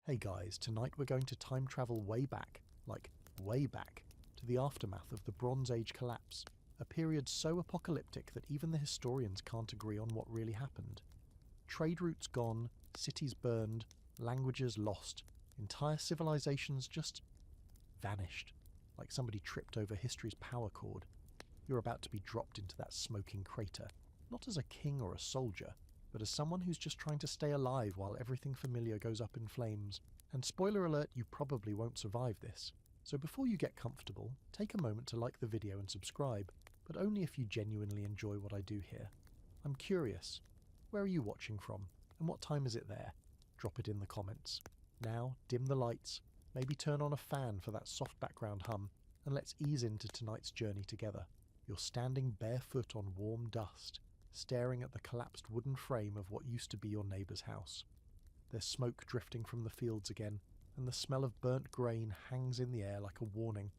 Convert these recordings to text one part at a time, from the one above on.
Hey guys, tonight we're going to time travel way back, like way back, to the aftermath of the Bronze Age collapse, a period so apocalyptic that even the historians can't agree on what really happened. Trade routes gone, cities burned, languages lost, entire civilizations just vanished, like somebody tripped over history's power cord. You're about to be dropped into that smoking crater, not as a king or a soldier, but as someone who's just trying to stay alive while everything familiar goes up in flames. And spoiler alert, you probably won't survive this. So before you get comfortable, take a moment to like the video and subscribe, but only if you genuinely enjoy what I do here. I'm curious, where are you watching from, and what time is it there? Drop it in the comments. Now, dim the lights, maybe turn on a fan for that soft background hum, and let's ease into tonight's journey together. You're standing barefoot on warm dust, staring at the collapsed wooden frame of what used to be your neighbour's house. There's smoke drifting from the fields again, and the smell of burnt grain hangs in the air like a warning.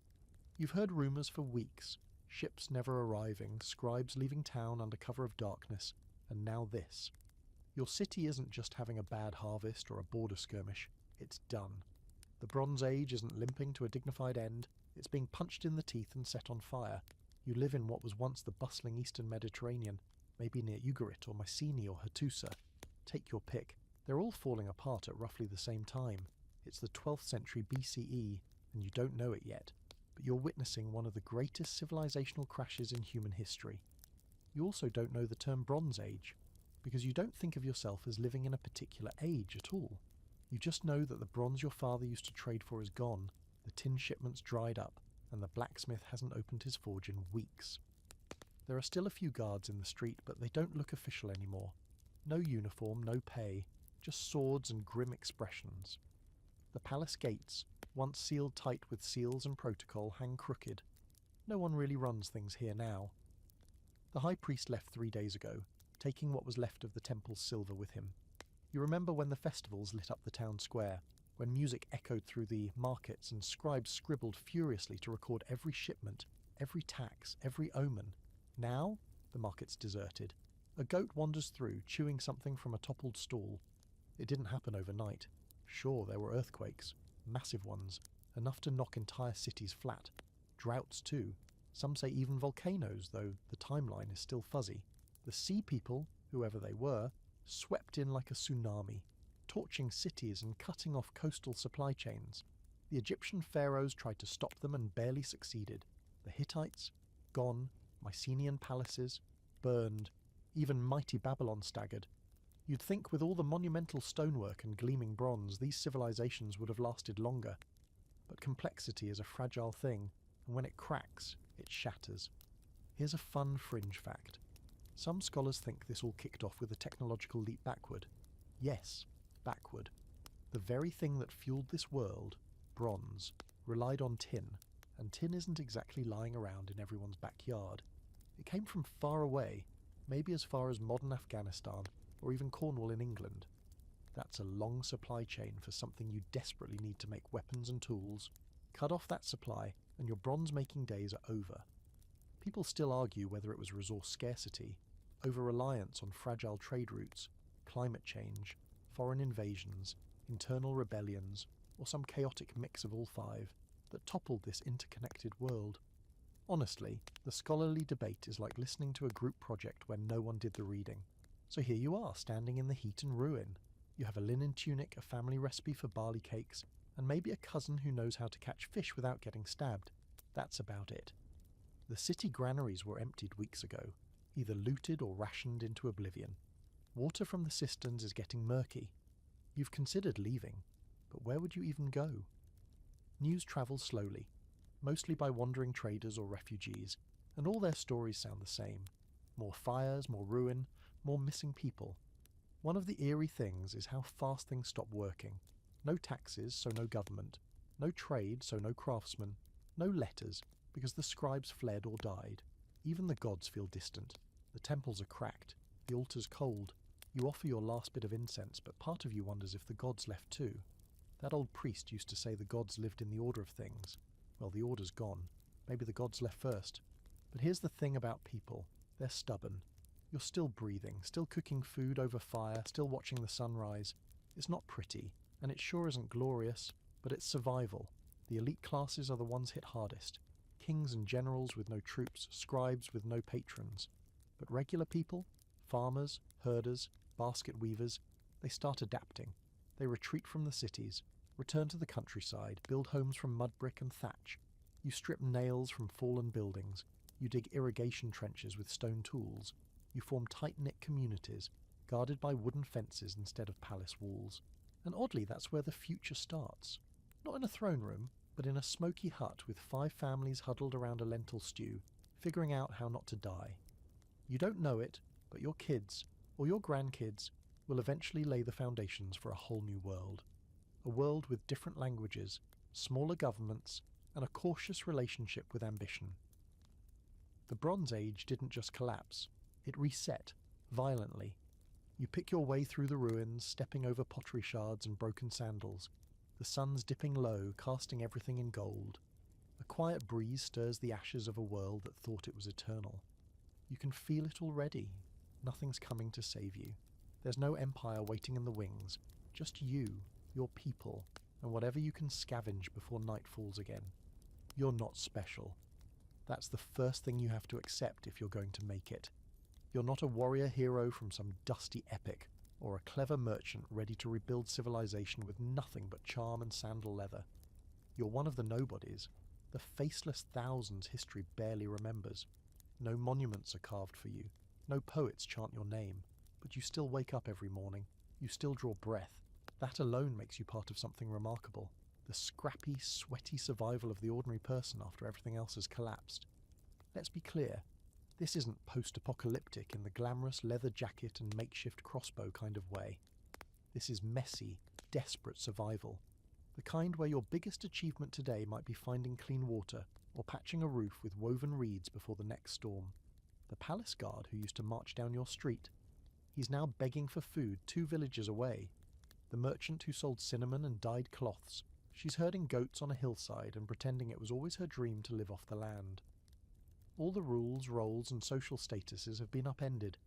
You've heard rumours for weeks, ships never arriving, scribes leaving town under cover of darkness, and now this. Your city isn't just having a bad harvest or a border skirmish, it's done. The Bronze Age isn't limping to a dignified end, it's being punched in the teeth and set on fire. You live in what was once the bustling eastern Mediterranean, maybe near Ugarit or Mycenae or Hattusa. Take your pick. They're all falling apart at roughly the same time. It's the 12th century BCE, and you don't know it yet, but you're witnessing one of the greatest civilizational crashes in human history. You also don't know the term Bronze Age, because you don't think of yourself as living in a particular age at all. You just know that the bronze your father used to trade for is gone, the tin shipments dried up, and the blacksmith hasn't opened his forge in weeks. There are still a few guards in the street, but they don't look official anymore. No uniform, no pay, just swords and grim expressions. The palace gates, once sealed tight with seals and protocol, hang crooked. No one really runs things here now. The high priest left 3 days ago, taking what was left of the temple's silver with him. You remember when the festivals lit up the town square, when music echoed through the markets and scribes scribbled furiously to record every shipment, every tax, every omen. Now, the market's deserted. A goat wanders through, chewing something from a toppled stall. It didn't happen overnight. Sure, there were earthquakes, massive ones, enough to knock entire cities flat. Droughts too. Some say even volcanoes, though the timeline is still fuzzy. The sea people, whoever they were, swept in like a tsunami, torching cities and cutting off coastal supply chains. The Egyptian pharaohs tried to stop them and barely succeeded. The Hittites, gone. Mycenaean palaces, burned. Even mighty Babylon staggered. You'd think with all the monumental stonework and gleaming bronze, these civilizations would have lasted longer. But complexity is a fragile thing, and when it cracks, it shatters. Here's a fun fringe fact. Some scholars think this all kicked off with a technological leap backward. Yes, backward. The very thing that fueled this world, bronze, relied on tin, and tin isn't exactly lying around in everyone's backyard. It came from far away, maybe as far as modern Afghanistan, or even Cornwall in England. That's a long supply chain for something you desperately need to make weapons and tools. Cut off that supply, and your bronze-making days are over. People still argue whether it was resource scarcity, over-reliance on fragile trade routes, climate change, foreign invasions, internal rebellions, or some chaotic mix of all five that toppled this interconnected world. Honestly, the scholarly debate is like listening to a group project where no one did the reading. So here you are, standing in the heat and ruin. You have a linen tunic, a family recipe for barley cakes, and maybe a cousin who knows how to catch fish without getting stabbed. That's about it. The city granaries were emptied weeks ago, either looted or rationed into oblivion. Water from the cisterns is getting murky. You've considered leaving, but where would you even go? News travels slowly, mostly by wandering traders or refugees, and all their stories sound the same. More fires, more ruin, more missing people. One of the eerie things is how fast things stop working. No taxes, so no government. No trade, so no craftsmen. No letters, because the scribes fled or died. Even the gods feel distant. The temples are cracked. The altar's cold. You offer your last bit of incense, but part of you wonders if the gods left too. That old priest used to say the gods lived in the order of things. Well, the order's gone. Maybe the gods left first. But here's the thing about people. They're stubborn. You're still breathing, still cooking food over fire, still watching the sunrise. It's not pretty, And it sure isn't glorious, but it's survival. The elite classes are the ones hit hardest. Kings and generals with no troops, scribes with no patrons. But regular people, farmers, herders, basket weavers, they start adapting. They retreat from the cities, return to the countryside, build homes from mud brick and thatch. You strip nails from fallen buildings. You dig irrigation trenches with stone tools. You form tight-knit communities, guarded by wooden fences instead of palace walls. And oddly, that's where the future starts. Not in a throne room, but in a smoky hut with 5 families huddled around a lentil stew, figuring out how not to die. You don't know it, but your kids, or your grandkids, will eventually lay the foundations for a whole new world. A world with different languages, smaller governments, and a cautious relationship with ambition. The Bronze Age didn't just collapse, it reset, violently. You pick your way through the ruins, stepping over pottery shards and broken sandals, the sun's dipping low, casting everything in gold. A quiet breeze stirs the ashes of a world that thought it was eternal. You can feel it already. Nothing's coming to save you. There's no empire waiting in the wings, just you, your people, and whatever you can scavenge before night falls again. You're not special. That's the first thing you have to accept if you're going to make it. You're not a warrior hero from some dusty epic, or a clever merchant ready to rebuild civilization with nothing but charm and sandal leather. You're one of the nobodies, the faceless thousands history barely remembers. No monuments are carved for you, no poets chant your name, but you still wake up every morning, you still draw breath. That alone makes you part of something remarkable, the scrappy, sweaty survival of the ordinary person after everything else has collapsed. Let's be clear, this isn't post-apocalyptic in the glamorous leather jacket and makeshift crossbow kind of way. This is messy, desperate survival. The kind where your biggest achievement today might be finding clean water or patching a roof with woven reeds before the next storm. The palace guard who used to march down your street, he's now begging for food 2 villages away. The merchant who sold cinnamon and dyed cloths, she's herding goats on a hillside and pretending it was always her dream to live off the land. All the rules, roles, and social statuses have been upended,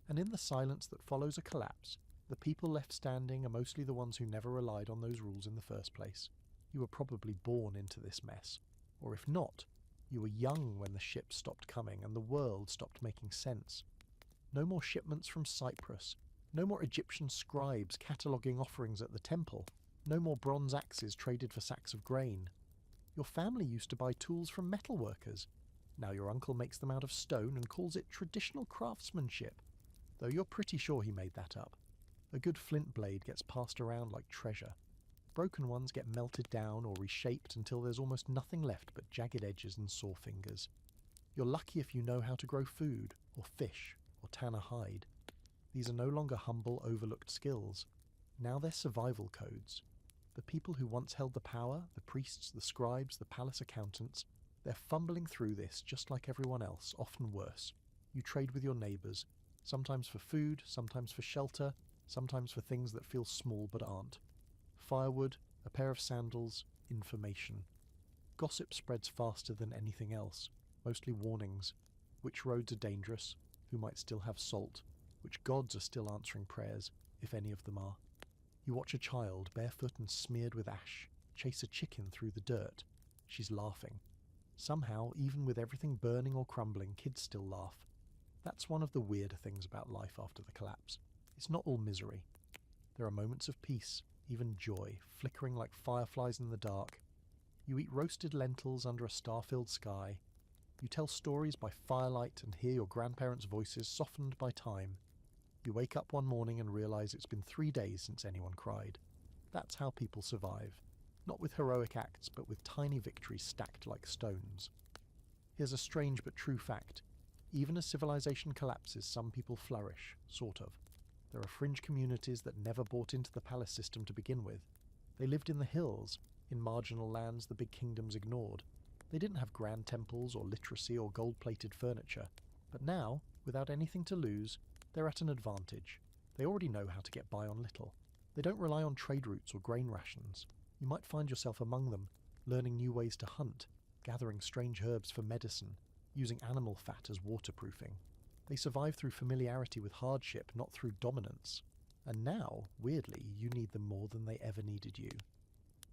and in the silence that follows a collapse, the people left standing are mostly the ones who never relied on those rules in the first place. You were probably born into this mess, or if not, you were young when the ships stopped coming and the world stopped making sense. No more shipments from Cyprus, no more Egyptian scribes cataloguing offerings at the temple, no more bronze axes traded for sacks of grain. Your family used to buy tools from metalworkers. Now your uncle makes them out of stone and calls it traditional craftsmanship, though you're pretty sure he made that up. A good flint blade gets passed around like treasure. Broken ones get melted down or reshaped until there's almost nothing left but jagged edges and sore fingers. You're lucky if you know how to grow food, or fish, or tan a hide. These are no longer humble, overlooked skills. Now they're survival codes. The people who once held the power, the priests, the scribes, the palace accountants, they're fumbling through this just like everyone else, often worse. You trade with your neighbours, sometimes for food, sometimes for shelter, sometimes for things that feel small but aren't. Firewood, a pair of sandals, information. Gossip spreads faster than anything else, mostly warnings. Which roads are dangerous, who might still have salt, which gods are still answering prayers, if any of them are. You watch a child, barefoot and smeared with ash, chase a chicken through the dirt. She's laughing. Somehow, even with everything burning or crumbling, kids still laugh. That's one of the weirder things about life after the collapse. It's not all misery. There are moments of peace, even joy, flickering like fireflies in the dark. You eat roasted lentils under a star-filled sky. You tell stories by firelight and hear your grandparents' voices softened by time. You wake up one morning and realize it's been 3 days since anyone cried. That's how people survive. Not with heroic acts, but with tiny victories stacked like stones. Here's a strange but true fact. Even as civilization collapses, some people flourish, sort of. There are fringe communities that never bought into the palace system to begin with. They lived in the hills, in marginal lands the big kingdoms ignored. They didn't have grand temples or literacy or gold-plated furniture. But now, without anything to lose, they're at an advantage. They already know how to get by on little. They don't rely on trade routes or grain rations. You might find yourself among them, learning new ways to hunt, gathering strange herbs for medicine, using animal fat as waterproofing. They survive through familiarity with hardship, not through dominance. And now, weirdly, you need them more than they ever needed you.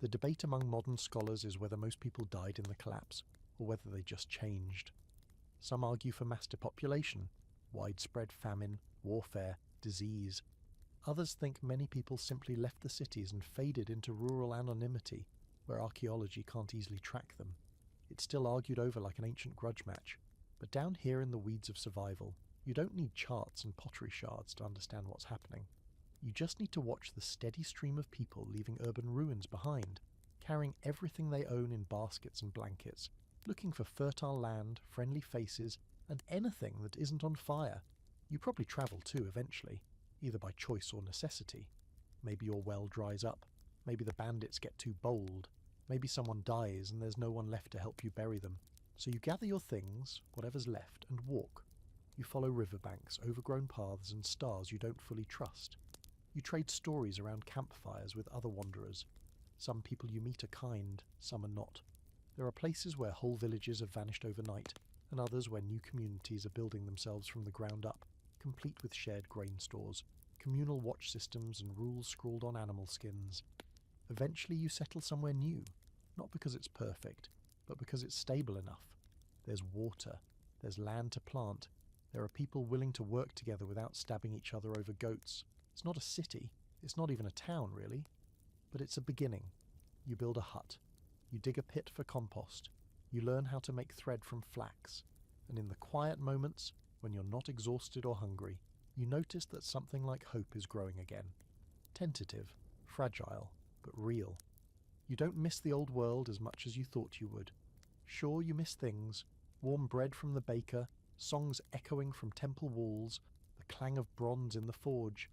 The debate among modern scholars is whether most people died in the collapse, or whether they just changed. Some argue for mass depopulation, widespread famine, warfare, disease. Others think many people simply left the cities and faded into rural anonymity, where archaeology can't easily track them. It's still argued over like an ancient grudge match, but down here in the weeds of survival, you don't need charts and pottery shards to understand what's happening. You just need to watch the steady stream of people leaving urban ruins behind, carrying everything they own in baskets and blankets, looking for fertile land, friendly faces, and anything that isn't on fire. You probably travel too eventually, either by choice or necessity. Maybe your well dries up, maybe the bandits get too bold, maybe someone dies and there's no one left to help you bury them. So you gather your things, whatever's left, and walk. You follow riverbanks, overgrown paths, and stars you don't fully trust. You trade stories around campfires with other wanderers. Some people you meet are kind, some are not. There are places where whole villages have vanished overnight, and others where new communities are building themselves from the ground up, complete with shared grain stores, communal watch systems, and rules scrawled on animal skins. Eventually you settle somewhere new, not because it's perfect, but because it's stable enough. There's water, there's land to plant, there are people willing to work together without stabbing each other over goats. It's not a city, it's not even a town really, but it's a beginning. You build a hut, you dig a pit for compost, you learn how to make thread from flax, and in the quiet moments, when you're not exhausted or hungry, you notice that something like hope is growing again. Tentative, fragile, but real. You don't miss the old world as much as you thought you would. Sure, you miss things, warm bread from the baker, songs echoing from temple walls, the clang of bronze in the forge,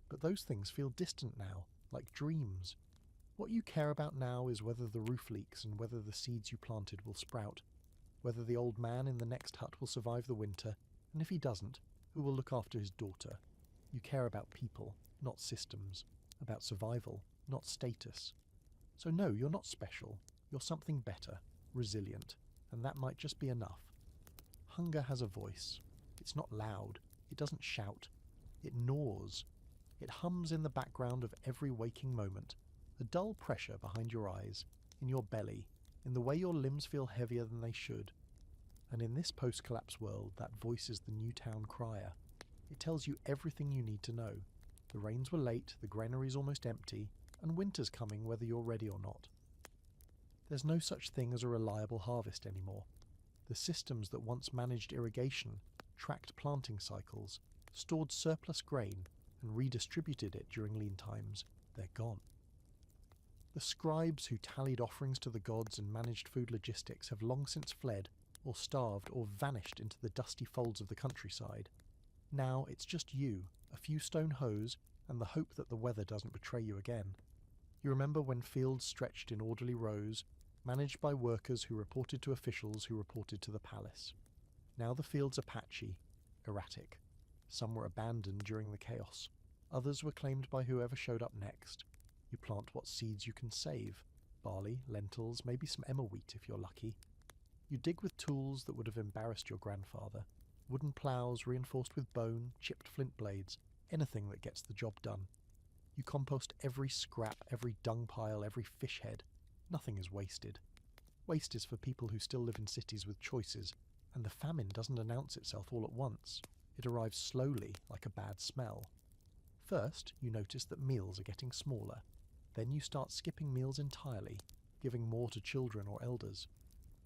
but those things feel distant now, like dreams. What you care about now is whether the roof leaks and whether the seeds you planted will sprout, whether the old man in the next hut will survive the winter, and if he doesn't, who will look after his daughter. You care about people, not systems, about survival, not status. So no, you're not special, you're something better, resilient, and that might just be enough. Hunger has a voice. It's not loud, it doesn't shout, it gnaws. It hums in the background of every waking moment, a dull pressure behind your eyes, in your belly, in the way your limbs feel heavier than they should. And in this post-collapse world, that voice is the new town crier. It tells you everything you need to know. The rains were late, the granary's almost empty, and winter's coming whether you're ready or not. There's no such thing as a reliable harvest anymore. The systems that once managed irrigation, tracked planting cycles, stored surplus grain, and redistributed it during lean times, they're gone. The scribes who tallied offerings to the gods and managed food logistics have long since fled, or starved, or vanished into the dusty folds of the countryside. Now it's just you, a few stone hoes, and the hope that the weather doesn't betray you again. You remember when fields stretched in orderly rows, managed by workers who reported to officials who reported to the palace. Now the fields are patchy, erratic. Some were abandoned during the chaos. Others were claimed by whoever showed up next. You plant what seeds you can save. Barley, lentils, maybe some emmer wheat if you're lucky. You dig with tools that would have embarrassed your grandfather. Wooden ploughs reinforced with bone, chipped flint blades, anything that gets the job done. You compost every scrap, every dung pile, every fish head. Nothing is wasted. Waste is for people who still live in cities with choices, and the famine doesn't announce itself all at once. It arrives slowly, like a bad smell. First, you notice that meals are getting smaller. Then you start skipping meals entirely, giving more to children or elders.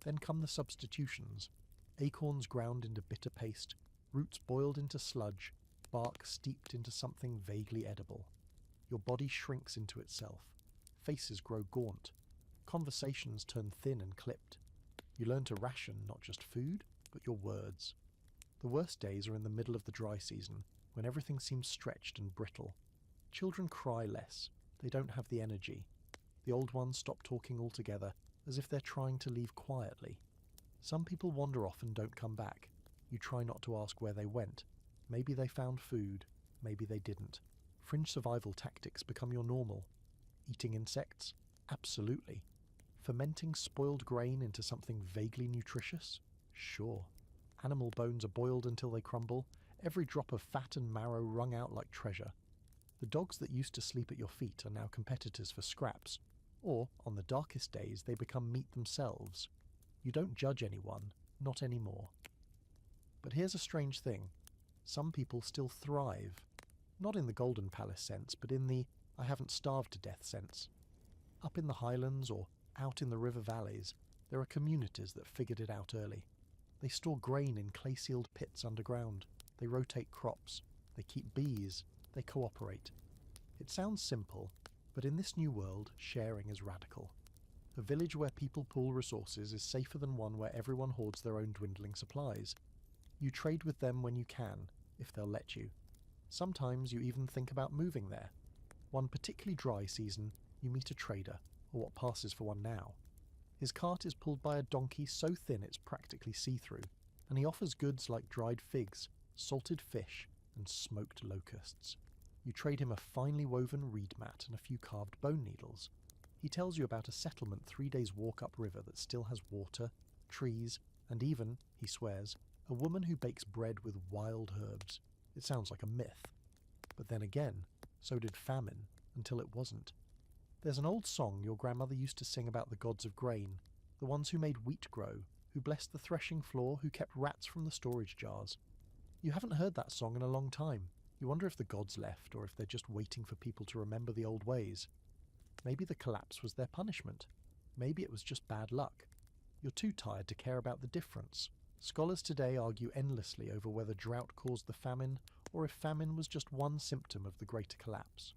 Then come the substitutions. Acorns ground into bitter paste, roots boiled into sludge, bark steeped into something vaguely edible. Your body shrinks into itself. Faces grow gaunt. Conversations turn thin and clipped. You learn to ration not just food, but your words. The worst days are in the middle of the dry season, when everything seems stretched and brittle. Children cry less. They don't have the energy. The old ones stop talking altogether, as if they're trying to leave quietly. Some people wander off and don't come back. You try not to ask where they went. Maybe they found food, maybe they didn't. Fringe survival tactics become your normal. Eating insects? Absolutely. Fermenting spoiled grain into something vaguely nutritious? Sure. Animal bones are boiled until they crumble, every drop of fat and marrow wrung out like treasure. The dogs that used to sleep at your feet are now competitors for scraps, or, on the darkest days, they become meat themselves. You don't judge anyone, not anymore. But here's a strange thing. Some people still thrive. Not in the Golden Palace sense, but in the I haven't starved to death sense. Up in the highlands or out in the river valleys, there are communities that figured it out early. They store grain in clay-sealed pits underground. They rotate crops. They keep bees. They cooperate. It sounds simple, but in this new world, sharing is radical. A village where people pool resources is safer than one where everyone hoards their own dwindling supplies. You trade with them when you can, if they'll let you. Sometimes you even think about moving there. One particularly dry season, you meet a trader, or what passes for one now. His cart is pulled by a donkey so thin it's practically see-through, and he offers goods like dried figs, salted fish, and smoked locusts. You trade him a finely woven reed mat and a few carved bone needles. He tells you about a settlement 3 days' walk upriver that still has water, trees, and even, he swears, a woman who bakes bread with wild herbs. It sounds like a myth. But then again, so did famine, until it wasn't. There's an old song your grandmother used to sing about the gods of grain, the ones who made wheat grow, who blessed the threshing floor, who kept rats from the storage jars. You haven't heard that song in a long time. You wonder if the gods left, or if they're just waiting for people to remember the old ways. Maybe the collapse was their punishment. Maybe it was just bad luck. You're too tired to care about the difference. Scholars today argue endlessly over whether drought caused the famine, or if famine was just one symptom of the greater collapse.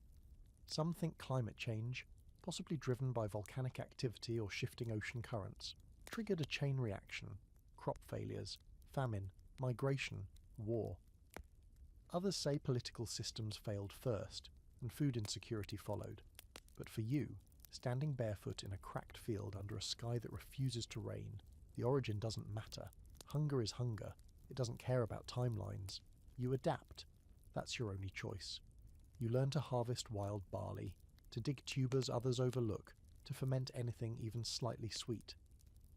Some think climate change, possibly driven by volcanic activity or shifting ocean currents, triggered a chain reaction: crop failures, famine, migration, war. Others say political systems failed first, and food insecurity followed. But for you, standing barefoot in a cracked field under a sky that refuses to rain, the origin doesn't matter. Hunger is hunger. It doesn't care about timelines. You adapt. That's your only choice. You learn to harvest wild barley, to dig tubers others overlook, to ferment anything even slightly sweet.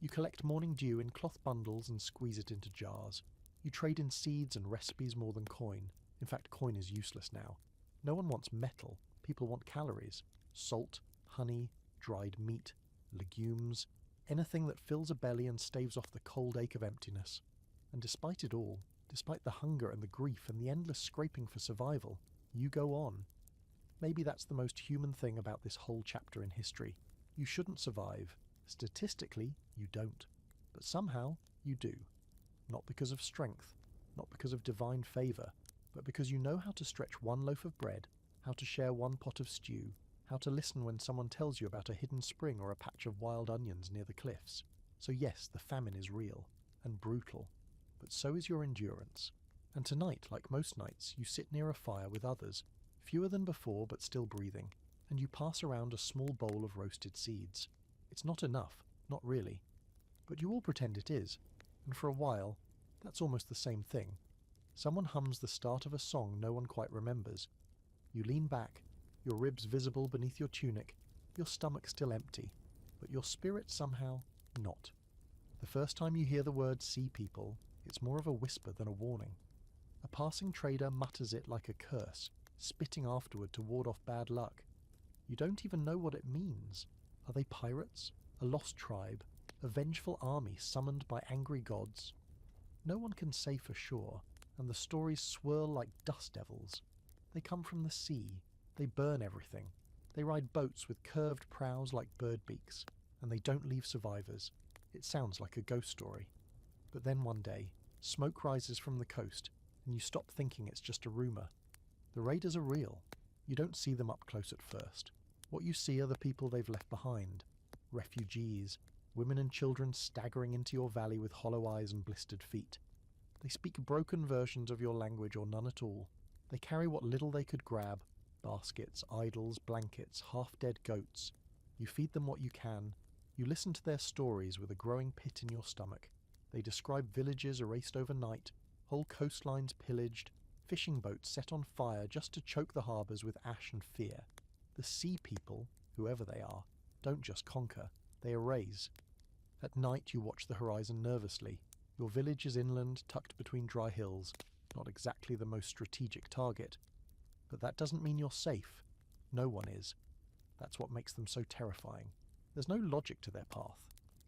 You collect morning dew in cloth bundles and squeeze it into jars. You trade in seeds and recipes more than coin. In fact, coin is useless now. No one wants metal. People want calories. Salt, honey, dried meat, legumes, anything that fills a belly and staves off the cold ache of emptiness. And despite it all, despite the hunger and the grief and the endless scraping for survival, you go on. Maybe that's the most human thing about this whole chapter in history. You shouldn't survive. Statistically, you don't. But somehow, you do. Not because of strength, not because of divine favour, but because you know how to stretch one loaf of bread, how to share one pot of stew, how to listen when someone tells you about a hidden spring or a patch of wild onions near the cliffs. So yes, the famine is real, and brutal, but so is your endurance. And tonight, like most nights, you sit near a fire with others, fewer than before but still breathing, and you pass around a small bowl of roasted seeds. It's not enough, not really. But you all pretend it is, and for a while, that's almost the same thing. Someone hums the start of a song no one quite remembers. You lean back, your ribs visible beneath your tunic, your stomach still empty, but your spirit somehow not. The first time you hear the word sea people, it's more of a whisper than a warning. A passing trader mutters it like a curse, spitting afterward to ward off bad luck. You don't even know what it means. Are they pirates? A lost tribe? A vengeful army summoned by angry gods? No one can say for sure, and the stories swirl like dust devils. They come from the sea. They burn everything. They ride boats with curved prows like bird beaks, and they don't leave survivors. It sounds like a ghost story. But then one day, smoke rises from the coast, and you stop thinking it's just a rumour. The raiders are real. You don't see them up close at first. What you see are the people they've left behind. Refugees, women and children staggering into your valley with hollow eyes and blistered feet. They speak broken versions of your language or none at all. They carry what little they could grab: baskets, idols, blankets, half-dead goats. You feed them what you can. You listen to their stories with a growing pit in your stomach. They describe villages erased overnight, whole coastlines pillaged, fishing boats set on fire just to choke the harbours with ash and fear. The sea people, whoever they are, don't just conquer, they erase. At night you watch the horizon nervously. Your village is inland, tucked between dry hills, not exactly the most strategic target. But that doesn't mean you're safe. No one is. That's what makes them so terrifying. There's no logic to their path.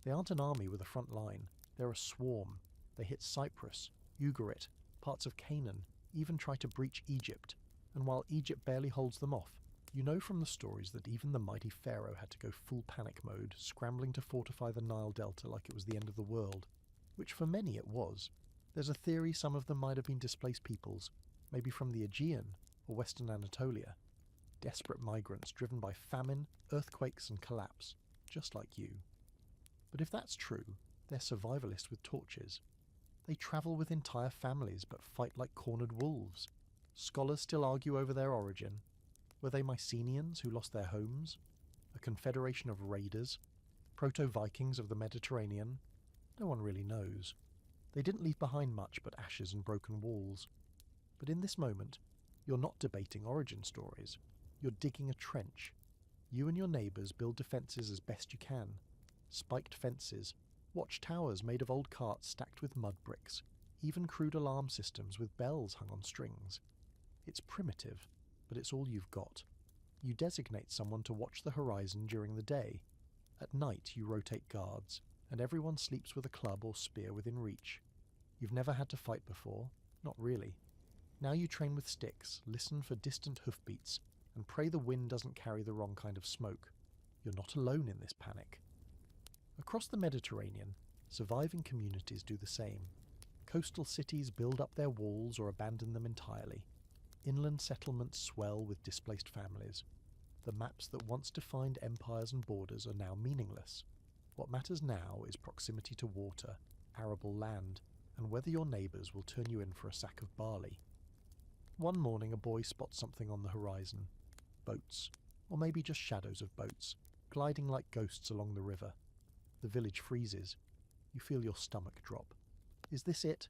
They aren't an army with a front line. They're a swarm. They hit Cyprus, Ugarit, parts of Canaan, even try to breach Egypt. And while Egypt barely holds them off, you know from the stories that even the mighty Pharaoh had to go full panic mode, scrambling to fortify the Nile Delta like it was the end of the world. Which for many it was. There's a theory some of them might have been displaced peoples, maybe from the Aegean or Western Anatolia. Desperate migrants driven by famine, earthquakes and collapse, just like you. But if that's true, they're survivalists with torches. They travel with entire families but fight like cornered wolves. Scholars still argue over their origin. Were they Mycenaeans who lost their homes? A confederation of raiders? Proto-Vikings of the Mediterranean? No one really knows. They didn't leave behind much but ashes and broken walls. But in this moment, you're not debating origin stories. You're digging a trench. You and your neighbours build defences as best you can. Spiked fences, watchtowers made of old carts stacked with mud bricks, even crude alarm systems with bells hung on strings. It's primitive, but it's all you've got. You designate someone to watch the horizon during the day. At night you rotate guards, and everyone sleeps with a club or spear within reach. You've never had to fight before, not really. Now you train with sticks, listen for distant hoofbeats, and pray the wind doesn't carry the wrong kind of smoke. You're not alone in this panic. Across the Mediterranean, surviving communities do the same. Coastal cities build up their walls or abandon them entirely. Inland settlements swell with displaced families. The maps that once defined empires and borders are now meaningless. What matters now is proximity to water, arable land, and whether your neighbours will turn you in for a sack of barley. One morning a boy spots something on the horizon. Boats, or maybe just shadows of boats, gliding like ghosts along the river. The village freezes. You feel your stomach drop. Is this it?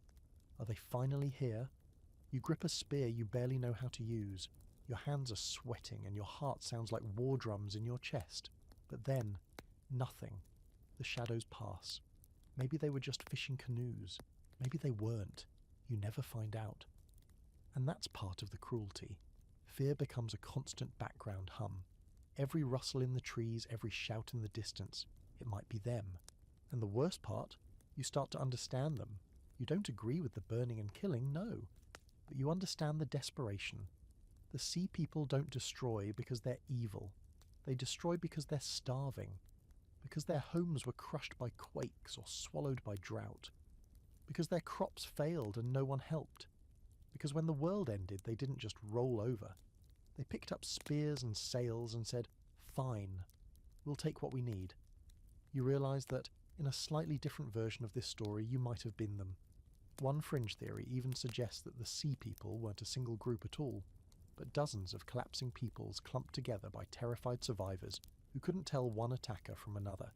Are they finally here? You grip a spear you barely know how to use. Your hands are sweating and your heart sounds like war drums in your chest. But then, nothing. The shadows pass. Maybe they were just fishing canoes. Maybe they weren't. You never find out. And that's part of the cruelty. Fear becomes a constant background hum. Every rustle in the trees, every shout in the distance, it might be them. And the worst part, you start to understand them. You don't agree with the burning and killing, no. But you understand the desperation. The sea people don't destroy because they're evil. They destroy because they're starving. Because their homes were crushed by quakes or swallowed by drought. Because their crops failed and no one helped. Because when the world ended, they didn't just roll over. They picked up spears and sails and said, "Fine, we'll take what we need." You realise that, in a slightly different version of this story, you might have been them. One fringe theory even suggests that the sea people weren't a single group at all, but dozens of collapsing peoples clumped together by terrified survivors who couldn't tell one attacker from another.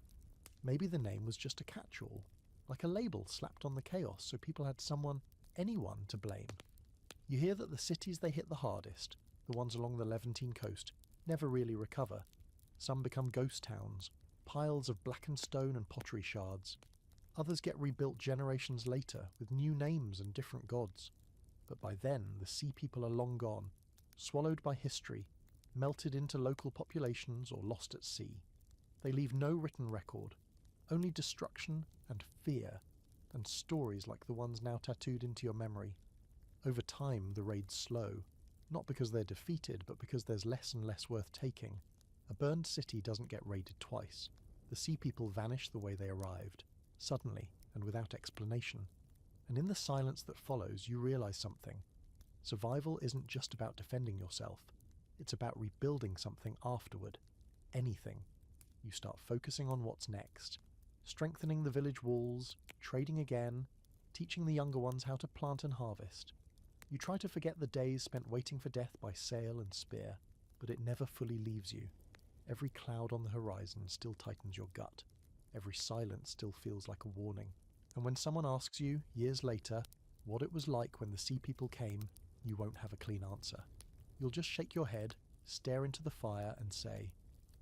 Maybe the name was just a catch-all, like a label slapped on the chaos so people had someone, anyone, to blame. You hear that the cities they hit the hardest, the ones along the Levantine coast, never really recover. Some become ghost towns, piles of blackened stone and pottery shards. Others get rebuilt generations later with new names and different gods. But by then, the sea people are long gone, swallowed by history, melted into local populations or lost at sea. They leave no written record, only destruction and fear, and stories like the ones now tattooed into your memory. Over time, the raids slow, not because they're defeated, but because there's less and less worth taking. A burned city doesn't get raided twice. The sea people vanish the way they arrived, suddenly and without explanation. And in the silence that follows, you realise something. Survival isn't just about defending yourself. It's about rebuilding something afterward. Anything. You start focusing on what's next. Strengthening the village walls, trading again, teaching the younger ones how to plant and harvest. You try to forget the days spent waiting for death by sail and spear, but it never fully leaves you. Every cloud on the horizon still tightens your gut. Every silence still feels like a warning. And when someone asks you, years later, what it was like when the sea people came, you won't have a clean answer. You'll just shake your head, stare into the fire and say,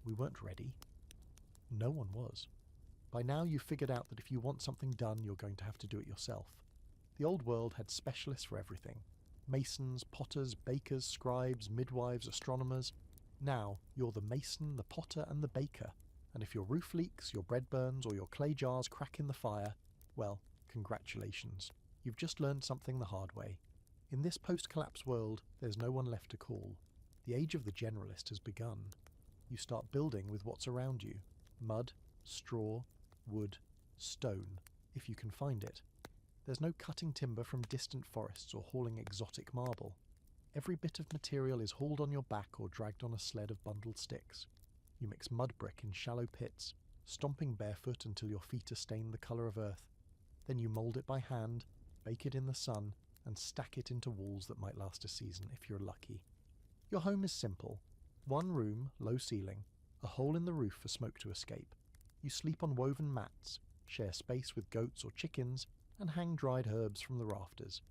"We weren't ready." No one was. By now you've figured out that if you want something done, you're going to have to do it yourself. The old world had specialists for everything. Masons, potters, bakers, scribes, midwives, astronomers. Now you're the mason, the potter, and the baker, and if your roof leaks, your bread burns, or your clay jars crack in the fire, well, congratulations. You've just learned something the hard way. In this post-collapse world, there's no one left to call. The age of the generalist has begun. You start building with what's around you: mud, straw, wood, stone, if you can find it. There's no cutting timber from distant forests or hauling exotic marble. Every bit of material is hauled on your back or dragged on a sled of bundled sticks. You mix mud brick in shallow pits, stomping barefoot until your feet are stained the colour of earth. Then you mould it by hand, bake it in the sun, and stack it into walls that might last a season if you're lucky. Your home is simple. One room, low ceiling, a hole in the roof for smoke to escape. You sleep on woven mats, share space with goats or chickens, and hang dried herbs from the rafters.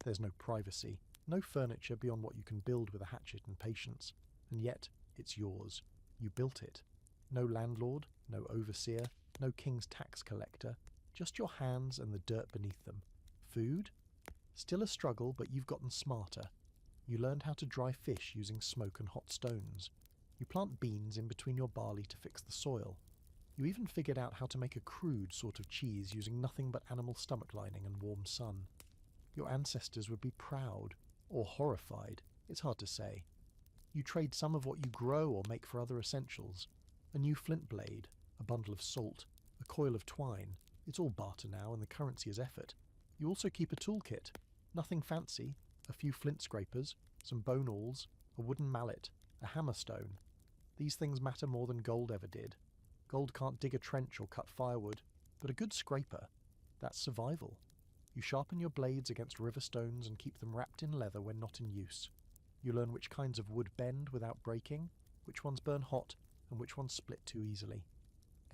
There's no privacy, no furniture beyond what you can build with a hatchet and patience, and yet it's yours. You built it. No landlord, no overseer, no king's tax collector, just your hands and the dirt beneath them. Food? Still a struggle, but you've gotten smarter. You learned how to dry fish using smoke and hot stones. You plant beans in between your barley to fix the soil. You even figured out how to make a crude sort of cheese using nothing but animal stomach lining and warm sun. Your ancestors would be proud, or horrified, it's hard to say. You trade some of what you grow or make for other essentials. A new flint blade, a bundle of salt, a coil of twine. It's all barter now, and the currency is effort. You also keep a toolkit. Nothing fancy. A few flint scrapers, some bone awls, a wooden mallet, a hammerstone. These things matter more than gold ever did. Gold can't dig a trench or cut firewood, but a good scraper, that's survival. You sharpen your blades against river stones and keep them wrapped in leather when not in use. You learn which kinds of wood bend without breaking, which ones burn hot, and which ones split too easily.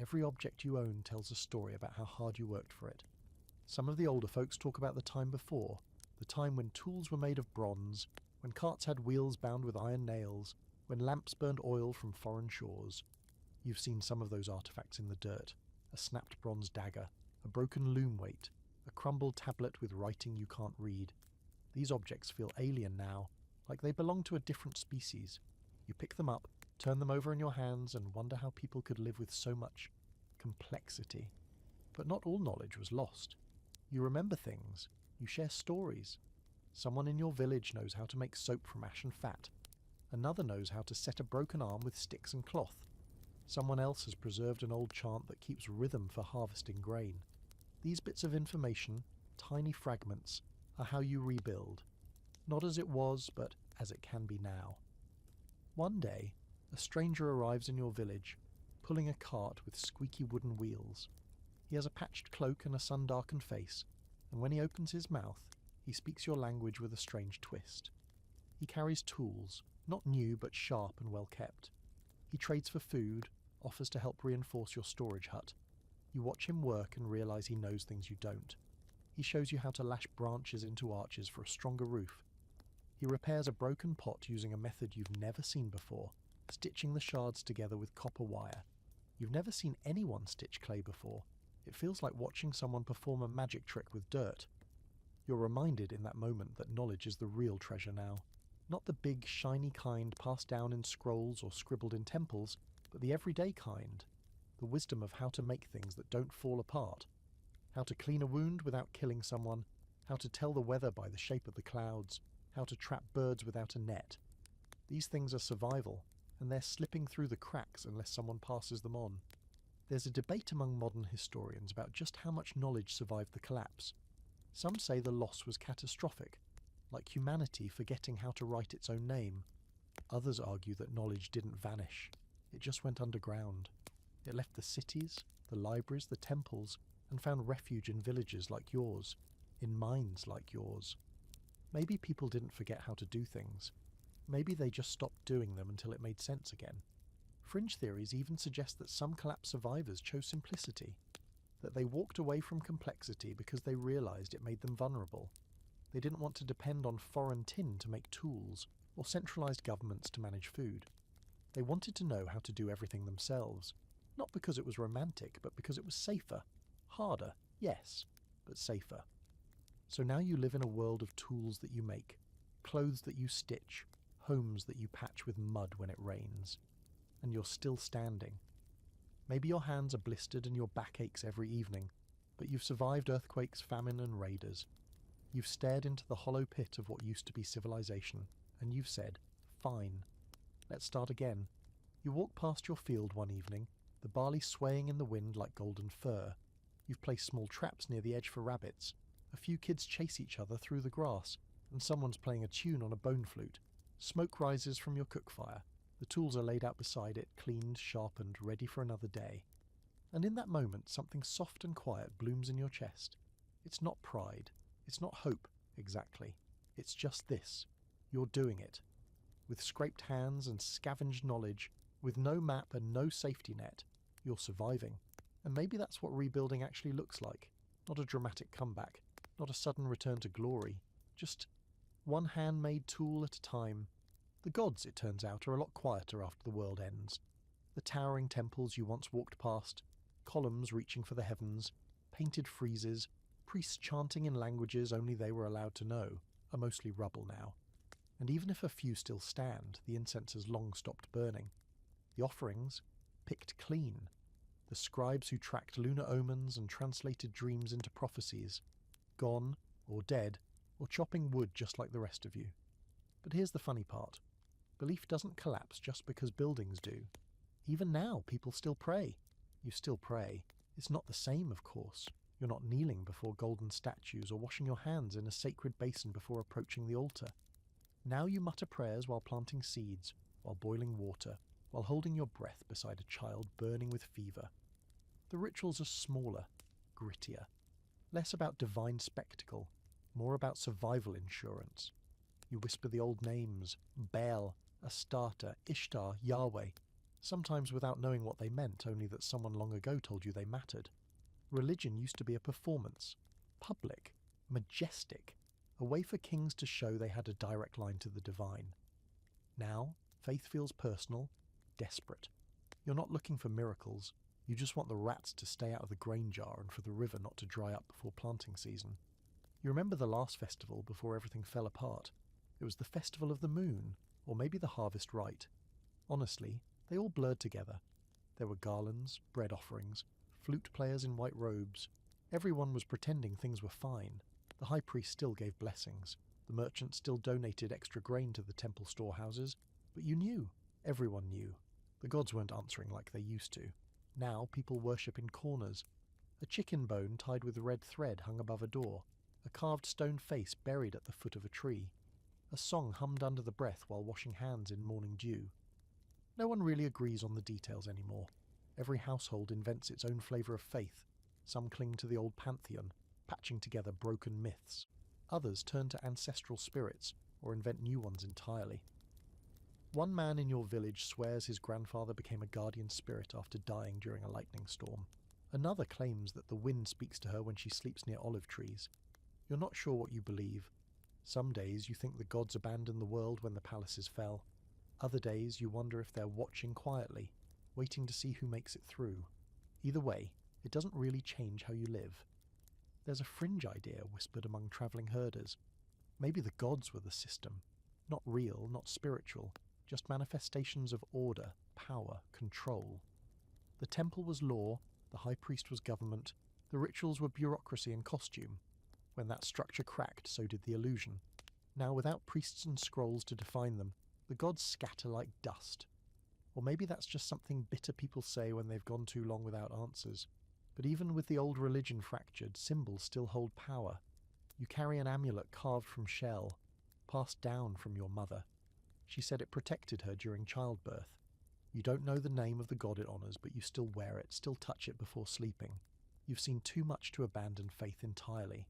Every object you own tells a story about how hard you worked for it. Some of the older folks talk about the time before, the time when tools were made of bronze, when carts had wheels bound with iron nails, when lamps burned oil from foreign shores. You've seen some of those artifacts in the dirt: a snapped bronze dagger, a broken loom weight, a crumbled tablet with writing you can't read. These objects feel alien now, like they belong to a different species. You pick them up, turn them over in your hands, and wonder how people could live with so much complexity. But not all knowledge was lost. You remember things. You share stories. Someone in your village knows how to make soap from ash and fat. Another knows how to set a broken arm with sticks and cloth. Someone else has preserved an old chant that keeps rhythm for harvesting grain. These bits of information, tiny fragments, are how you rebuild. Not as it was, but as it can be now. One day, a stranger arrives in your village, pulling a cart with squeaky wooden wheels. He has a patched cloak and a sun-darkened face, and when he opens his mouth, he speaks your language with a strange twist. He carries tools, not new but sharp and well kept. He trades for food, offers to help reinforce your storage hut. You watch him work and realize he knows things you don't. He shows you how to lash branches into arches for a stronger roof. He repairs a broken pot using a method you've never seen before, stitching the shards together with copper wire. You've never seen anyone stitch clay before. It feels like watching someone perform a magic trick with dirt. You're reminded in that moment that knowledge is the real treasure now. Not the big, shiny kind passed down in scrolls or scribbled in temples, but the everyday kind. The wisdom of how to make things that don't fall apart. How to clean a wound without killing someone. How to tell the weather by the shape of the clouds. How to trap birds without a net. These things are survival, and they're slipping through the cracks unless someone passes them on. There's a debate among modern historians about just how much knowledge survived the collapse. Some say the loss was catastrophic, like humanity forgetting how to write its own name. Others argue that knowledge didn't vanish. It just went underground. It left the cities, the libraries, the temples, and found refuge in villages like yours, in minds like yours. Maybe people didn't forget how to do things. Maybe they just stopped doing them until it made sense again. Fringe theories even suggest that some collapse survivors chose simplicity, that they walked away from complexity because they realized it made them vulnerable. They didn't want to depend on foreign tin to make tools, or centralized governments to manage food. They wanted to know how to do everything themselves, not because it was romantic, but because it was safer. Harder, yes, but safer. So now you live in a world of tools that you make. clothes that you stitch, homes that you patch with mud when it rains. And you're still standing. Maybe your hands are blistered and your back aches every evening, but you've survived earthquakes, famine, and raiders. You've stared into the hollow pit of what used to be civilization, and you've said, "Fine, let's start again." You walk past your field one evening, the barley swaying in the wind like golden fur. You've placed small traps near the edge for rabbits. A few kids chase each other through the grass, and someone's playing a tune on a bone flute. Smoke rises from your cook fire. The tools are laid out beside it, cleaned, sharpened, ready for another day. And in that moment, something soft and quiet blooms in your chest. It's not pride. It's not hope, exactly. It's just this. You're doing it. With scraped hands and scavenged knowledge, with no map and no safety net, you're surviving. And maybe that's what rebuilding actually looks like. Not a dramatic comeback, not a sudden return to glory, just one handmade tool at a time. The gods, it turns out, are a lot quieter after the world ends. The towering temples you once walked past, columns reaching for the heavens, painted friezes, priests chanting in languages only they were allowed to know, are mostly rubble now. And even if a few still stand, the incense has long stopped burning. The offerings, picked clean. The scribes who tracked lunar omens and translated dreams into prophecies, gone, or dead, or chopping wood just like the rest of you. But here's the funny part. Belief doesn't collapse just because buildings do. Even now, people still pray. You still pray. It's not the same, of course. You're not kneeling before golden statues or washing your hands in a sacred basin before approaching the altar. Now you mutter prayers while planting seeds, while boiling water, while holding your breath beside a child burning with fever. The rituals are smaller, grittier, less about divine spectacle, more about survival insurance. You whisper the old names, Baal, Astarte, Ishtar, Yahweh, sometimes without knowing what they meant, only that someone long ago told you they mattered. Religion used to be a performance, public, majestic, a way for kings to show they had a direct line to the divine. Now, faith feels personal, desperate. You're not looking for miracles, you just want the rats to stay out of the grain jar and for the river not to dry up before planting season. You remember the last festival before everything fell apart? It was the Festival of the Moon, or maybe the Harvest Rite. Honestly, they all blurred together. There were garlands, bread offerings, flute players in white robes. Everyone was pretending things were fine. The high priest still gave blessings. The merchants still donated extra grain to the temple storehouses. But you knew. Everyone knew. The gods weren't answering like they used to. Now people worship in corners. A chicken bone tied with red thread hung above a door. A carved stone face buried at the foot of a tree. A song hummed under the breath while washing hands in morning dew. No one really agrees on the details anymore. Every household invents its own flavour of faith. Some cling to the old pantheon, patching together broken myths. Others turn to ancestral spirits, or invent new ones entirely. One man in your village swears his grandfather became a guardian spirit after dying during a lightning storm. Another claims that the wind speaks to her when she sleeps near olive trees. You're not sure what you believe. Some days you think the gods abandoned the world when the palaces fell. Other days you wonder if they're watching quietly, waiting to see who makes it through. Either way, it doesn't really change how you live. There's a fringe idea whispered among travelling herders. Maybe the gods were the system. Not real, not spiritual, just manifestations of order, power, control. The temple was law, the high priest was government, the rituals were bureaucracy and costume. When that structure cracked, so did the illusion. Now, without priests and scrolls to define them, the gods scatter like dust. Or maybe that's just something bitter people say when they've gone too long without answers. But even with the old religion fractured, symbols still hold power. You carry an amulet carved from shell, passed down from your mother. She said it protected her during childbirth. You don't know the name of the god it honours, but you still wear it, still touch it before sleeping. You've seen too much to abandon faith entirely.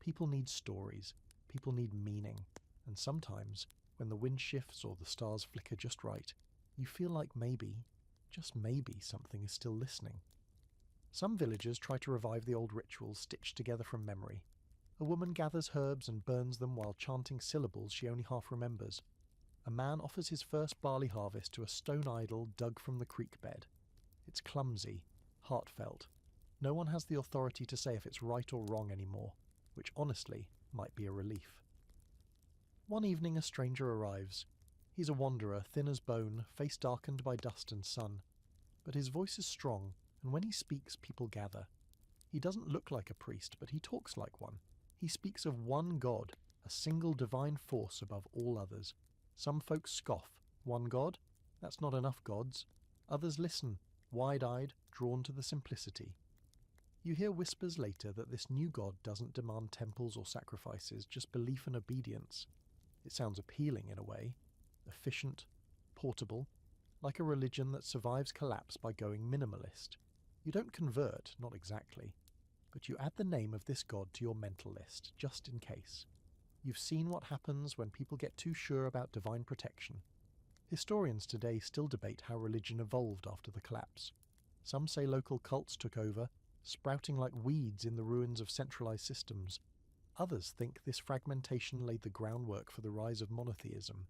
People need stories. People need meaning. And sometimes, when the wind shifts or the stars flicker just right, you feel like maybe, just maybe, something is still listening. Some villagers try to revive the old rituals stitched together from memory. A woman gathers herbs and burns them while chanting syllables she only half remembers. A man offers his first barley harvest to a stone idol dug from the creek bed. It's clumsy, heartfelt. No one has the authority to say if it's right or wrong anymore, which honestly might be a relief. One evening a stranger arrives. He's a wanderer, thin as bone, face darkened by dust and sun. But his voice is strong, and when he speaks people gather. He doesn't look like a priest, but he talks like one. He speaks of one God, a single divine force above all others. Some folks scoff. One God? That's not enough gods. Others listen, wide-eyed, drawn to the simplicity. You hear whispers later that this new God doesn't demand temples or sacrifices, just belief and obedience. It sounds appealing in a way, efficient, portable, like a religion that survives collapse by going minimalist. You don't convert, not exactly, but you add the name of this God to your mental list, just in case. You've seen what happens when people get too sure about divine protection. Historians today still debate how religion evolved after the collapse. Some say local cults took over, sprouting like weeds in the ruins of centralized systems. Others think this fragmentation laid the groundwork for the rise of monotheism,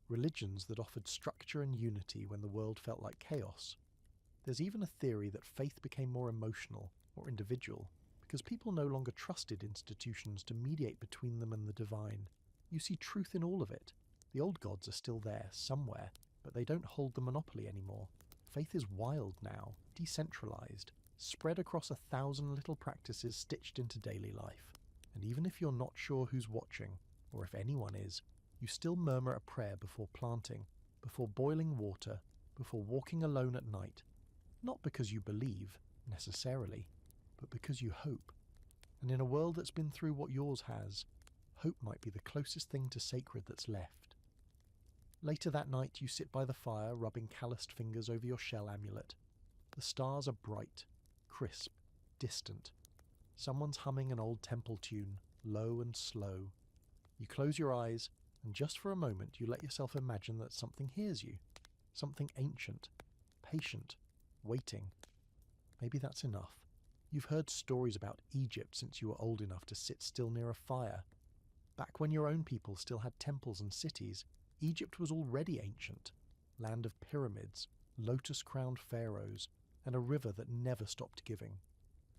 religions that offered structure and unity when the world felt like chaos. There's even a theory that faith became more emotional or individual because people no longer trusted institutions to mediate between them and the divine. You see truth in all of it. The old gods are still there, somewhere, but they don't hold the monopoly anymore. Faith is wild now, decentralized, spread across 1,000 little practices stitched into daily life. And even if you're not sure who's watching, or if anyone is, you still murmur a prayer before planting, before boiling water, before walking alone at night. Not because you believe, necessarily, but because you hope. And in a world that's been through what yours has, hope might be the closest thing to sacred that's left. Later that night you sit by the fire, rubbing calloused fingers over your shell amulet. The stars are bright, crisp, distant. Someone's humming an old temple tune, low and slow. You close your eyes, and just for a moment you let yourself imagine that something hears you. Something ancient, patient, waiting. Maybe that's enough. You've heard stories about Egypt since you were old enough to sit still near a fire. Back when your own people still had temples and cities, Egypt was already ancient. Land of pyramids, lotus-crowned pharaohs, and a river that never stopped giving.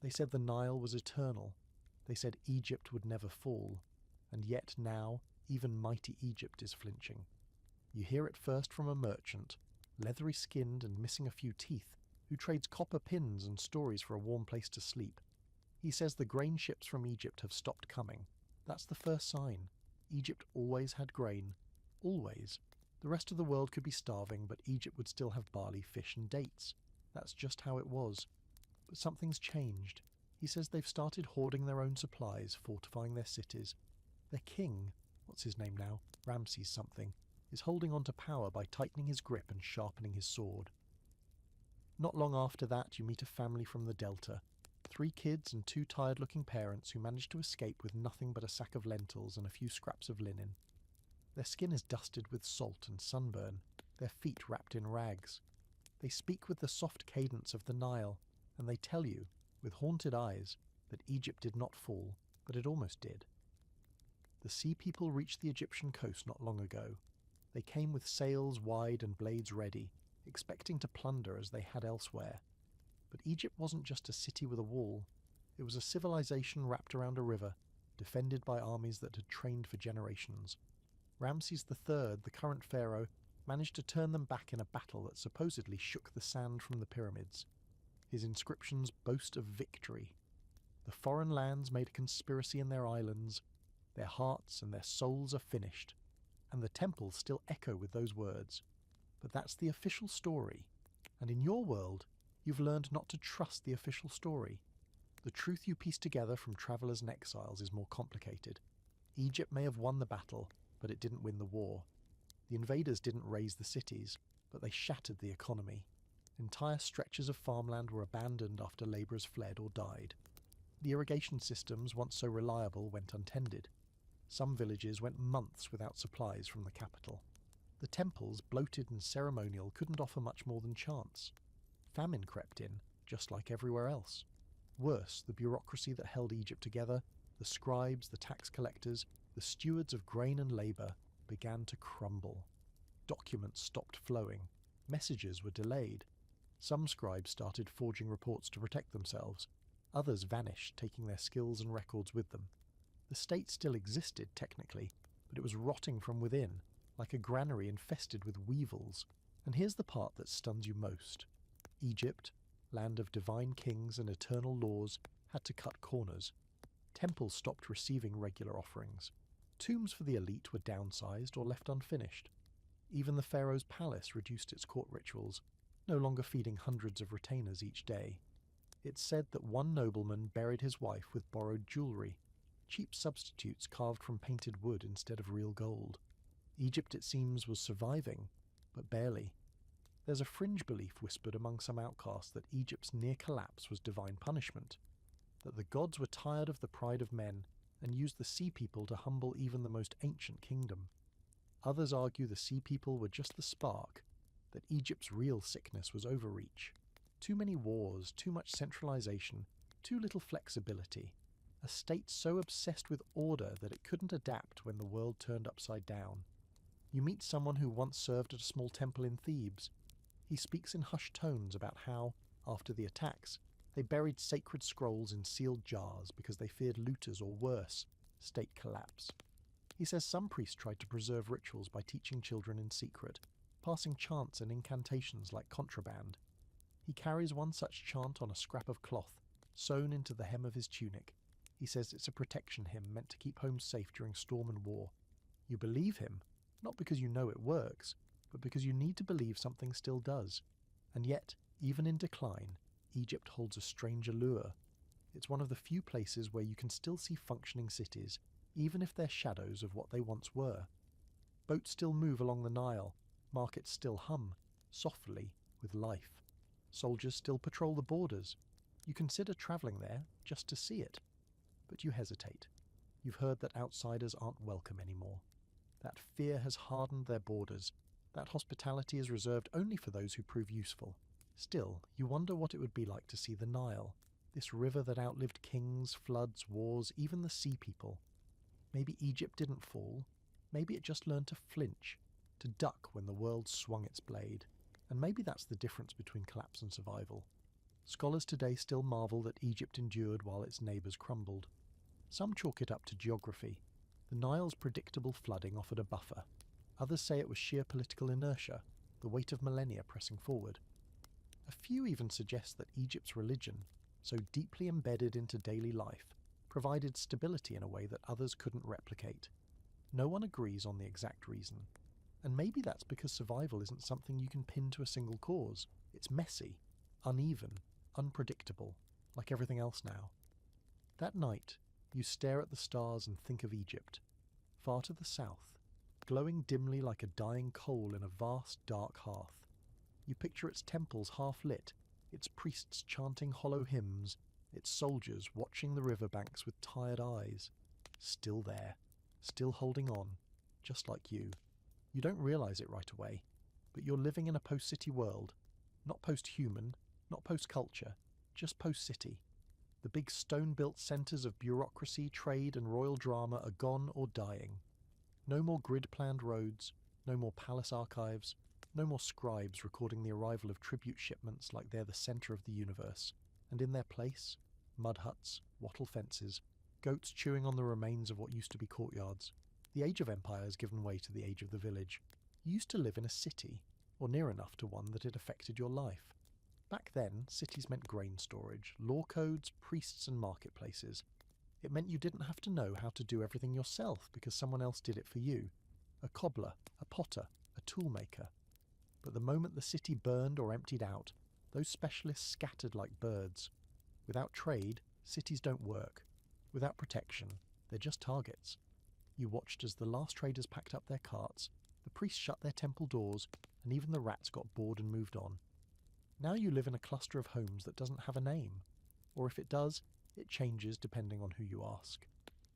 They said the Nile was eternal. They said Egypt would never fall. And yet now, even mighty Egypt is flinching. You hear it first from a merchant, leathery-skinned and missing a few teeth, who trades copper pins and stories for a warm place to sleep. He says the grain ships from Egypt have stopped coming. That's the first sign. Egypt always had grain. Always. The rest of the world could be starving, but Egypt would still have barley, fish, and dates. That's just how it was. But something's changed. He says they've started hoarding their own supplies, fortifying their cities. Their king, what's his name now, Ramses something, is holding on to power by tightening his grip and sharpening his sword. Not long after that, you meet a family from the Delta. 3 kids and 2 tired-looking parents who manage to escape with nothing but a sack of lentils and a few scraps of linen. Their skin is dusted with salt and sunburn, their feet wrapped in rags. They speak with the soft cadence of the Nile, and they tell you, with haunted eyes, that Egypt did not fall, but it almost did. The sea people reached the Egyptian coast not long ago. They came with sails wide and blades ready, expecting to plunder as they had elsewhere. But Egypt wasn't just a city with a wall. It was a civilization wrapped around a river, defended by armies that had trained for generations. Ramses III, the current pharaoh, managed to turn them back in a battle that supposedly shook the sand from the pyramids. His inscriptions boast of victory. The foreign lands made a conspiracy in their islands. Their hearts and their souls are finished. And the temples still echo with those words. But that's the official story. And in your world, you've learned not to trust the official story. The truth you piece together from travelers and exiles is more complicated. Egypt may have won the battle, but it didn't win the war. The invaders didn't raze the cities, but they shattered the economy. Entire stretches of farmland were abandoned after labourers fled or died. The irrigation systems, once so reliable, went untended. Some villages went months without supplies from the capital. The temples, bloated and ceremonial, couldn't offer much more than chants. Famine crept in, just like everywhere else. Worse, the bureaucracy that held Egypt together, the scribes, the tax collectors, the stewards of grain and labour, began to crumble. Documents stopped flowing. Messages were delayed. Some scribes started forging reports to protect themselves. Others vanished, taking their skills and records with them. The state still existed, technically, but it was rotting from within, like a granary infested with weevils. And here's the part that stuns you most. Egypt, land of divine kings and eternal laws, had to cut corners. Temples stopped receiving regular offerings. Tombs for the elite were downsized or left unfinished. Even the pharaoh's palace reduced its court rituals, no longer feeding hundreds of retainers each day. It's said that one nobleman buried his wife with borrowed jewellery, cheap substitutes carved from painted wood instead of real gold. Egypt, it seems, was surviving, but barely. There's a fringe belief whispered among some outcasts that Egypt's near collapse was divine punishment, that the gods were tired of the pride of men and used the sea people to humble even the most ancient kingdom. Others argue the sea people were just the spark, that Egypt's real sickness was overreach. Too many wars, too much centralization, too little flexibility. A state so obsessed with order that it couldn't adapt when the world turned upside down. You meet someone who once served at a small temple in Thebes. He speaks in hushed tones about how, after the attacks, they buried sacred scrolls in sealed jars because they feared looters or worse, state collapse. He says some priests tried to preserve rituals by teaching children in secret, passing chants and incantations like contraband. He carries one such chant on a scrap of cloth, sewn into the hem of his tunic. He says it's a protection hymn meant to keep home safe during storm and war. You believe him, not because you know it works, but because you need to believe something still does. And yet, even in decline, Egypt holds a strange allure. It's one of the few places where you can still see functioning cities, even if they're shadows of what they once were. Boats still move along the Nile, markets still hum, softly, with life. Soldiers still patrol the borders. You consider travelling there just to see it. But you hesitate. You've heard that outsiders aren't welcome anymore. That fear has hardened their borders. That hospitality is reserved only for those who prove useful. Still, you wonder what it would be like to see the Nile, this river that outlived kings, floods, wars, even the sea people. Maybe Egypt didn't fall. Maybe it just learned to flinch, to duck when the world swung its blade. And maybe that's the difference between collapse and survival. Scholars today still marvel that Egypt endured while its neighbours crumbled. Some chalk it up to geography. The Nile's predictable flooding offered a buffer. Others say it was sheer political inertia, the weight of millennia pressing forward. A few even suggest that Egypt's religion, so deeply embedded into daily life, provided stability in a way that others couldn't replicate. No one agrees on the exact reason. And maybe that's because survival isn't something you can pin to a single cause. It's messy, uneven, unpredictable, like everything else now. That night, you stare at the stars and think of Egypt, far to the south, glowing dimly like a dying coal in a vast dark hearth. You picture its temples half-lit, its priests chanting hollow hymns, its soldiers watching the riverbanks with tired eyes. Still there, still holding on, just like you. You don't realize it right away, but you're living in a post-city world, not post-human, not post-culture, just post-city. The big stone-built centres of bureaucracy, trade and royal drama are gone or dying. No more grid-planned roads, no more palace archives, no more scribes recording the arrival of tribute shipments like they're the centre of the universe. And in their place, mud huts, wattle fences, goats chewing on the remains of what used to be courtyards. The age of empire has given way to the age of the village. You used to live in a city, or near enough to one that it affected your life. Back then, cities meant grain storage, law codes, priests and marketplaces. It meant you didn't have to know how to do everything yourself because someone else did it for you. A cobbler, a potter, a toolmaker. But the moment the city burned or emptied out, those specialists scattered like birds. Without trade, cities don't work. Without protection, they're just targets. You watched as the last traders packed up their carts, the priests shut their temple doors, and even the rats got bored and moved on. Now you live in a cluster of homes that doesn't have a name. Or if it does, it changes depending on who you ask.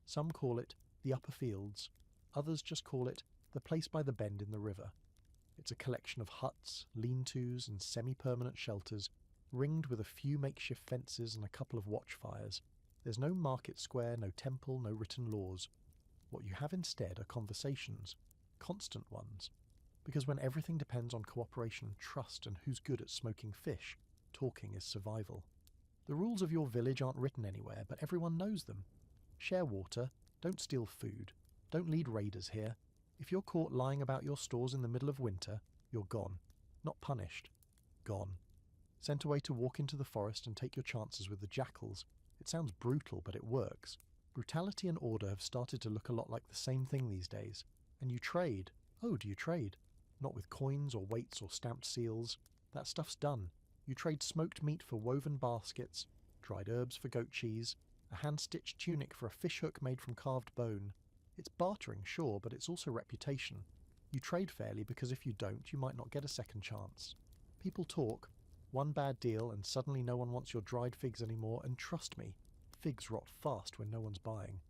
Some call it the upper fields. Others just call it the place by the bend in the river. It's a collection of huts, lean-tos and semi-permanent shelters, ringed with a few makeshift fences and a couple of watchfires. There's no market square, no temple, no written laws. What you have instead are conversations, constant ones. Because when everything depends on cooperation, trust and who's good at smoking fish, talking is survival. The rules of your village aren't written anywhere, but everyone knows them. Share water, don't steal food, Don't lead raiders here. If you're caught lying about your stores in the middle of winter, you're gone. Not punished. Gone. Sent away to walk into the forest and take your chances with the jackals. It sounds brutal, but it works. Brutality and order have started to look a lot like the same thing these days. And you trade. Oh, do you trade? Not with coins or weights or stamped seals. That stuff's done. You trade smoked meat for woven baskets, dried herbs for goat cheese, a hand-stitched tunic for a fishhook made from carved bone. It's bartering, sure, but it's also reputation. You trade fairly because if you don't, you might not get a second chance. People talk. One bad deal and suddenly no one wants your dried figs anymore, and trust me, figs rot fast when no one's buying.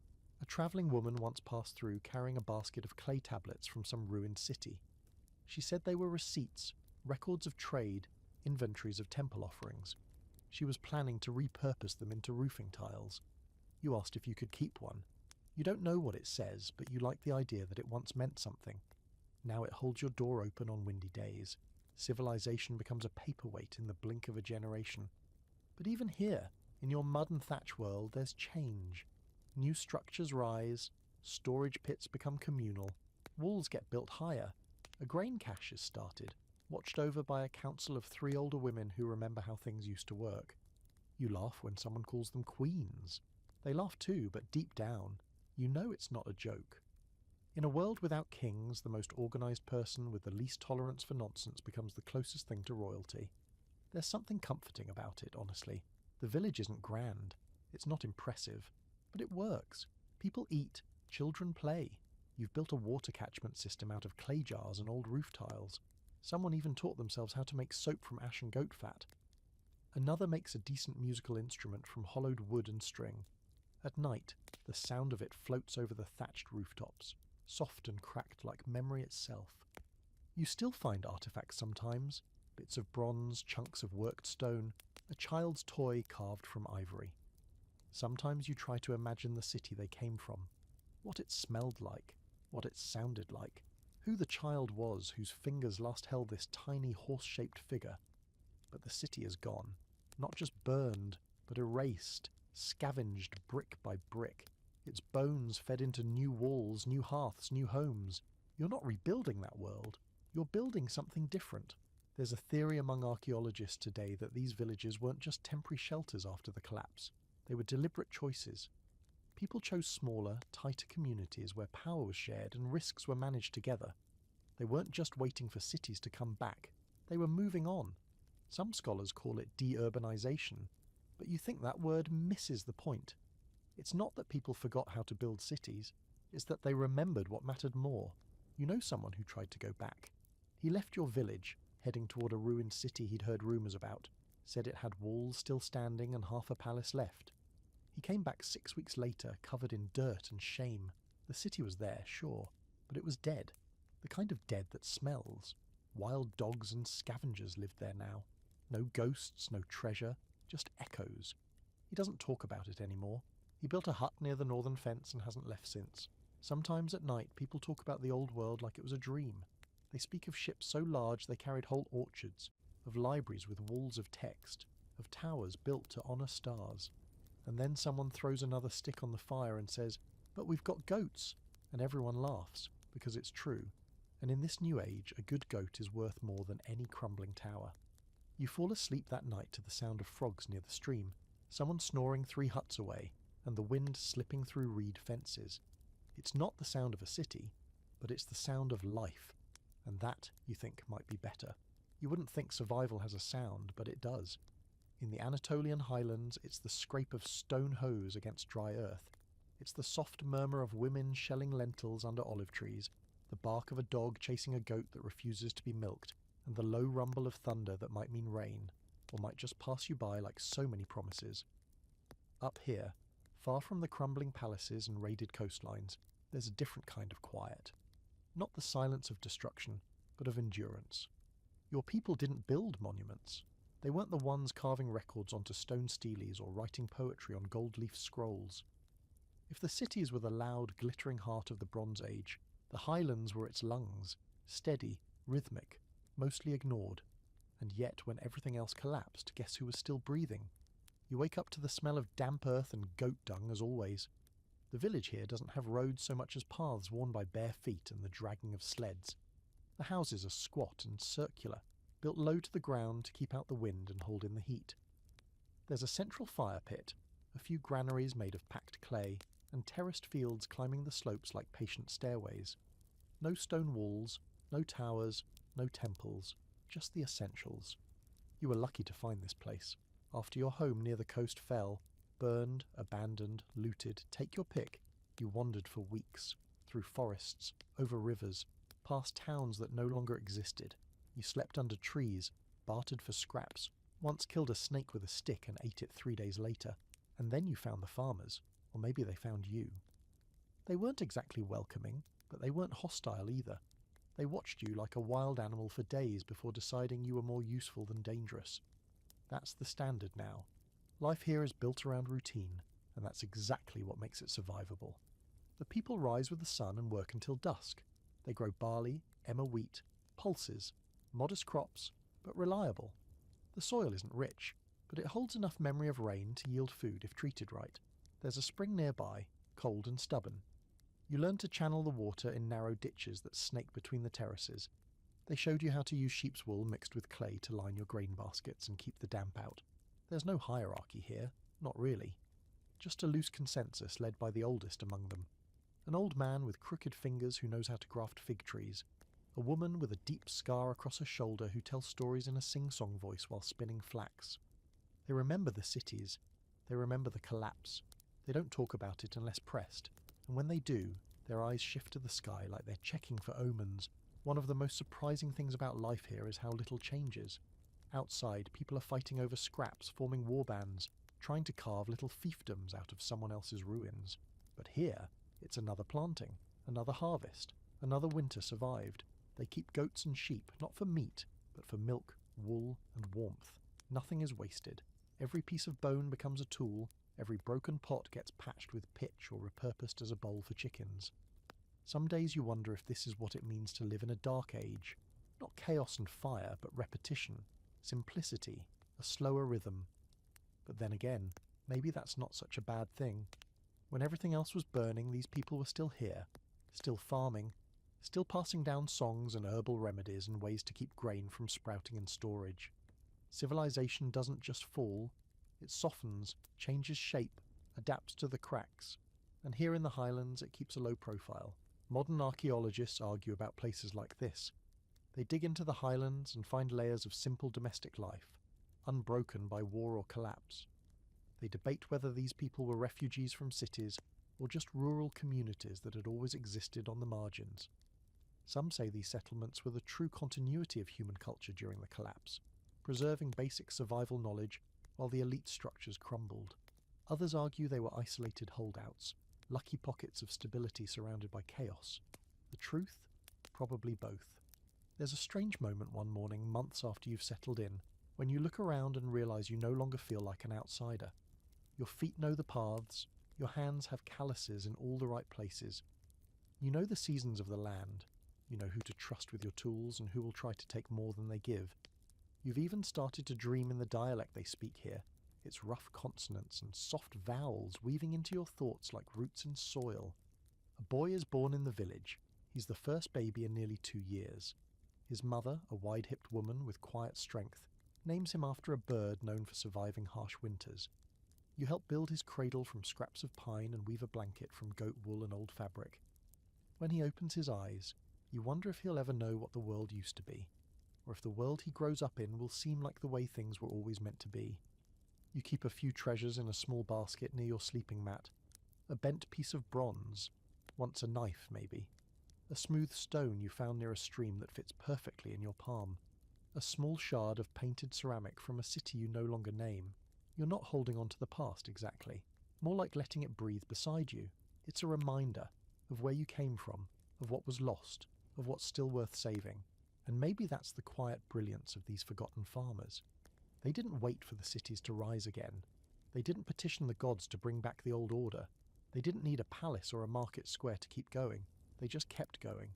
A travelling woman once passed through carrying a basket of clay tablets from some ruined city. She said they were receipts, records of trade, inventories of temple offerings. She was planning to repurpose them into roofing tiles. You asked if you could keep one. You don't know what it says, but you like the idea that it once meant something. Now it holds your door open on windy days. Civilization becomes a paperweight in the blink of a generation. But even here, in your mud and thatch world, there's change. New structures rise, storage pits become communal, walls get built higher, a grain cache is started, watched over by a council of 3 older women who remember how things used to work. You laugh when someone calls them queens. They laugh too, but deep down, you know it's not a joke. In a world without kings, the most organised person with the least tolerance for nonsense becomes the closest thing to royalty. There's something comforting about it, honestly. The village isn't grand. It's not impressive. But it works. People eat. Children play. You've built a water catchment system out of clay jars and old roof tiles. Someone even taught themselves how to make soap from ash and goat fat. Another makes a decent musical instrument from hollowed wood and string. At night, the sound of it floats over the thatched rooftops, soft and cracked like memory itself. You still find artifacts sometimes, bits of bronze, chunks of worked stone, a child's toy carved from ivory. Sometimes you try to imagine the city they came from, what it smelled like, what it sounded like, who the child was whose fingers last held this tiny horse-shaped figure. But the city is gone, not just burned, but erased, scavenged brick by brick. Its bones fed into new walls, new hearths, new homes. You're not rebuilding that world. You're building something different. There's a theory among archaeologists today that these villages weren't just temporary shelters after the collapse. They were deliberate choices. People chose smaller, tighter communities where power was shared and risks were managed together. They weren't just waiting for cities to come back. They were moving on. Some scholars call it de-urbanization, but you think that word misses the point. It's not that people forgot how to build cities, it's that they remembered what mattered more. You know someone who tried to go back. He left your village, heading toward a ruined city he'd heard rumours about, said it had walls still standing and half a palace left. He came back 6 weeks later, covered in dirt and shame. The city was there, sure, but it was dead. The kind of dead that smells. Wild dogs and scavengers lived there now. No ghosts, no treasure, just echoes. He doesn't talk about it anymore. He built a hut near the northern fence and hasn't left since. Sometimes at night people talk about the old world like it was a dream. They speak of ships so large they carried whole orchards, of libraries with walls of text, of towers built to honour stars. And then someone throws another stick on the fire and says, "But we've got goats!" And everyone laughs, because it's true. And in this new age, a good goat is worth more than any crumbling tower. You fall asleep that night to the sound of frogs near the stream, someone snoring 3 huts away, and the wind slipping through reed fences. It's not the sound of a city, but it's the sound of life, and that, you think, might be better. You wouldn't think survival has a sound, but it does. In the Anatolian highlands, it's the scrape of stone hoes against dry earth. It's the soft murmur of women shelling lentils under olive trees, the bark of a dog chasing a goat that refuses to be milked, and the low rumble of thunder that might mean rain, or might just pass you by like so many promises. Up here, far from the crumbling palaces and raided coastlines, there's a different kind of quiet. Not the silence of destruction, but of endurance. Your people didn't build monuments. They weren't the ones carving records onto stone steles or writing poetry on gold-leaf scrolls. If the cities were the loud, glittering heart of the Bronze Age, the highlands were its lungs, steady, rhythmic, mostly ignored. And yet, when everything else collapsed, guess who was still breathing? You wake up to the smell of damp earth and goat dung as always. The village here doesn't have roads so much as paths worn by bare feet and the dragging of sleds. The houses are squat and circular, built low to the ground to keep out the wind and hold in the heat. There's a central fire pit, a few granaries made of packed clay, and terraced fields climbing the slopes like patient stairways. No stone walls, no towers, no temples, just the essentials. You were lucky to find this place. After your home near the coast fell, burned, abandoned, looted, take your pick, you wandered for weeks, through forests, over rivers, past towns that no longer existed. You slept under trees, bartered for scraps, once killed a snake with a stick and ate it 3 days later, and then you found the farmers, or maybe they found you. They weren't exactly welcoming, but they weren't hostile either. They watched you like a wild animal for days before deciding you were more useful than dangerous. That's the standard now. Life here is built around routine, and that's exactly what makes it survivable. The people rise with the sun and work until dusk. They grow barley, emmer wheat, pulses, modest crops, but reliable. The soil isn't rich, but it holds enough memory of rain to yield food if treated right. There's a spring nearby, cold and stubborn. You learn to channel the water in narrow ditches that snake between the terraces. They showed you how to use sheep's wool mixed with clay to line your grain baskets and keep the damp out. There's no hierarchy here, not really. Just a loose consensus led by the oldest among them. An old man with crooked fingers who knows how to graft fig trees. A woman with a deep scar across her shoulder who tells stories in a sing-song voice while spinning flax. They remember the cities. They remember the collapse. They don't talk about it unless pressed, and when they do, their eyes shift to the sky like they're checking for omens. One of the most surprising things about life here is how little changes. Outside, people are fighting over scraps, forming war bands, trying to carve little fiefdoms out of someone else's ruins. But here, it's another planting, another harvest, another winter survived. They keep goats and sheep, not for meat, but for milk, wool, and warmth. Nothing is wasted. Every piece of bone becomes a tool, every broken pot gets patched with pitch or repurposed as a bowl for chickens. Some days you wonder if this is what it means to live in a dark age. Not chaos and fire, but repetition. Simplicity, a slower rhythm. But then again, maybe that's not such a bad thing. When everything else was burning, these people were still here, still farming, still passing down songs and herbal remedies and ways to keep grain from sprouting in storage. Civilization doesn't just fall, it softens, changes shape, adapts to the cracks. And here in the Highlands it keeps a low profile. Modern archaeologists argue about places like this. They dig into the highlands and find layers of simple domestic life, unbroken by war or collapse. They debate whether these people were refugees from cities or just rural communities that had always existed on the margins. Some say these settlements were the true continuity of human culture during the collapse, preserving basic survival knowledge while the elite structures crumbled. Others argue they were isolated holdouts, lucky pockets of stability surrounded by chaos. The truth? Probably both. There's a strange moment one morning, months after you've settled in, when you look around and realise you no longer feel like an outsider. Your feet know the paths, your hands have calluses in all the right places. You know the seasons of the land, you know who to trust with your tools and who will try to take more than they give. You've even started to dream in the dialect they speak here, its rough consonants and soft vowels weaving into your thoughts like roots in soil. A boy is born in the village. He's the first baby in nearly 2 years. His mother, a wide-hipped woman with quiet strength, names him after a bird known for surviving harsh winters. You help build his cradle from scraps of pine and weave a blanket from goat wool and old fabric. When he opens his eyes, you wonder if he'll ever know what the world used to be, or if the world he grows up in will seem like the way things were always meant to be. You keep a few treasures in a small basket near your sleeping mat. A bent piece of bronze, once a knife maybe. A smooth stone you found near a stream that fits perfectly in your palm. A small shard of painted ceramic from a city you no longer name. You're not holding on to the past exactly, more like letting it breathe beside you. It's a reminder of where you came from, of what was lost, of what's still worth saving. And maybe that's the quiet brilliance of these forgotten farmers. They didn't wait for the cities to rise again. They didn't petition the gods to bring back the old order. They didn't need a palace or a market square to keep going. They just kept going.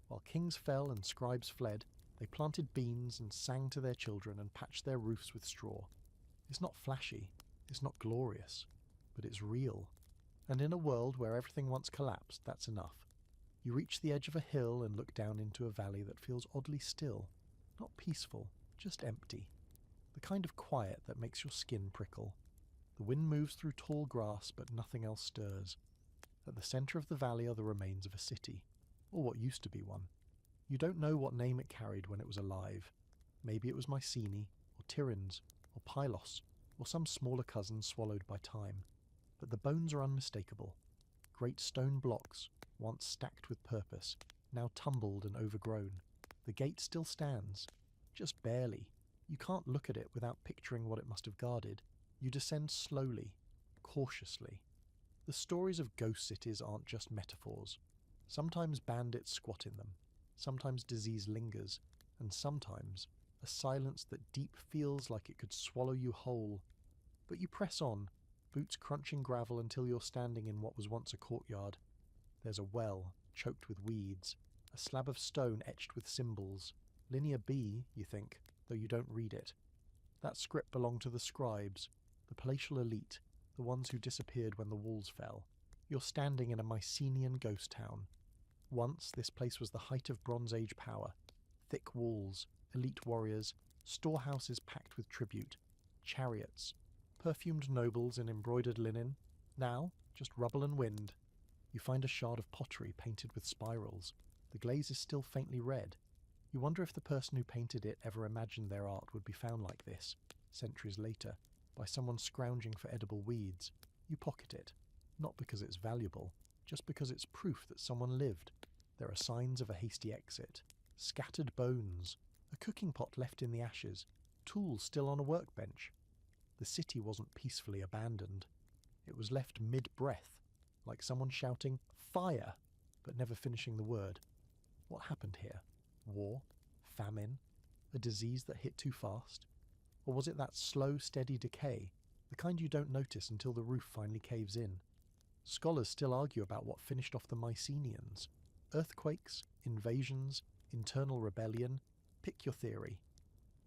While kings fell and scribes fled, they planted beans and sang to their children and patched their roofs with straw. It's not flashy, it's not glorious, but it's real. And in a world where everything once collapsed, that's enough. You reach the edge of a hill and look down into a valley that feels oddly still, not peaceful, just empty. The kind of quiet that makes your skin prickle. The wind moves through tall grass, but nothing else stirs. At the centre of the valley are the remains of a city, or what used to be one. You don't know what name it carried when it was alive. Maybe it was Mycenae, or Tiryns, or Pylos, or some smaller cousin swallowed by time. But the bones are unmistakable. Great stone blocks, once stacked with purpose, now tumbled and overgrown. The gate still stands, just barely. You can't look at it without picturing what it must have guarded. You descend slowly, cautiously. The stories of ghost cities aren't just metaphors. Sometimes bandits squat in them, sometimes disease lingers, and sometimes a silence that deep feels like it could swallow you whole. But you press on, boots crunching gravel until you're standing in what was once a courtyard. There's a well, choked with weeds, a slab of stone etched with symbols. Linear B, you think, though you don't read it. That script belonged to the scribes, the palatial elite, the ones who disappeared when the walls fell. You're standing in a Mycenaean ghost town. Once, this place was the height of Bronze Age power. Thick walls, elite warriors, storehouses packed with tribute, chariots, perfumed nobles in embroidered linen. Now, just rubble and wind. You find a shard of pottery painted with spirals. The glaze is still faintly red. You wonder if the person who painted it ever imagined their art would be found like this, centuries later, by someone scrounging for edible weeds. You pocket it, not because it's valuable, just because it's proof that someone lived. There are signs of a hasty exit, scattered bones, a cooking pot left in the ashes, tools still on a workbench. The city wasn't peacefully abandoned. It was left mid-breath, like someone shouting, "Fire!" but never finishing the word. What happened here? War? Famine? A disease that hit too fast? Or was it that slow, steady decay, the kind you don't notice until the roof finally caves in? Scholars still argue about what finished off the Mycenaeans. Earthquakes, invasions, internal rebellion. Pick your theory.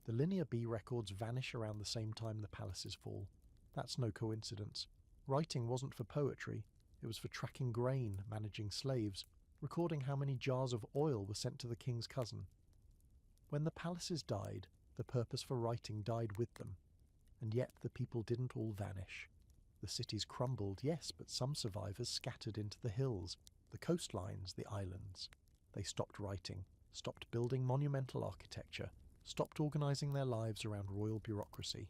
The Linear B records vanish around the same time the palaces fall. That's no coincidence. Writing wasn't for poetry, it was for tracking grain, managing slaves, recording how many jars of oil were sent to the king's cousin. When the palaces died, the purpose for writing died with them. And yet the people didn't all vanish. The cities crumbled, yes, but some survivors scattered into the hills, the coastlines, the islands. They stopped writing, stopped building monumental architecture, stopped organising their lives around royal bureaucracy.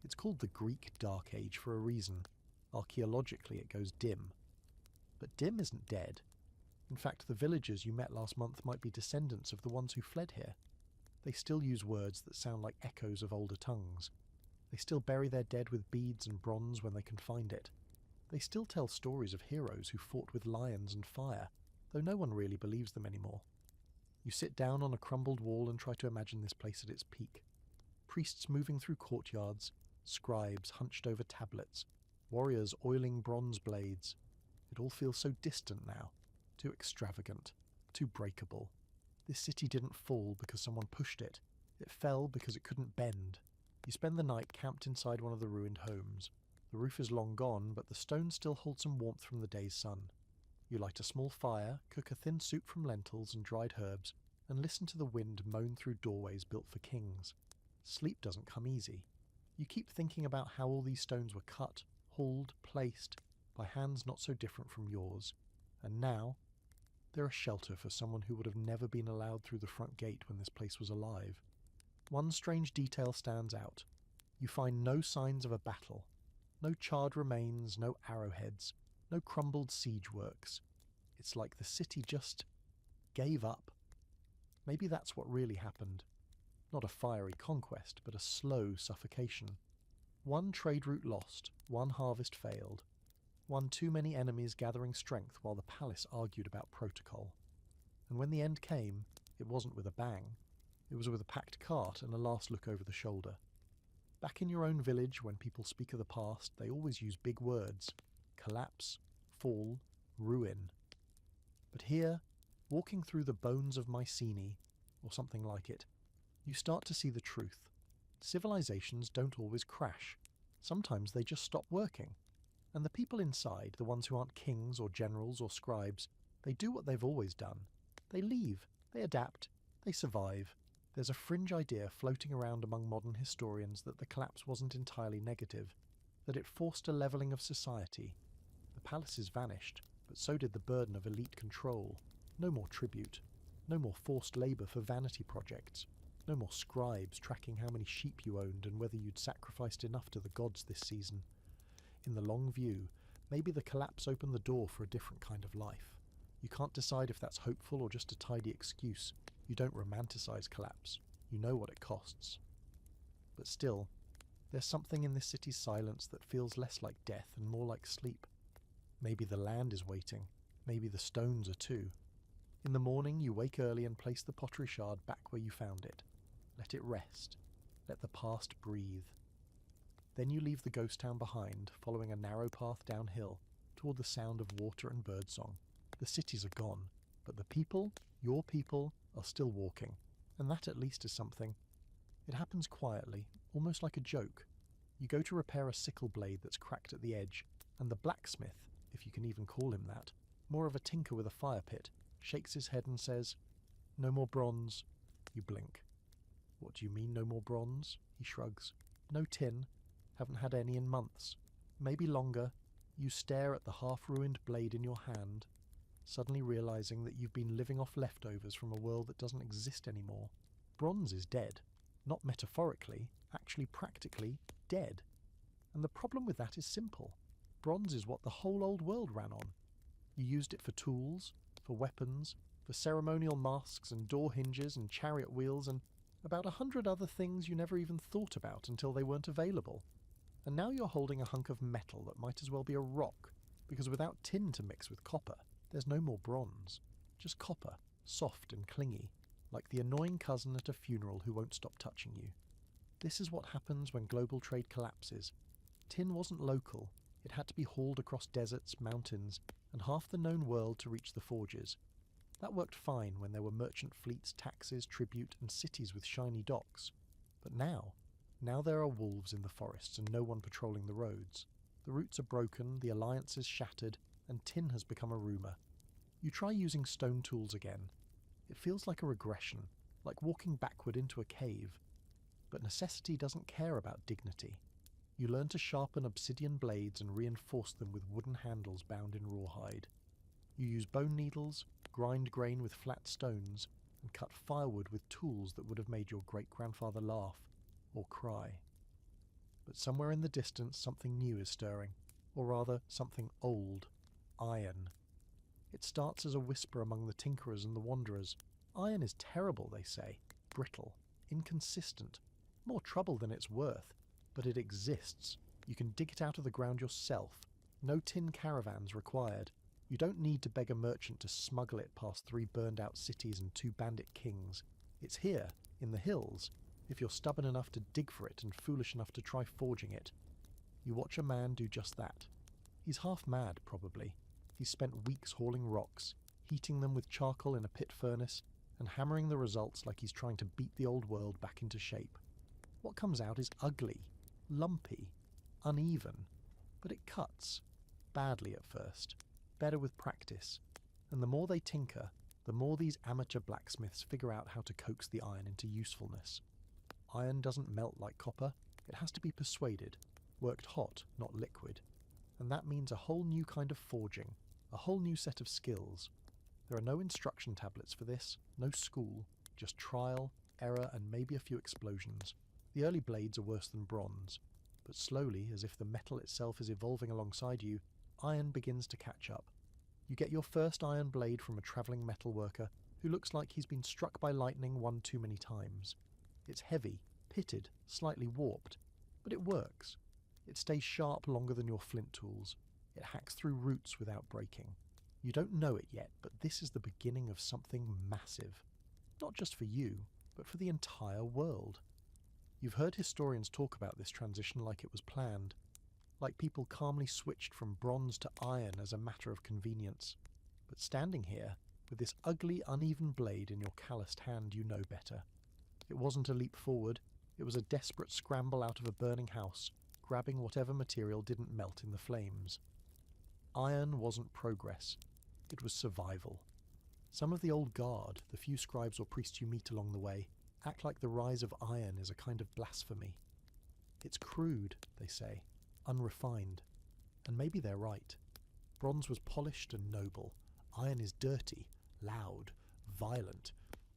It's called the Greek Dark Age for a reason. Archaeologically it goes dim. But dim isn't dead. In fact, the villagers you met last month might be descendants of the ones who fled here. They still use words that sound like echoes of older tongues. They still bury their dead with beads and bronze when they can find it. They still tell stories of heroes who fought with lions and fire, though no one really believes them anymore. You sit down on a crumbled wall and try to imagine this place at its peak. Priests moving through courtyards, scribes hunched over tablets, warriors oiling bronze blades. It all feels so distant now, too extravagant, too breakable. This city didn't fall because someone pushed it. It fell because it couldn't bend. You spend the night camped inside one of the ruined homes. The roof is long gone, but the stones still hold some warmth from the day's sun. You light a small fire, cook a thin soup from lentils and dried herbs, and listen to the wind moan through doorways built for kings. Sleep doesn't come easy. You keep thinking about how all these stones were cut, hauled, placed, by hands not so different from yours. And now, they're a shelter for someone who would have never been allowed through the front gate when this place was alive. One strange detail stands out. You find no signs of a battle. No charred remains, no arrowheads, no crumbled siege works. It's like the city just gave up. Maybe that's what really happened. Not a fiery conquest, but a slow suffocation. One trade route lost, one harvest failed. One too many enemies gathering strength while the palace argued about protocol. And when the end came, it wasn't with a bang. It was with a packed cart and a last look over the shoulder. Back in your own village, when people speak of the past, they always use big words. Collapse, fall, ruin. But here, walking through the bones of Mycenae, or something like it, you start to see the truth. Civilizations don't always crash. Sometimes they just stop working. And the people inside, the ones who aren't kings or generals or scribes, they do what they've always done. They leave, they adapt, they survive. There's a fringe idea floating around among modern historians that the collapse wasn't entirely negative, that it forced a levelling of society. The palaces vanished, but so did the burden of elite control. No more tribute, no more forced labour for vanity projects, no more scribes tracking how many sheep you owned and whether you'd sacrificed enough to the gods this season. In the long view, maybe the collapse opened the door for a different kind of life. You can't decide if that's hopeful or just a tidy excuse. You don't romanticise collapse. You know what it costs. But still, there's something in this city's silence that feels less like death and more like sleep. Maybe the land is waiting. Maybe the stones are too. In the morning, you wake early and place the pottery shard back where you found it. Let it rest. Let the past breathe. Then you leave the ghost town behind, following a narrow path downhill, toward the sound of water and birdsong. The cities are gone, but the people, your people, are still walking, and that at least is something. It happens quietly, almost like a joke. You go to repair a sickle blade that's cracked at the edge, and the blacksmith, if you can even call him that, more of a tinker with a fire pit, shakes his head and says, "No more bronze." You blink. "What do you mean, no more bronze?" He shrugs. "No tin. Haven't had any in months. Maybe longer." You stare at the half-ruined blade in your hand, suddenly realizing that you've been living off leftovers from a world that doesn't exist anymore. Bronze is dead. Not metaphorically, actually practically dead. And the problem with that is simple. Bronze is what the whole old world ran on. You used it for tools, for weapons, for ceremonial masks and door hinges and chariot wheels and about 100 other things you never even thought about until they weren't available. And now you're holding a hunk of metal that might as well be a rock, because without tin to mix with copper, there's no more bronze. Just copper, soft and clingy, like the annoying cousin at a funeral who won't stop touching you. This is what happens when global trade collapses. Tin wasn't local. It had to be hauled across deserts, mountains, and half the known world to reach the forges. That worked fine when there were merchant fleets, taxes, tribute, and cities with shiny docks. But now there are wolves in the forests and no one patrolling the roads. The routes are broken, the alliances shattered, and tin has become a rumour. You try using stone tools again. It feels like a regression, like walking backward into a cave. But necessity doesn't care about dignity. You learn to sharpen obsidian blades and reinforce them with wooden handles bound in rawhide. You use bone needles, grind grain with flat stones, and cut firewood with tools that would have made your great-grandfather laugh or cry. But somewhere in the distance something new is stirring, or rather something old. Iron. It starts as a whisper among the tinkerers and the wanderers. Iron is terrible, they say, brittle, inconsistent, more trouble than it's worth, but it exists. You can dig it out of the ground yourself. No tin caravans required. You don't need to beg a merchant to smuggle it past 3 burned-out cities and 2 bandit kings. It's here, in the hills, if you're stubborn enough to dig for it and foolish enough to try forging it. You watch a man do just that. He's half mad, probably. He's spent weeks hauling rocks, heating them with charcoal in a pit furnace, and hammering the results like he's trying to beat the old world back into shape. What comes out is ugly, lumpy, uneven, but it cuts. Badly at first, better with practice. And the more they tinker, the more these amateur blacksmiths figure out how to coax the iron into usefulness. Iron doesn't melt like copper, it has to be persuaded, worked hot, not liquid. And that means a whole new kind of forging, a whole new set of skills. There are no instruction tablets for this, no school, just trial, error, and maybe a few explosions. The early blades are worse than bronze, but slowly, as if the metal itself is evolving alongside you, iron begins to catch up. You get your first iron blade from a travelling metal worker who looks like he's been struck by lightning one too many times. It's heavy, pitted, slightly warped, but it works. It stays sharp longer than your flint tools. It hacks through roots without breaking. You don't know it yet, but this is the beginning of something massive. Not just for you, but for the entire world. You've heard historians talk about this transition like it was planned, like people calmly switched from bronze to iron as a matter of convenience. But standing here, with this ugly, uneven blade in your calloused hand, you know better. It wasn't a leap forward, it was a desperate scramble out of a burning house, grabbing whatever material didn't melt in the flames. Iron wasn't progress, it was survival. Some of the old guard, the few scribes or priests you meet along the way, act like the rise of iron is a kind of blasphemy. It's crude, they say, unrefined. And maybe they're right. Bronze was polished and noble. Iron is dirty, loud, violent.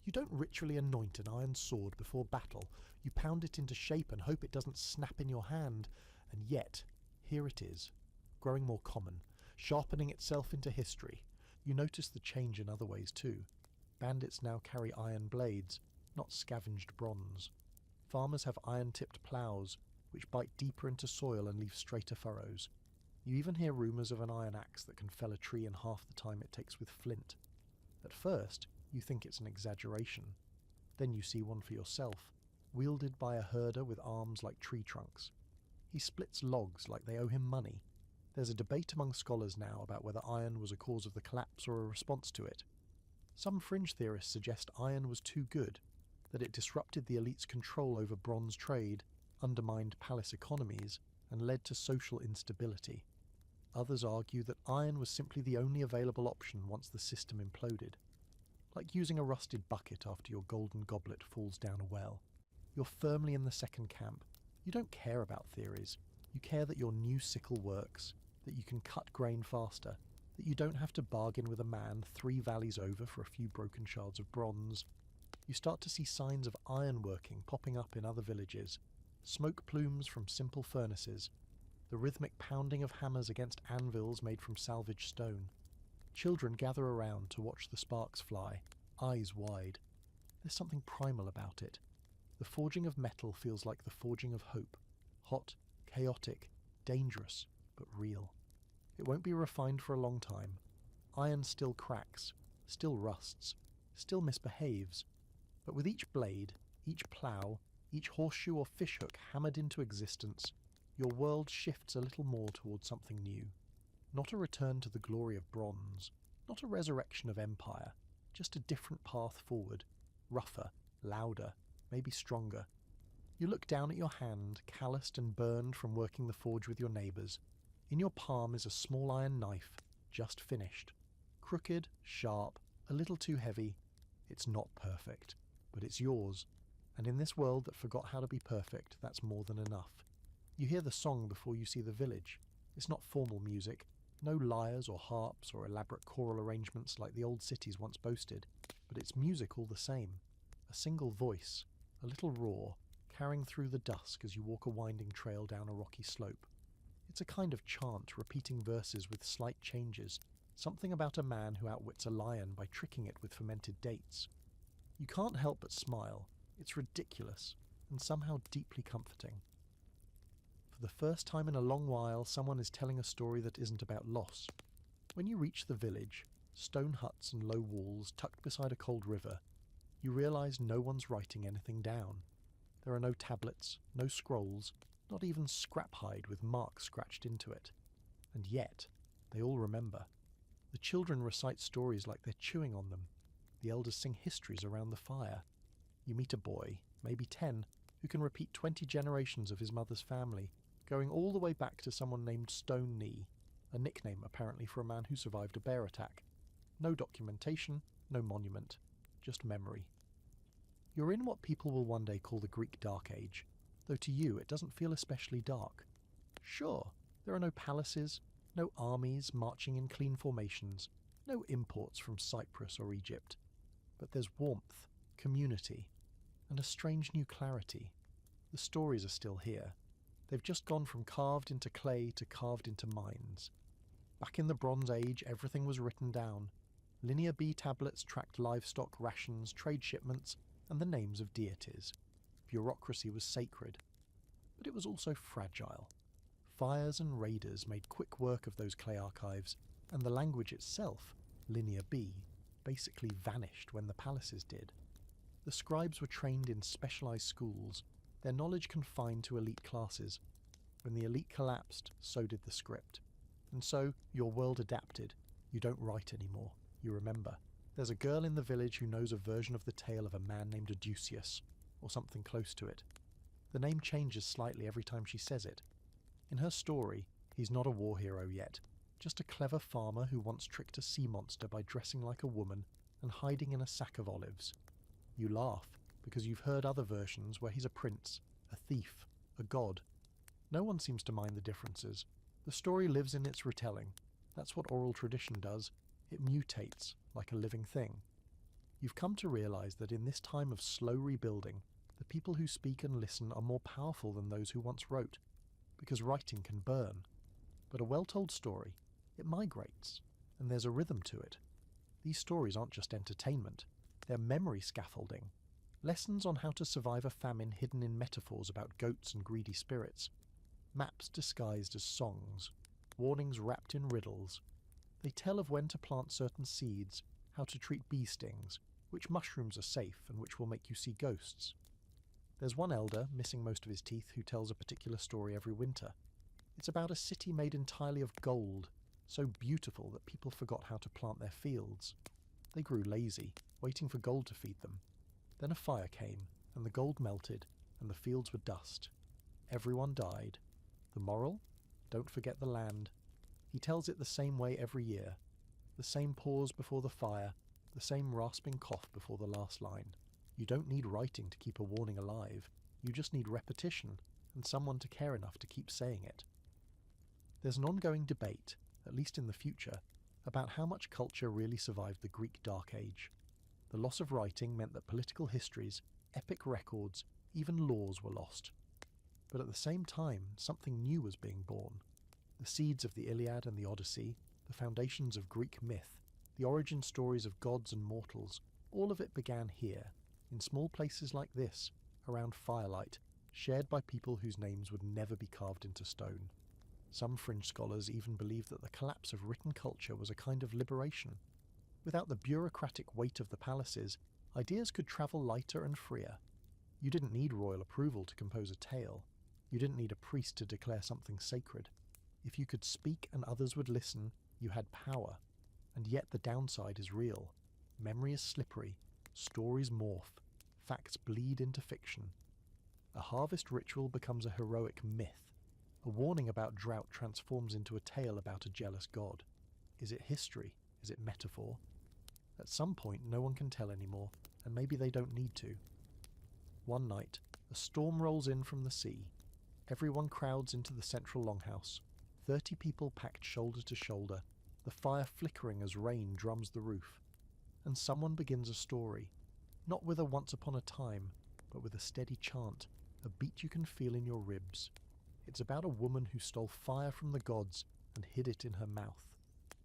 You don't ritually anoint an iron sword before battle. You pound it into shape and hope it doesn't snap in your hand. And yet, here it is, growing more common, sharpening itself into history. You notice the change in other ways too. Bandits now carry iron blades, not scavenged bronze. Farmers have iron-tipped ploughs, which bite deeper into soil and leave straighter furrows. You even hear rumours of an iron axe that can fell a tree in half the time it takes with flint. At first, you think it's an exaggeration. Then you see one for yourself, wielded by a herder with arms like tree trunks. He splits logs like they owe him money. There's a debate among scholars now about whether iron was a cause of the collapse or a response to it. Some fringe theorists suggest iron was too good, that it disrupted the elite's control over bronze trade, undermined palace economies, and led to social instability. Others argue that iron was simply the only available option once the system imploded. Like using a rusted bucket after your golden goblet falls down a well. You're firmly in the second camp. You don't care about theories. You care that your new sickle works, that you can cut grain faster, that you don't have to bargain with a man 3 valleys over for a few broken shards of bronze. You start to see signs of ironworking popping up in other villages, smoke plumes from simple furnaces, the rhythmic pounding of hammers against anvils made from salvaged stone. Children gather around to watch the sparks fly, eyes wide. There's something primal about it. The forging of metal feels like the forging of hope, hot, chaotic, dangerous, but real. It won't be refined for a long time. Iron still cracks, still rusts, still misbehaves. But with each blade, each plough, each horseshoe or fishhook hammered into existence, your world shifts a little more towards something new. Not a return to the glory of bronze, not a resurrection of empire, just a different path forward, rougher, louder, maybe stronger. You look down at your hand, calloused and burned from working the forge with your neighbours. In your palm is a small iron knife, just finished. Crooked, sharp, a little too heavy. It's not perfect, but it's yours. And in this world that forgot how to be perfect, that's more than enough. You hear the song before you see the village. It's not formal music, no lyres or harps or elaborate choral arrangements like the old cities once boasted, but it's music all the same. A single voice, a little roar, carrying through the dusk as you walk a winding trail down a rocky slope. It's a kind of chant, repeating verses with slight changes, something about a man who outwits a lion by tricking it with fermented dates. You can't help but smile. It's ridiculous, and somehow deeply comforting. For the first time in a long while, someone is telling a story that isn't about loss. When you reach the village, stone huts and low walls tucked beside a cold river, you realise no one's writing anything down. There are no tablets, no scrolls, not even scrap hide with marks scratched into it. And yet, they all remember. The children recite stories like they're chewing on them. The elders sing histories around the fire. You meet a boy, maybe 10, who can repeat 20 generations of his mother's family, going all the way back to someone named Stone Knee, a nickname apparently for a man who survived a bear attack. No documentation, no monument, just memory. You're in what people will one day call the Greek Dark Age, though to you it doesn't feel especially dark. Sure, there are no palaces, no armies marching in clean formations, no imports from Cyprus or Egypt, but there's warmth, community, and a strange new clarity. The stories are still here. They've just gone from carved into clay to carved into minds. Back in the Bronze Age, everything was written down. Linear B tablets tracked livestock rations, trade shipments, and the names of deities. Bureaucracy was sacred. But it was also fragile. Fires and raiders made quick work of those clay archives, and the language itself, Linear B, basically vanished when the palaces did. The scribes were trained in specialized schools, their knowledge confined to elite classes. When the elite collapsed, so did the script. And so, your world adapted. You don't write anymore. You remember. There's a girl in the village who knows a version of the tale of a man named Odysseus, or something close to it. The name changes slightly every time she says it. In her story, he's not a war hero yet, just a clever farmer who once tricked a sea monster by dressing like a woman and hiding in a sack of olives. You laugh, because you've heard other versions where he's a prince, a thief, a god. No one seems to mind the differences. The story lives in its retelling. That's what oral tradition does. It mutates, like a living thing. You've come to realize that in this time of slow rebuilding, the people who speak and listen are more powerful than those who once wrote, because writing can burn. But a well-told story, it migrates, and there's a rhythm to it. These stories aren't just entertainment, they're memory scaffolding, lessons on how to survive a famine hidden in metaphors about goats and greedy spirits, maps disguised as songs, warnings wrapped in riddles. They tell of when to plant certain seeds, how to treat bee stings, which mushrooms are safe and which will make you see ghosts. There's one elder, missing most of his teeth, who tells a particular story every winter. It's about a city made entirely of gold, so beautiful that people forgot how to plant their fields. They grew lazy, waiting for gold to feed them. Then a fire came, and the gold melted, and the fields were dust. Everyone died. The moral? Don't forget the land. He tells it the same way every year. The same pause before the fire, the same rasping cough before the last line. You don't need writing to keep a warning alive. You just need repetition, and someone to care enough to keep saying it. There's an ongoing debate, at least in the future, about how much culture really survived the Greek Dark Age. The loss of writing meant that political histories, epic records, even laws were lost. But at the same time, something new was being born. The seeds of the Iliad and the Odyssey, the foundations of Greek myth, the origin stories of gods and mortals, all of it began here, in small places like this, around firelight, shared by people whose names would never be carved into stone. Some fringe scholars even believe that the collapse of written culture was a kind of liberation. Without the bureaucratic weight of the palaces, ideas could travel lighter and freer. You didn't need royal approval to compose a tale. You didn't need a priest to declare something sacred. If you could speak and others would listen, you had power. And yet the downside is real. Memory is slippery. Stories morph. Facts bleed into fiction. A harvest ritual becomes a heroic myth. A warning about drought transforms into a tale about a jealous god. Is it history? Is it metaphor? At some point, no one can tell anymore, and maybe they don't need to. One night, a storm rolls in from the sea. Everyone crowds into the central longhouse. 30 people packed shoulder to shoulder, the fire flickering as rain drums the roof. And someone begins a story, not with a once upon a time, but with a steady chant, a beat you can feel in your ribs. It's about a woman who stole fire from the gods and hid it in her mouth.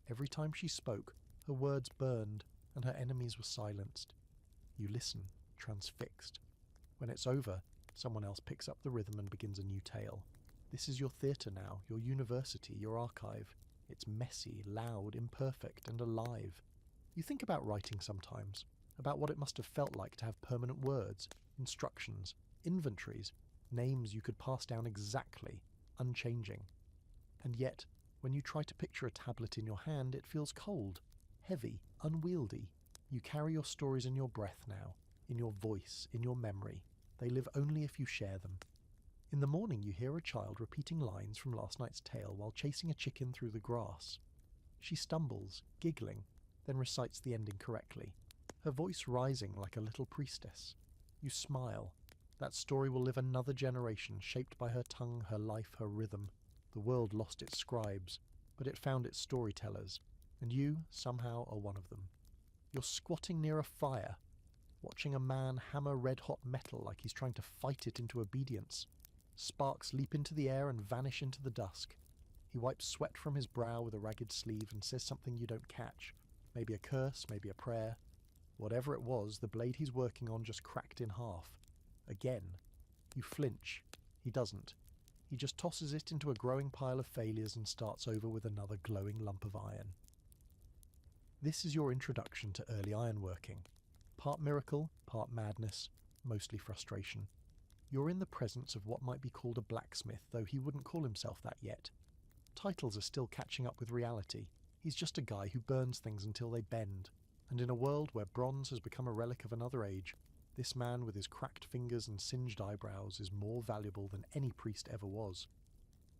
Every time she spoke, her words burned and her enemies were silenced. You listen, transfixed. When it's over, someone else picks up the rhythm and begins a new tale. This is your theatre now, your university, your archive. It's messy, loud, imperfect, and alive. You think about writing sometimes, about what it must have felt like to have permanent words, instructions, inventories, names you could pass down exactly, unchanging. And yet, when you try to picture a tablet in your hand, it feels cold, heavy, unwieldy. You carry your stories in your breath now, in your voice, in your memory. They live only if you share them. In the morning you hear a child repeating lines from last night's tale while chasing a chicken through the grass. She stumbles, giggling, then recites the ending correctly, her voice rising like a little priestess. You smile. That story will live another generation, shaped by her tongue, her life, her rhythm. The world lost its scribes, but it found its storytellers, and you, somehow, are one of them. You're squatting near a fire, watching a man hammer red-hot metal like he's trying to fight it into obedience. Sparks leap into the air and vanish into the dusk. He wipes sweat from his brow with a ragged sleeve and says something you don't catch. Maybe a curse, maybe a prayer. Whatever it was, the blade he's working on just cracked in half. Again. You flinch. He doesn't. He just tosses it into a growing pile of failures and starts over with another glowing lump of iron. This is your introduction to early ironworking. Part miracle, part madness, mostly frustration. You're in the presence of what might be called a blacksmith, though he wouldn't call himself that yet. Titles are still catching up with reality. He's just a guy who burns things until they bend. And in a world where bronze has become a relic of another age, this man with his cracked fingers and singed eyebrows is more valuable than any priest ever was.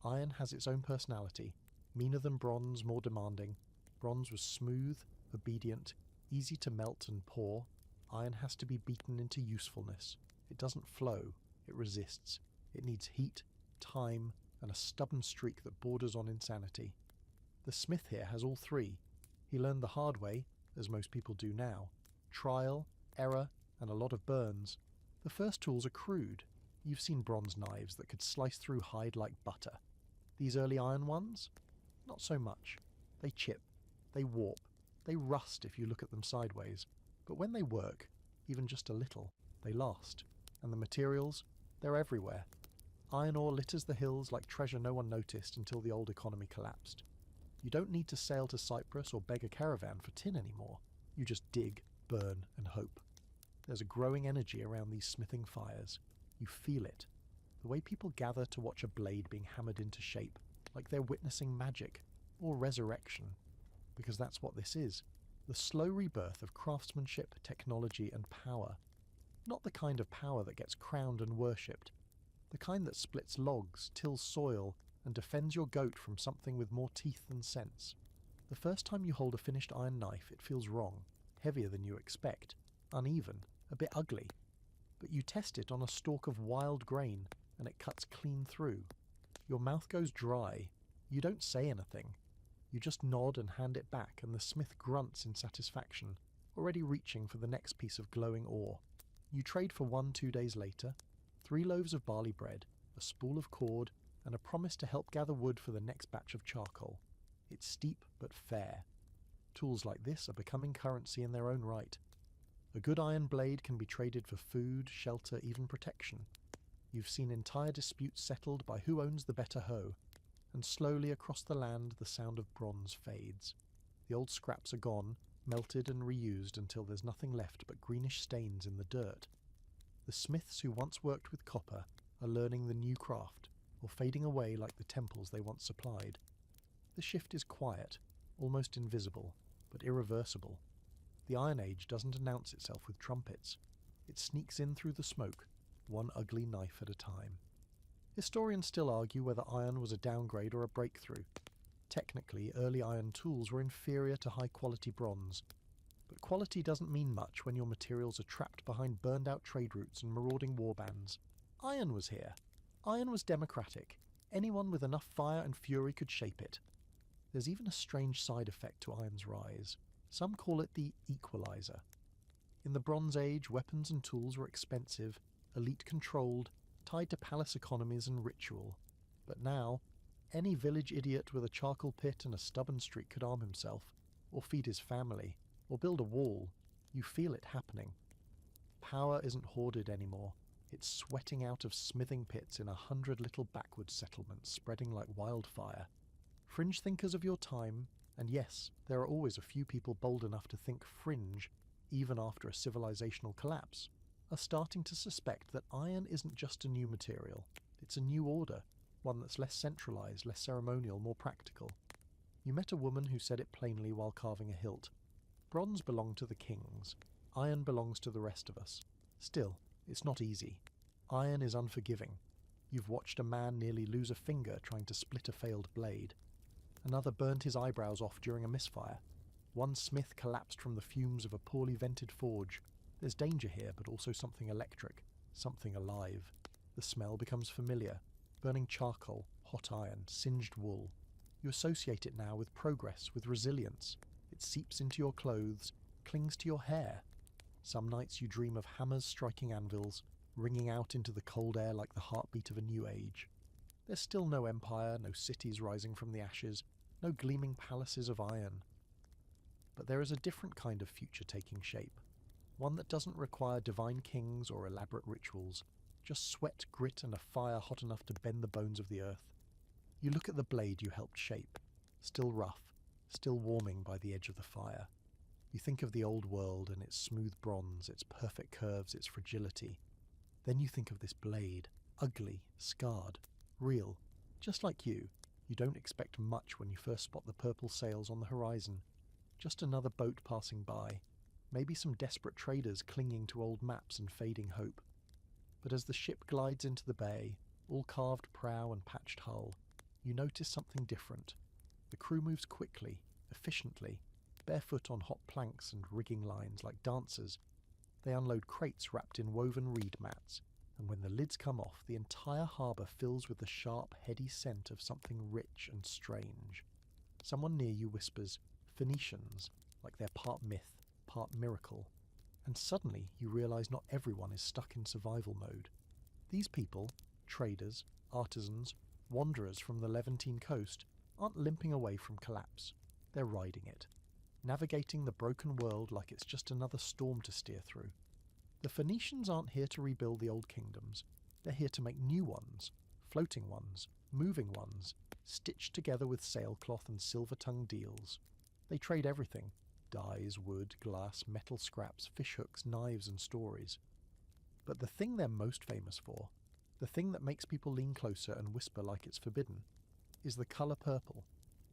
Iron has its own personality, meaner than bronze, more demanding. Bronze was smooth, obedient, easy to melt and pour. Iron has to be beaten into usefulness. It doesn't flow, it resists. It needs heat, time, and a stubborn streak that borders on insanity. The smith here has all three. He learned the hard way, as most people do now. Trial, error, and a lot of burns. The first tools are crude. You've seen bronze knives that could slice through hide like butter. These early iron ones? Not so much. They chip, they warp, they rust if you look at them sideways. But when they work, even just a little, they last. And the materials? They're everywhere. Iron ore litters the hills like treasure no one noticed until the old economy collapsed. You don't need to sail to Cyprus or beg a caravan for tin anymore. You just dig, burn, and hope. There's a growing energy around these smithing fires. You feel it. The way people gather to watch a blade being hammered into shape, like they're witnessing magic, or resurrection. Because that's what this is. The slow rebirth of craftsmanship, technology, and power. Not the kind of power that gets crowned and worshipped. The kind that splits logs, tills soil, and defends your goat from something with more teeth than sense. The first time you hold a finished iron knife, it feels wrong, heavier than you expect, uneven, a bit ugly. But you test it on a stalk of wild grain, and it cuts clean through. Your mouth goes dry. You don't say anything. You just nod and hand it back, and the smith grunts in satisfaction, already reaching for the next piece of glowing ore. You trade for 1-2 days later, 3 loaves of barley bread, a spool of cord, and a promise to help gather wood for the next batch of charcoal. It's steep but fair. Tools like this are becoming currency in their own right. A good iron blade can be traded for food, shelter, even protection. You've seen entire disputes settled by who owns the better hoe, and slowly across the land the sound of bronze fades. The old scraps are gone, melted and reused until there's nothing left but greenish stains in the dirt. The smiths who once worked with copper are learning the new craft, or fading away like the temples they once supplied. The shift is quiet, almost invisible, but irreversible. The Iron Age doesn't announce itself with trumpets. It sneaks in through the smoke, one ugly knife at a time. Historians still argue whether iron was a downgrade or a breakthrough. Technically, early iron tools were inferior to high-quality bronze. But quality doesn't mean much when your materials are trapped behind burned-out trade routes and marauding warbands. Iron was here. Iron was democratic. Anyone with enough fire and fury could shape it. There's even a strange side effect to iron's rise. Some call it the equalizer. In the Bronze Age, weapons and tools were expensive, elite-controlled, tied to palace economies and ritual. But now, any village idiot with a charcoal pit and a stubborn streak could arm himself, or feed his family, or build a wall. You feel it happening. Power isn't hoarded anymore. It's sweating out of smithing pits in 100 little backwoods settlements spreading like wildfire. Fringe thinkers of your time, and yes, there are always a few people bold enough to think fringe, even after a civilizational collapse, are starting to suspect that iron isn't just a new material. It's a new order, one that's less centralized, less ceremonial, more practical. You met a woman who said it plainly while carving a hilt. Bronze belonged to the kings. Iron belongs to the rest of us. Still, it's not easy. Iron is unforgiving. You've watched a man nearly lose a finger trying to split a failed blade. Another burnt his eyebrows off during a misfire. One smith collapsed from the fumes of a poorly vented forge. There's danger here, but also something electric, something alive. The smell becomes familiar. Burning charcoal, hot iron, singed wool. You associate it now with progress, with resilience. It seeps into your clothes, clings to your hair. Some nights you dream of hammers striking anvils, ringing out into the cold air like the heartbeat of a new age. There's still no empire, no cities rising from the ashes, no gleaming palaces of iron. But there is a different kind of future taking shape. One that doesn't require divine kings or elaborate rituals, just sweat, grit, and a fire hot enough to bend the bones of the earth. You look at the blade you helped shape, still rough, still warming by the edge of the fire. You think of the old world and its smooth bronze, its perfect curves, its fragility. Then you think of this blade, ugly, scarred, real, just like you. You don't expect much when you first spot the purple sails on the horizon. Just another boat passing by. Maybe some desperate traders clinging to old maps and fading hope. But as the ship glides into the bay, all carved prow and patched hull, you notice something different. The crew moves quickly, efficiently, barefoot on hot planks and rigging lines like dancers. They unload crates wrapped in woven reed mats, and when the lids come off, the entire harbour fills with the sharp, heady scent of something rich and strange. Someone near you whispers, "Phoenicians," like they're part myth, part miracle. And suddenly you realise not everyone is stuck in survival mode. These people, traders, artisans, wanderers from the Levantine coast, aren't limping away from collapse. They're riding it, navigating the broken world like it's just another storm to steer through. The Phoenicians aren't here to rebuild the old kingdoms. They're here to make new ones, floating ones, moving ones, stitched together with sailcloth and silver-tongued deals. They trade everything: dyes, wood, glass, metal scraps, fishhooks, knives and stories. But the thing they're most famous for, the thing that makes people lean closer and whisper like it's forbidden, is the colour purple,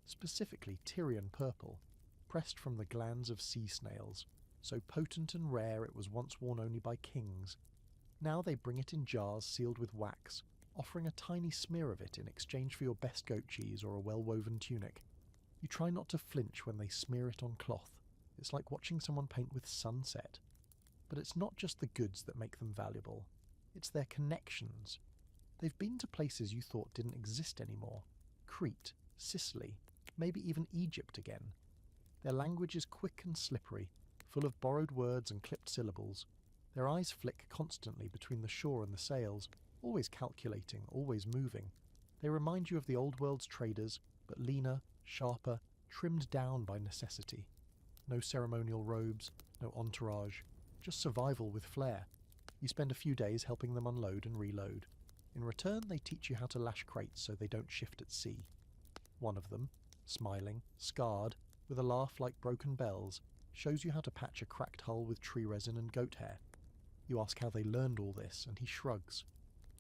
specifically Tyrian purple, pressed from the glands of sea snails, so potent and rare it was once worn only by kings. Now they bring it in jars sealed with wax, offering a tiny smear of it in exchange for your best goat cheese or a well-woven tunic. You try not to flinch when they smear it on cloth. It's like watching someone paint with sunset. But it's not just the goods that make them valuable. It's their connections. They've been to places you thought didn't exist anymore. Crete, Sicily, maybe even Egypt again. Their language is quick and slippery, full of borrowed words and clipped syllables. Their eyes flick constantly between the shore and the sails, always calculating, always moving. They remind you of the old world's traders, but leaner, sharper, trimmed down by necessity. No ceremonial robes, no entourage, just survival with flair. You spend a few days helping them unload and reload. In return, they teach you how to lash crates so they don't shift at sea. One of them, smiling, scarred, with a laugh like broken bells, shows you how to patch a cracked hull with tree resin and goat hair. You ask how they learned all this, and he shrugs.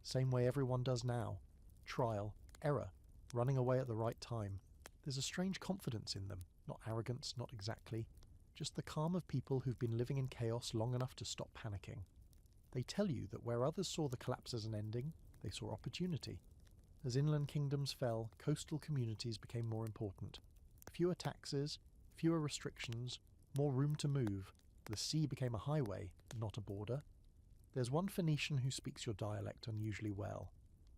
Same way everyone does now. Trial, error, running away at the right time. There's a strange confidence in them, not arrogance, not exactly, just the calm of people who've been living in chaos long enough to stop panicking. They tell you that where others saw the collapse as an ending, they saw opportunity. As inland kingdoms fell, coastal communities became more important. Fewer taxes, fewer restrictions, more room to move. The sea became a highway, not a border. There's one Phoenician who speaks your dialect unusually well.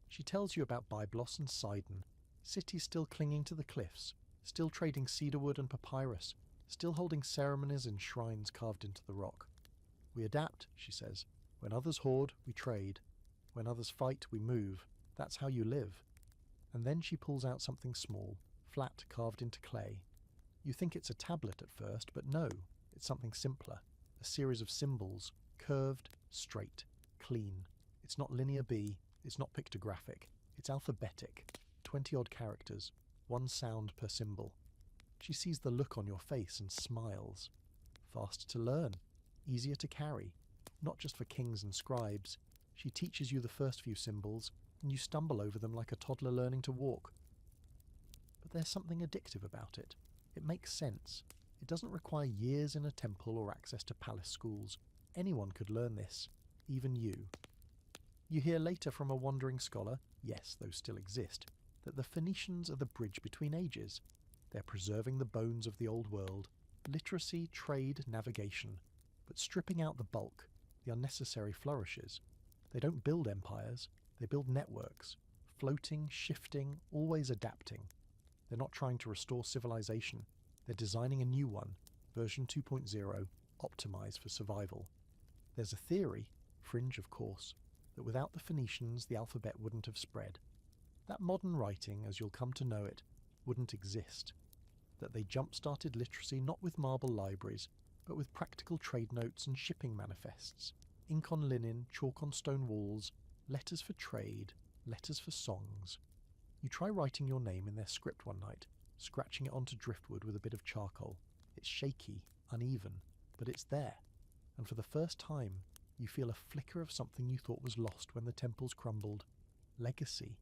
She tells you about Byblos and Sidon, cities still clinging to the cliffs, still trading cedarwood and papyrus, still holding ceremonies in shrines carved into the rock. We adapt, she says. When others hoard, we trade. When others fight, we move. That's how you live. And then she pulls out something small, flat, carved into clay. You think it's a tablet at first, but no, it's something simpler. A series of symbols, curved, straight, clean. It's not linear B, it's not pictographic, it's alphabetic. 20-odd characters, one sound per symbol. She sees the look on your face and smiles. Fast to learn, easier to carry, not just for kings and scribes. She teaches you the first few symbols, and you stumble over them like a toddler learning to walk. But there's something addictive about it. It makes sense. It doesn't require years in a temple or access to palace schools. Anyone could learn this, even you. You hear later from a wandering scholar, yes, those still exist, that the Phoenicians are the bridge between ages. They're preserving the bones of the old world, literacy, trade, navigation, but stripping out the bulk, the unnecessary flourishes. They don't build empires, they build networks, floating, shifting, always adapting. They're not trying to restore civilization, they're designing a new one, version 2.0, optimized for survival. There's a theory, fringe of course, that without the Phoenicians the alphabet wouldn't have spread. That modern writing, as you'll come to know it, wouldn't exist. That they jump-started literacy not with marble libraries, but with practical trade notes and shipping manifests, ink on linen, chalk on stone walls, letters for trade, letters for songs. You try writing your name in their script one night, scratching it onto driftwood with a bit of charcoal. It's shaky, uneven, but it's there. And for the first time, you feel a flicker of something you thought was lost when the temples crumbled. Legacy.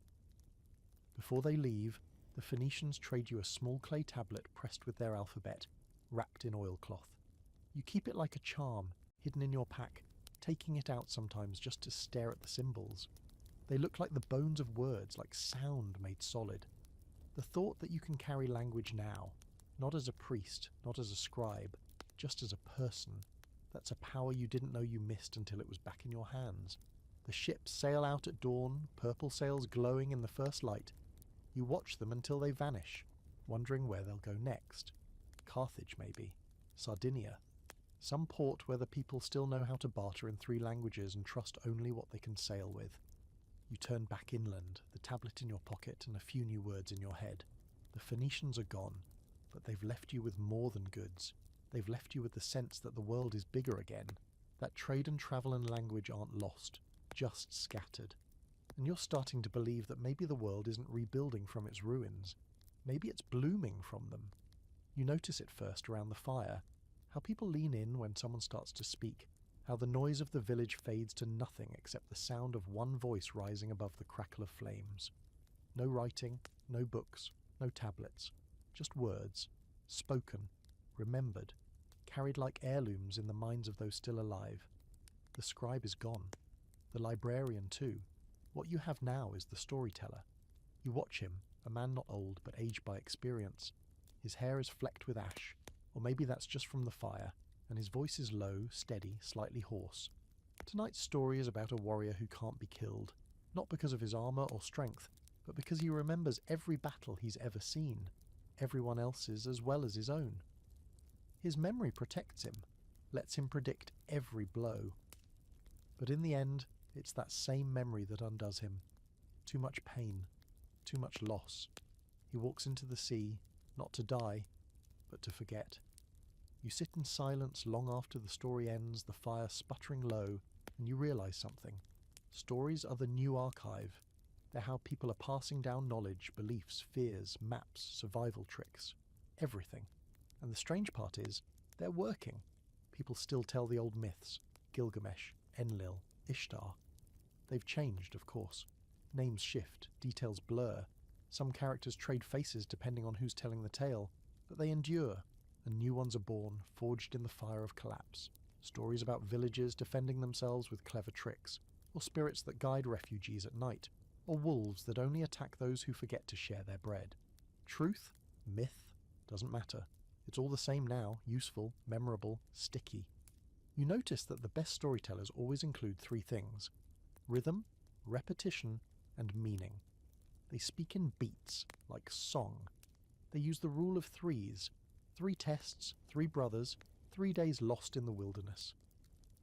Before they leave, the Phoenicians trade you a small clay tablet pressed with their alphabet, wrapped in oilcloth. You keep it like a charm, hidden in your pack, taking it out sometimes just to stare at the symbols. They look like the bones of words, like sound made solid. The thought that you can carry language now, not as a priest, not as a scribe, just as a person, that's a power you didn't know you missed until it was back in your hands. The ships sail out at dawn, purple sails glowing in the first light. You watch them until they vanish, wondering where they'll go next. Carthage, maybe. Sardinia. Some port where the people still know how to barter in 3 languages and trust only what they can sail with. You turn back inland, the tablet in your pocket and a few new words in your head. The Phoenicians are gone, but they've left you with more than goods. They've left you with the sense that the world is bigger again, that trade and travel and language aren't lost, just scattered. And you're starting to believe that maybe the world isn't rebuilding from its ruins. Maybe it's blooming from them. You notice it first around the fire, how people lean in when someone starts to speak, how the noise of the village fades to nothing except the sound of one voice rising above the crackle of flames. No writing, no books, no tablets, just words, spoken, remembered, carried like heirlooms in the minds of those still alive. The scribe is gone. The librarian too. What you have now is the storyteller. You watch him, a man not old but aged by experience. His hair is flecked with ash, or maybe that's just from the fire, and his voice is low, steady, slightly hoarse. Tonight's story is about a warrior who can't be killed, not because of his armour or strength, but because he remembers every battle he's ever seen, everyone else's as well as his own. His memory protects him, lets him predict every blow. But in the end, it's that same memory that undoes him. Too much pain, too much loss. He walks into the sea, not to die, but to forget. You sit in silence long after the story ends, the fire sputtering low, and you realise something. Stories are the new archive. They're how people are passing down knowledge, beliefs, fears, maps, survival tricks. Everything. And the strange part is, they're working. People still tell the old myths. Gilgamesh, Enlil, Ishtar. They've changed, of course. Names shift, details blur. Some characters trade faces depending on who's telling the tale, but they endure, and new ones are born, forged in the fire of collapse. Stories about villages defending themselves with clever tricks, or spirits that guide refugees at night, or wolves that only attack those who forget to share their bread. Truth? Myth? Doesn't matter. It's all the same now, useful, memorable, sticky. You notice that the best storytellers always include 3 things: rhythm, repetition, and meaning. They speak in beats, like song. They use the rule of 3s. 3 tests, 3 brothers, 3 days lost in the wilderness.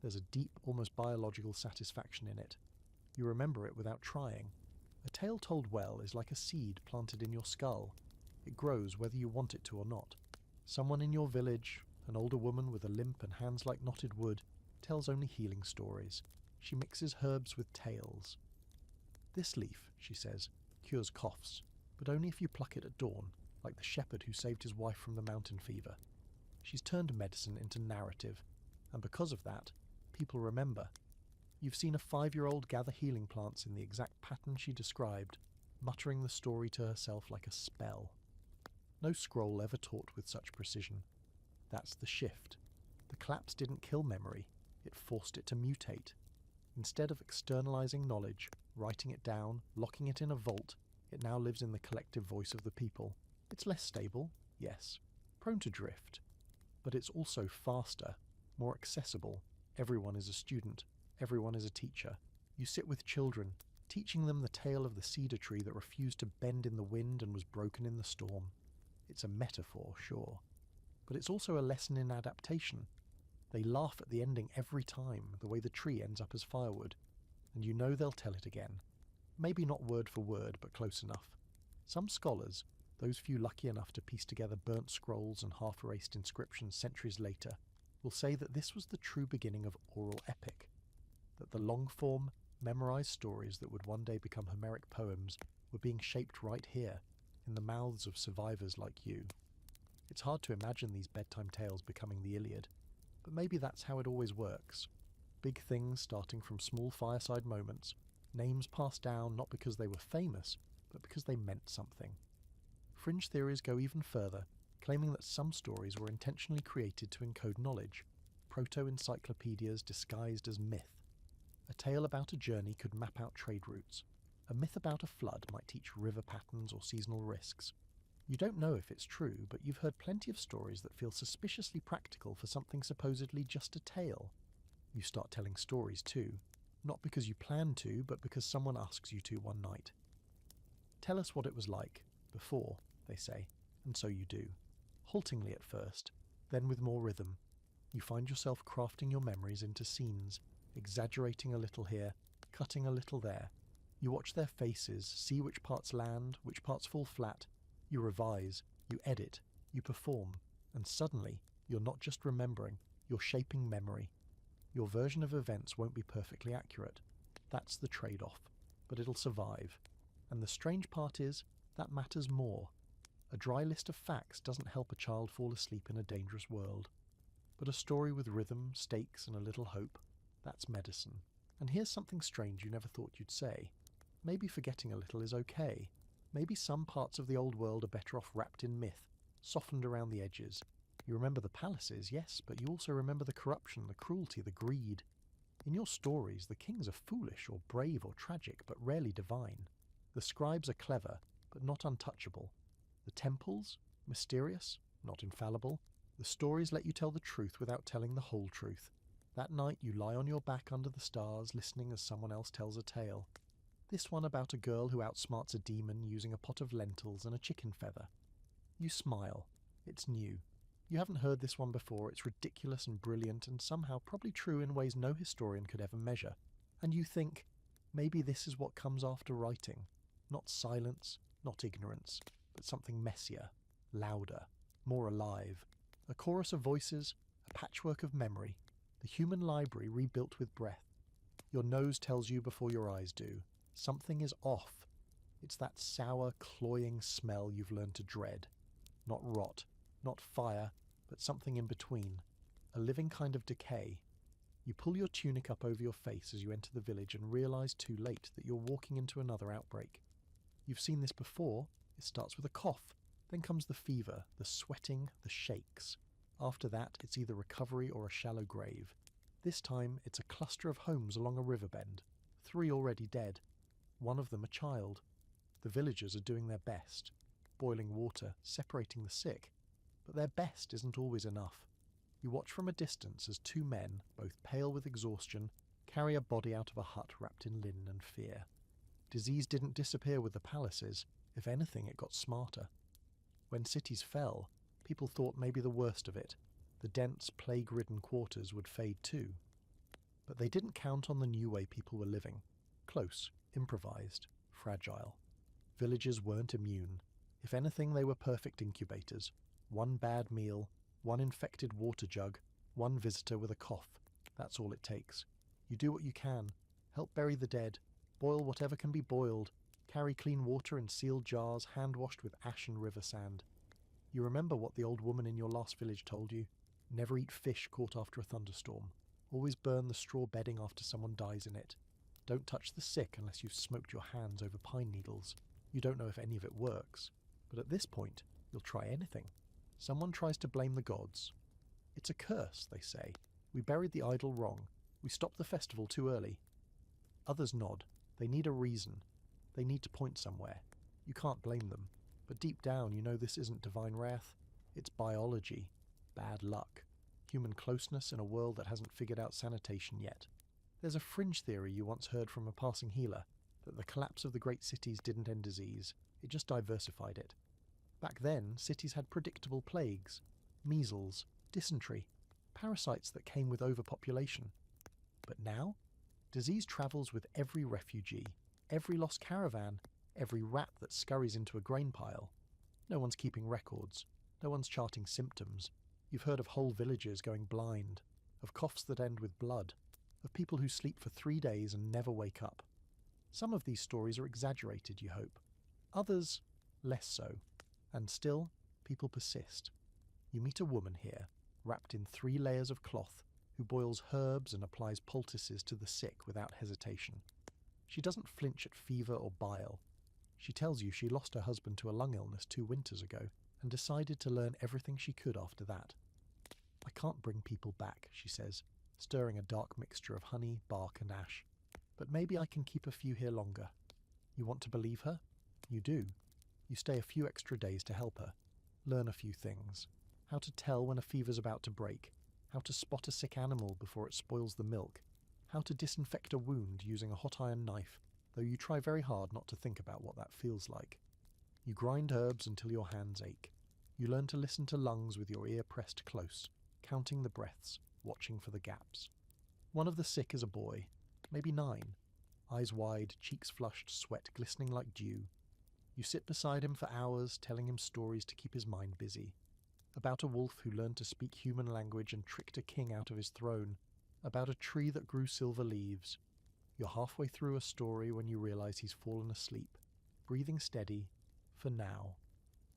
There's a deep, almost biological satisfaction in it. You remember it without trying. A tale told well is like a seed planted in your skull. It grows whether you want it to or not. Someone in your village, an older woman with a limp and hands like knotted wood, tells only healing stories. She mixes herbs with tales. This leaf, she says, cures coughs, but only if you pluck it at dawn, like the shepherd who saved his wife from the mountain fever. She's turned medicine into narrative, and because of that, people remember. You've seen a 5-year-old gather healing plants in the exact pattern she described, muttering the story to herself like a spell. No scroll ever taught with such precision. That's the shift. The collapse didn't kill memory, it forced it to mutate. Instead of externalizing knowledge, writing it down, locking it in a vault, it now lives in the collective voice of the people. It's less stable, yes, prone to drift, but it's also faster, more accessible. Everyone is a student, everyone is a teacher. You sit with children, teaching them the tale of the cedar tree that refused to bend in the wind and was broken in the storm. It's a metaphor, sure, but it's also a lesson in adaptation. They laugh at the ending every time, the way the tree ends up as firewood, and you know they'll tell it again. Maybe not word for word, but close enough. Some scholars, those few lucky enough to piece together burnt scrolls and half-erased inscriptions centuries later, will say that this was the true beginning of oral epic, that the long-form, memorized stories that would one day become Homeric poems were being shaped right here, in the mouths of survivors like you. It's hard to imagine these bedtime tales becoming the Iliad, but maybe that's how it always works. Big things starting from small fireside moments, names passed down not because they were famous, but because they meant something. Fringe theories go even further, claiming that some stories were intentionally created to encode knowledge, proto-encyclopedias disguised as myth. A tale about a journey could map out trade routes. A myth about a flood might teach river patterns or seasonal risks. You don't know if it's true, but you've heard plenty of stories that feel suspiciously practical for something supposedly just a tale. You start telling stories too, not because you plan to, but because someone asks you to one night. Tell us what it was like, before, they say, and so you do. Haltingly at first, then with more rhythm. You find yourself crafting your memories into scenes, exaggerating a little here, cutting a little there. You watch their faces, see which parts land, which parts fall flat. You revise, you edit, you perform, and suddenly, you're not just remembering, you're shaping memory. Your version of events won't be perfectly accurate. That's the trade-off, but it'll survive. And the strange part is, that matters more. A dry list of facts doesn't help a child fall asleep in a dangerous world. But a story with rhythm, stakes, and a little hope, that's medicine. And here's something strange you never thought you'd say. Maybe forgetting a little is okay. Maybe some parts of the old world are better off wrapped in myth, softened around the edges. You remember the palaces, yes, but you also remember the corruption, the cruelty, the greed. In your stories, the kings are foolish or brave or tragic, but rarely divine. The scribes are clever, but not untouchable. The temples? Mysterious, not infallible. The stories let you tell the truth without telling the whole truth. That night you lie on your back under the stars, listening as someone else tells a tale. This one about a girl who outsmarts a demon using a pot of lentils and a chicken feather. You smile. It's new. You haven't heard this one before, it's ridiculous and brilliant and somehow probably true in ways no historian could ever measure. And you think, maybe this is what comes after writing. Not silence, not ignorance, but something messier, louder, more alive. A chorus of voices, a patchwork of memory, the human library rebuilt with breath. Your nose tells you before your eyes do. Something is off. It's that sour, cloying smell you've learned to dread. Not rot, not fire, but something in between. A living kind of decay. You pull your tunic up over your face as you enter the village and realise too late that you're walking into another outbreak. You've seen this before. It starts with a cough. Then comes the fever, the sweating, the shakes. After that, it's either recovery or a shallow grave. This time, it's a cluster of homes along a river bend. 3 already dead. One of them a child. The villagers are doing their best. Boiling water, separating the sick. But their best isn't always enough. You watch from a distance as 2 men, both pale with exhaustion, carry a body out of a hut wrapped in linen and fear. Disease didn't disappear with the palaces. If anything, it got smarter. When cities fell, people thought maybe the worst of it. The dense, plague-ridden quarters would fade too. But they didn't count on the new way people were living. Close, improvised, fragile. Villages weren't immune. If anything, they were perfect incubators. 1 bad meal, 1 infected water jug, 1 visitor with a cough. That's all it takes. You do what you can. Help bury the dead. Boil whatever can be boiled. Carry clean water in sealed jars, hand-washed with ash and river sand. You remember what the old woman in your last village told you? Never eat fish caught after a thunderstorm. Always burn the straw bedding after someone dies in it. Don't touch the sick unless you've smoked your hands over pine needles. You don't know if any of it works. But at this point, you'll try anything. Someone tries to blame the gods. It's a curse, they say. We buried the idol wrong. We stopped the festival too early. Others nod. They need a reason. They need to point somewhere. You can't blame them. But deep down, you know this isn't divine wrath. It's biology. Bad luck. Human closeness in a world that hasn't figured out sanitation yet. There's a fringe theory you once heard from a passing healer, that the collapse of the great cities didn't end disease. It just diversified it. Back then, cities had predictable plagues. Measles, dysentery, parasites that came with overpopulation. But now? Disease travels with every refugee, every lost caravan, every rat that scurries into a grain pile. No one's keeping records. No one's charting symptoms. You've heard of whole villages going blind, of coughs that end with blood, of people who sleep for 3 days and never wake up. Some of these stories are exaggerated, you hope. Others, less so. And still, people persist. You meet a woman here, wrapped in 3 layers of cloth, who boils herbs and applies poultices to the sick without hesitation. She doesn't flinch at fever or bile. She tells you she lost her husband to a lung illness 2 winters ago and decided to learn everything she could after that. I can't bring people back, she says, stirring a dark mixture of honey, bark and ash. But maybe I can keep a few here longer. You want to believe her? You do. You stay a few extra days to help her. Learn a few things. How to tell when a fever's about to break. How to spot a sick animal before it spoils the milk. How to disinfect a wound using a hot iron knife, though you try very hard not to think about what that feels like. You grind herbs until your hands ache. You learn to listen to lungs with your ear pressed close, counting the breaths, watching for the gaps. One of the sick is a boy, maybe 9, eyes wide, cheeks flushed, sweat glistening like dew. You sit beside him for hours, telling him stories to keep his mind busy. About a wolf who learned to speak human language and tricked a king out of his throne. About a tree that grew silver leaves. You're halfway through a story when you realize he's fallen asleep, breathing steady, for now.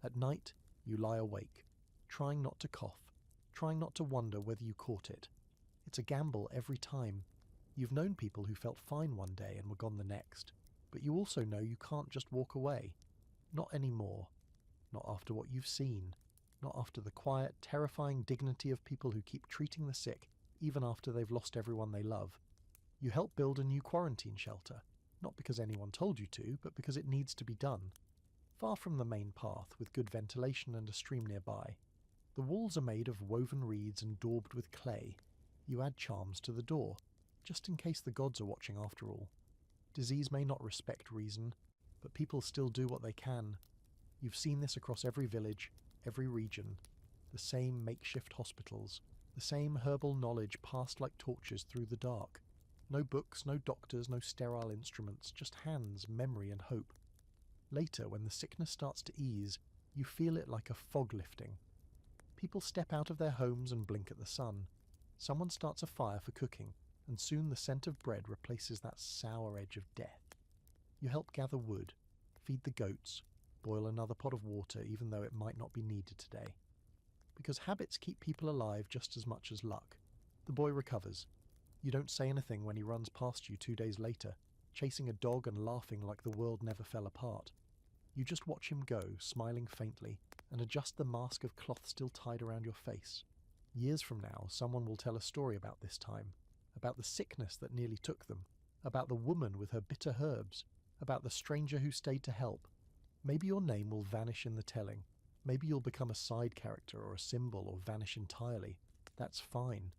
At night, you lie awake, trying not to cough, trying not to wonder whether you caught it. It's a gamble every time. You've known people who felt fine one day and were gone the next, but you also know you can't just walk away. Not anymore. Not after what you've seen. Not after the quiet, terrifying dignity of people who keep treating the sick even after they've lost everyone they love. You help build a new quarantine shelter, not because anyone told you to, but because it needs to be done. Far from the main path, with good ventilation and a stream nearby. The walls are made of woven reeds and daubed with clay. You add charms to the door, just in case the gods are watching after all. Disease may not respect reason, but people still do what they can. You've seen this across every village, every region. The same makeshift hospitals, the same herbal knowledge passed like torches through the dark. No books, no doctors, no sterile instruments, just hands, memory and hope. Later, when the sickness starts to ease, you feel it like a fog lifting. People step out of their homes and blink at the sun. Someone starts a fire for cooking, and soon the scent of bread replaces that sour edge of death. You help gather wood, feed the goats, boil another pot of water even though it might not be needed today. Because habits keep people alive just as much as luck. The boy recovers. You don't say anything when he runs past you 2 days later, chasing a dog and laughing like the world never fell apart. You just watch him go, smiling faintly, and adjust the mask of cloth still tied around your face. Years from now, someone will tell a story about this time, about the sickness that nearly took them, about the woman with her bitter herbs, about the stranger who stayed to help. Maybe your name will vanish in the telling. Maybe you'll become a side character or a symbol or vanish entirely. That's fine,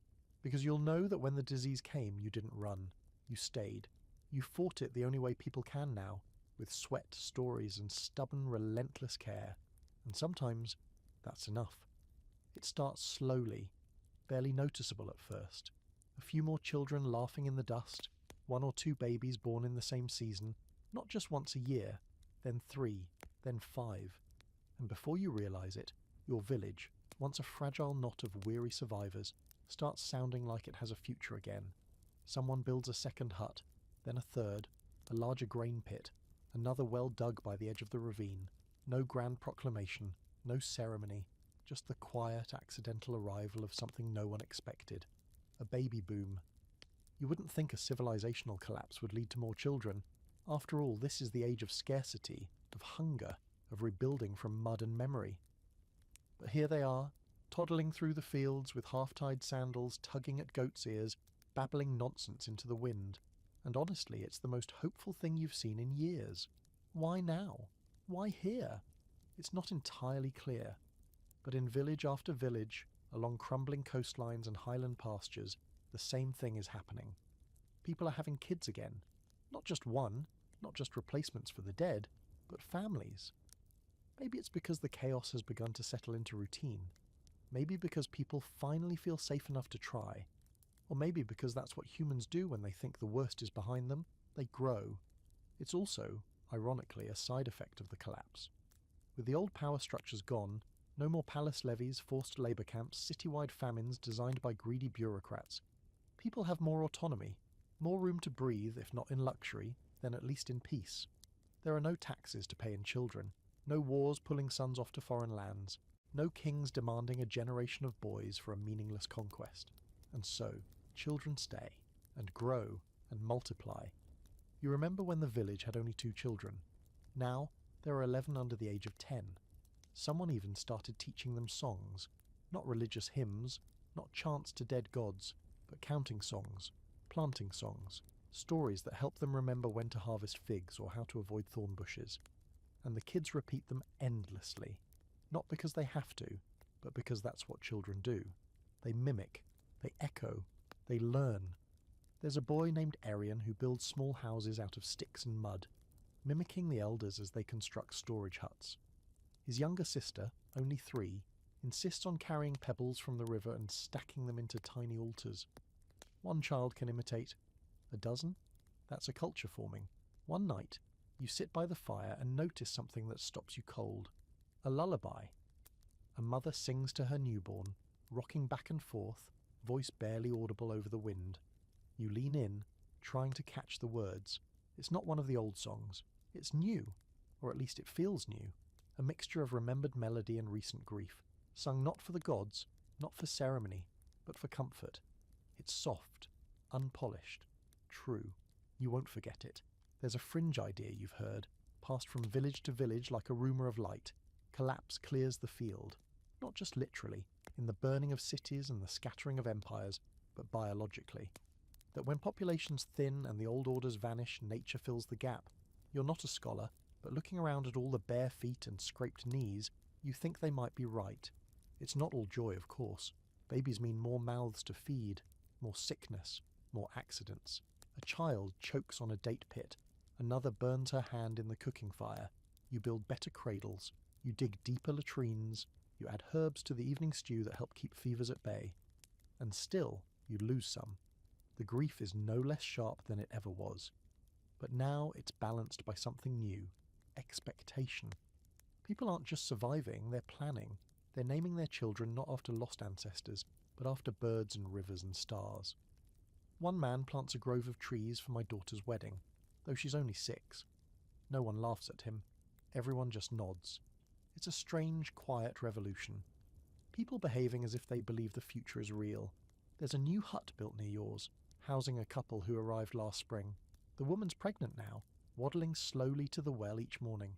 because you'll know that when the disease came, you didn't run. You stayed. You fought it the only way people can now, with sweat, stories, and stubborn, relentless care. And sometimes, that's enough. It starts slowly, barely noticeable at first. A few more children laughing in the dust, 1 or 2 babies born in the same season, not just once a year, then 3, then 5. And before you realize it, your village, once a fragile knot of weary survivors, starts sounding like it has a future again. Someone builds a second hut, then a third, a larger grain pit, another well dug by the edge of the ravine. No grand proclamation, no ceremony, just the quiet, accidental arrival of something no one expected. A baby boom. You wouldn't think a civilizational collapse would lead to more children. After all, this is the age of scarcity, of hunger, of rebuilding from mud and memory. But here they are, toddling through the fields with half-tied sandals, tugging at goats' ears, babbling nonsense into the wind. And honestly, it's the most hopeful thing you've seen in years. Why now? Why here? It's not entirely clear. But in village after village, along crumbling coastlines and highland pastures, the same thing is happening. People are having kids again. Not just one, not just replacements for the dead, but families. Maybe it's because the chaos has begun to settle into routine. Maybe because people finally feel safe enough to try. Or maybe because that's what humans do when they think the worst is behind them. They grow. It's also, ironically, a side effect of the collapse. With the old power structures gone, no more palace levies, forced labour camps, citywide famines designed by greedy bureaucrats. People have more autonomy, more room to breathe, if not in luxury, then at least in peace. There are no taxes to pay in children, no wars pulling sons off to foreign lands, no kings demanding a generation of boys for a meaningless conquest. And so, children stay, and grow, and multiply. You remember when the village had only 2 children. Now, there are 11 under the age of 10. Someone even started teaching them songs, not religious hymns, not chants to dead gods, but counting songs, planting songs, Stories that help them remember when to harvest figs or how to avoid thorn bushes. And the kids repeat them endlessly, not because they have to, but because that's what children do. They mimic, they echo, they learn. There's a boy named Arian who builds small houses out of sticks and mud, mimicking the elders as they construct storage huts. His younger sister, only 3, insists on carrying pebbles from the river and stacking them into tiny altars. One child can imitate. A dozen? That's a culture forming. One night, you sit by the fire and notice something that stops you cold. A lullaby. A mother sings to her newborn, rocking back and forth, voice barely audible over the wind. You lean in, trying to catch the words. It's not one of the old songs. It's new, or at least it feels new. A mixture of remembered melody and recent grief, sung not for the gods, not for ceremony, but for comfort. It's soft, unpolished, true. You won't forget it. There's a fringe idea you've heard, passed from village to village like a rumour of light. Collapse clears the field, not just literally, in the burning of cities and the scattering of empires, but biologically. That when populations thin and the old orders vanish, nature fills the gap. You're not a scholar, but looking around at all the bare feet and scraped knees, you think they might be right. It's not all joy, of course. Babies mean more mouths to feed, more sickness, more accidents. A child chokes on a date pit. Another burns her hand in the cooking fire. You build better cradles. You dig deeper latrines. You add herbs to the evening stew that help keep fevers at bay. And still, you lose some. The grief is no less sharp than it ever was. But now it's balanced by something new. Expectation. People aren't just surviving, they're planning. They're naming their children not after lost ancestors, but after birds and rivers and stars. One man plants a grove of trees for my daughter's wedding, though she's only 6. No one laughs at him. Everyone just nods. It's a strange, quiet revolution. People behaving as if they believe the future is real. There's a new hut built near yours, housing a couple who arrived last spring. The woman's pregnant now, waddling slowly to the well each morning.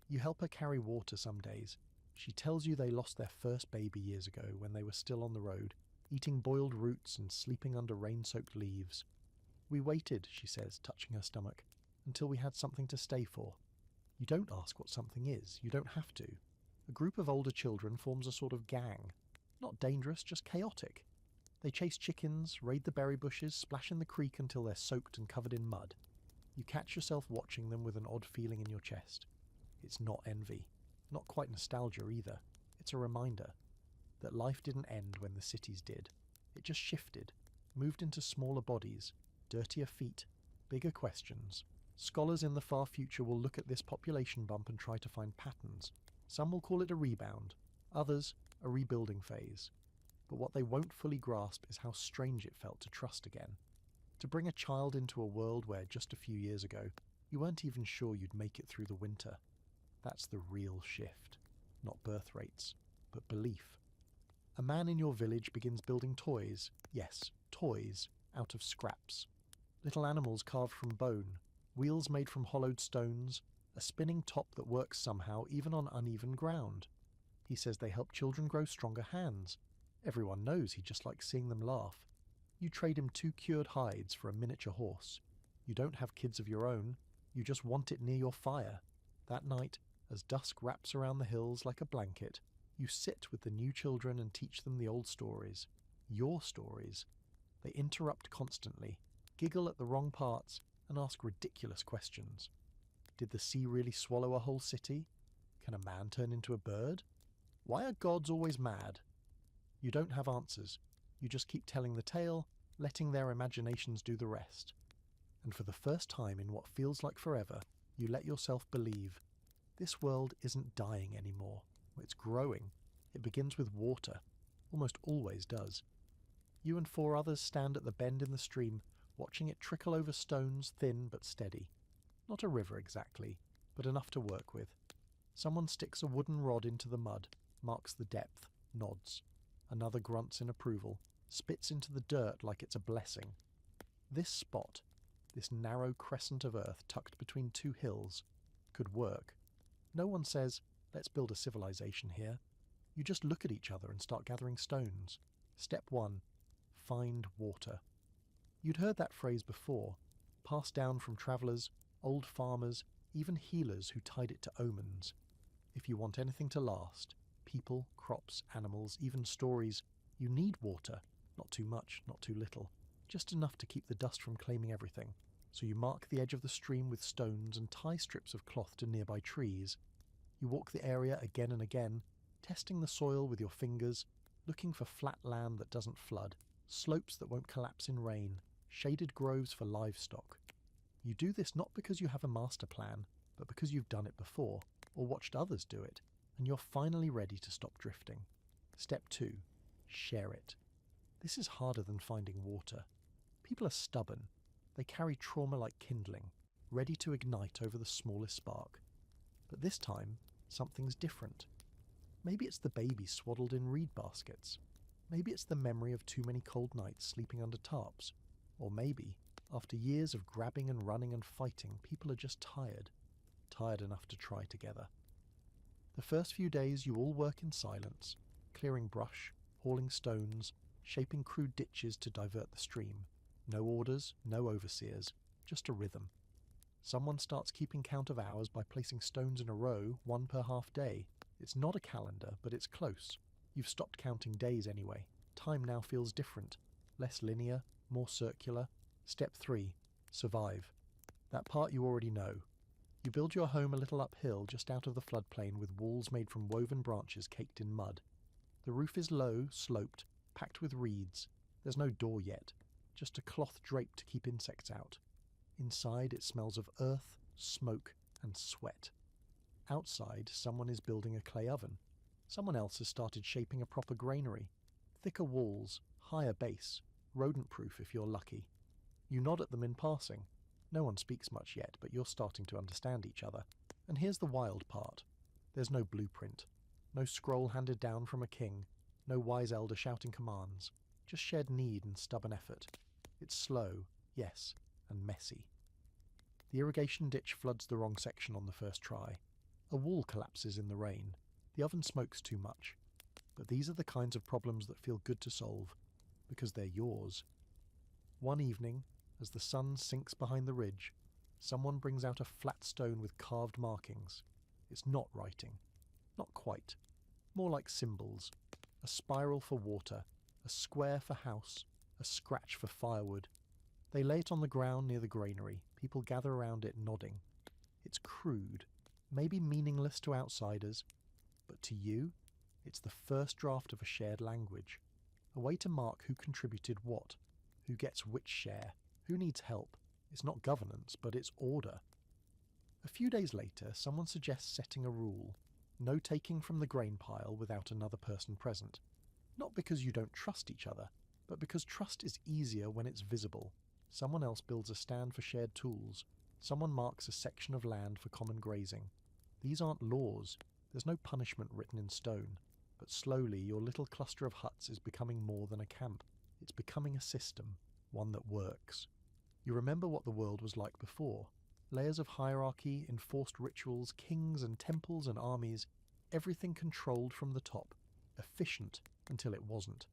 You help her carry water some days. She tells you they lost their first baby years ago when they were still on the road, eating boiled roots and sleeping under rain-soaked leaves. We waited, she says, touching her stomach, until we had something to stay for. You don't ask what something is. You don't have to. A group of older children forms a sort of gang. Not dangerous, just chaotic. They chase chickens, raid the berry bushes, splash in the creek until they're soaked and covered in mud. You catch yourself watching them with an odd feeling in your chest. It's not envy. Not quite nostalgia either. It's a reminder that life didn't end when the cities did. It just shifted, moved into smaller bodies, dirtier feet, bigger questions. Scholars in the far future will look at this population bump and try to find patterns. Some will call it a rebound, others a rebuilding phase. But what they won't fully grasp is how strange it felt to trust again. To bring a child into a world where, just a few years ago, you weren't even sure you'd make it through the winter. That's the real shift. Not birth rates, but belief. A man in your village begins building toys, yes, toys, out of scraps. Little animals carved from bone, wheels made from hollowed stones, a spinning top that works somehow even on uneven ground. He says they help children grow stronger hands. Everyone knows he just likes seeing them laugh. You trade him 2 cured hides for a miniature horse. You don't have kids of your own, you just want it near your fire. That night, as dusk wraps around the hills like a blanket, you sit with the new children and teach them the old stories. Your stories. They interrupt constantly, giggle at the wrong parts, and ask ridiculous questions. Did the sea really swallow a whole city? Can a man turn into a bird? Why are gods always mad? You don't have answers. You just keep telling the tale, letting their imaginations do the rest. And for the first time in what feels like forever, you let yourself believe. This world isn't dying anymore. It's growing. It begins with water. Almost always does. You and 4 others stand at the bend in the stream, watching it trickle over stones, thin but steady. Not a river exactly, but enough to work with. Someone sticks a wooden rod into the mud, marks the depth, nods. Another grunts in approval, spits into the dirt like it's a blessing. This spot, this narrow crescent of earth tucked between 2 hills, could work. No one says, let's build a civilization here. You just look at each other and start gathering stones. Step 1, find water. You'd heard that phrase before. passed down from travellers, old farmers, even healers who tied it to omens. If you want anything to last, people, crops, animals, even stories, you need water. Not too much, not too little. Just enough to keep the dust from claiming everything. So you mark the edge of the stream with stones and tie strips of cloth to nearby trees. You walk the area again and again, testing the soil with your fingers, looking for flat land that doesn't flood, slopes that won't collapse in rain, shaded groves for livestock. You do this not because you have a master plan, but because you've done it before, or watched others do it, and you're finally ready to stop drifting. Step 2. Share it. This is harder than finding water. People are stubborn. They carry trauma like kindling, ready to ignite over the smallest spark. But this time, something's different. Maybe it's the baby swaddled in reed baskets. Maybe it's the memory of too many cold nights sleeping under tarps. Or maybe, after years of grabbing and running and fighting, people are just tired. Tired enough to try together. The first few days you all work in silence, clearing brush, hauling stones, shaping crude ditches to divert the stream. No orders, no overseers, just a rhythm. Someone starts keeping count of hours by placing stones in a row, one per half day. It's not a calendar, but it's close. You've stopped counting days anyway. Time now feels different, less linear, more circular. Step 3. Survive. That part you already know. You build your home a little uphill just out of the floodplain with walls made from woven branches caked in mud. The roof is low, sloped, packed with reeds. There's no door yet, just a cloth drape to keep insects out. Inside it smells of earth, smoke, and sweat. Outside, someone is building a clay oven. Someone else has started shaping a proper granary. Thicker walls, higher base, rodent-proof if you're lucky. You nod at them in passing. No one speaks much yet, but you're starting to understand each other. And here's the wild part. There's no blueprint. No scroll handed down from a king. No wise elder shouting commands. Just shared need and stubborn effort. It's slow, yes, and messy. The irrigation ditch floods the wrong section on the first try. A wall collapses in the rain. The oven smokes too much. But these are the kinds of problems that feel good to solve, because they're yours. One evening, as the sun sinks behind the ridge, someone brings out a flat stone with carved markings. It's not writing. Not quite. More like symbols. A spiral for water, a square for house, a scratch for firewood. They lay it on the ground near the granary. People gather around it nodding. It's crude, maybe meaningless to outsiders, but to you, it's the first draft of a shared language. A way to mark who contributed what, who gets which share, who needs help. It's not governance, but it's order. A few days later, someone suggests setting a rule. No taking from the grain pile without another person present. Not because you don't trust each other, but because trust is easier when it's visible. Someone else builds a stand for shared tools. Someone marks a section of land for common grazing. These aren't laws. There's no punishment written in stone. But slowly, your little cluster of huts is becoming more than a camp. It's becoming a system, one that works. You remember what the world was like before. Layers of hierarchy, enforced rituals, kings and temples and armies, everything controlled from the top, efficient until it wasn't.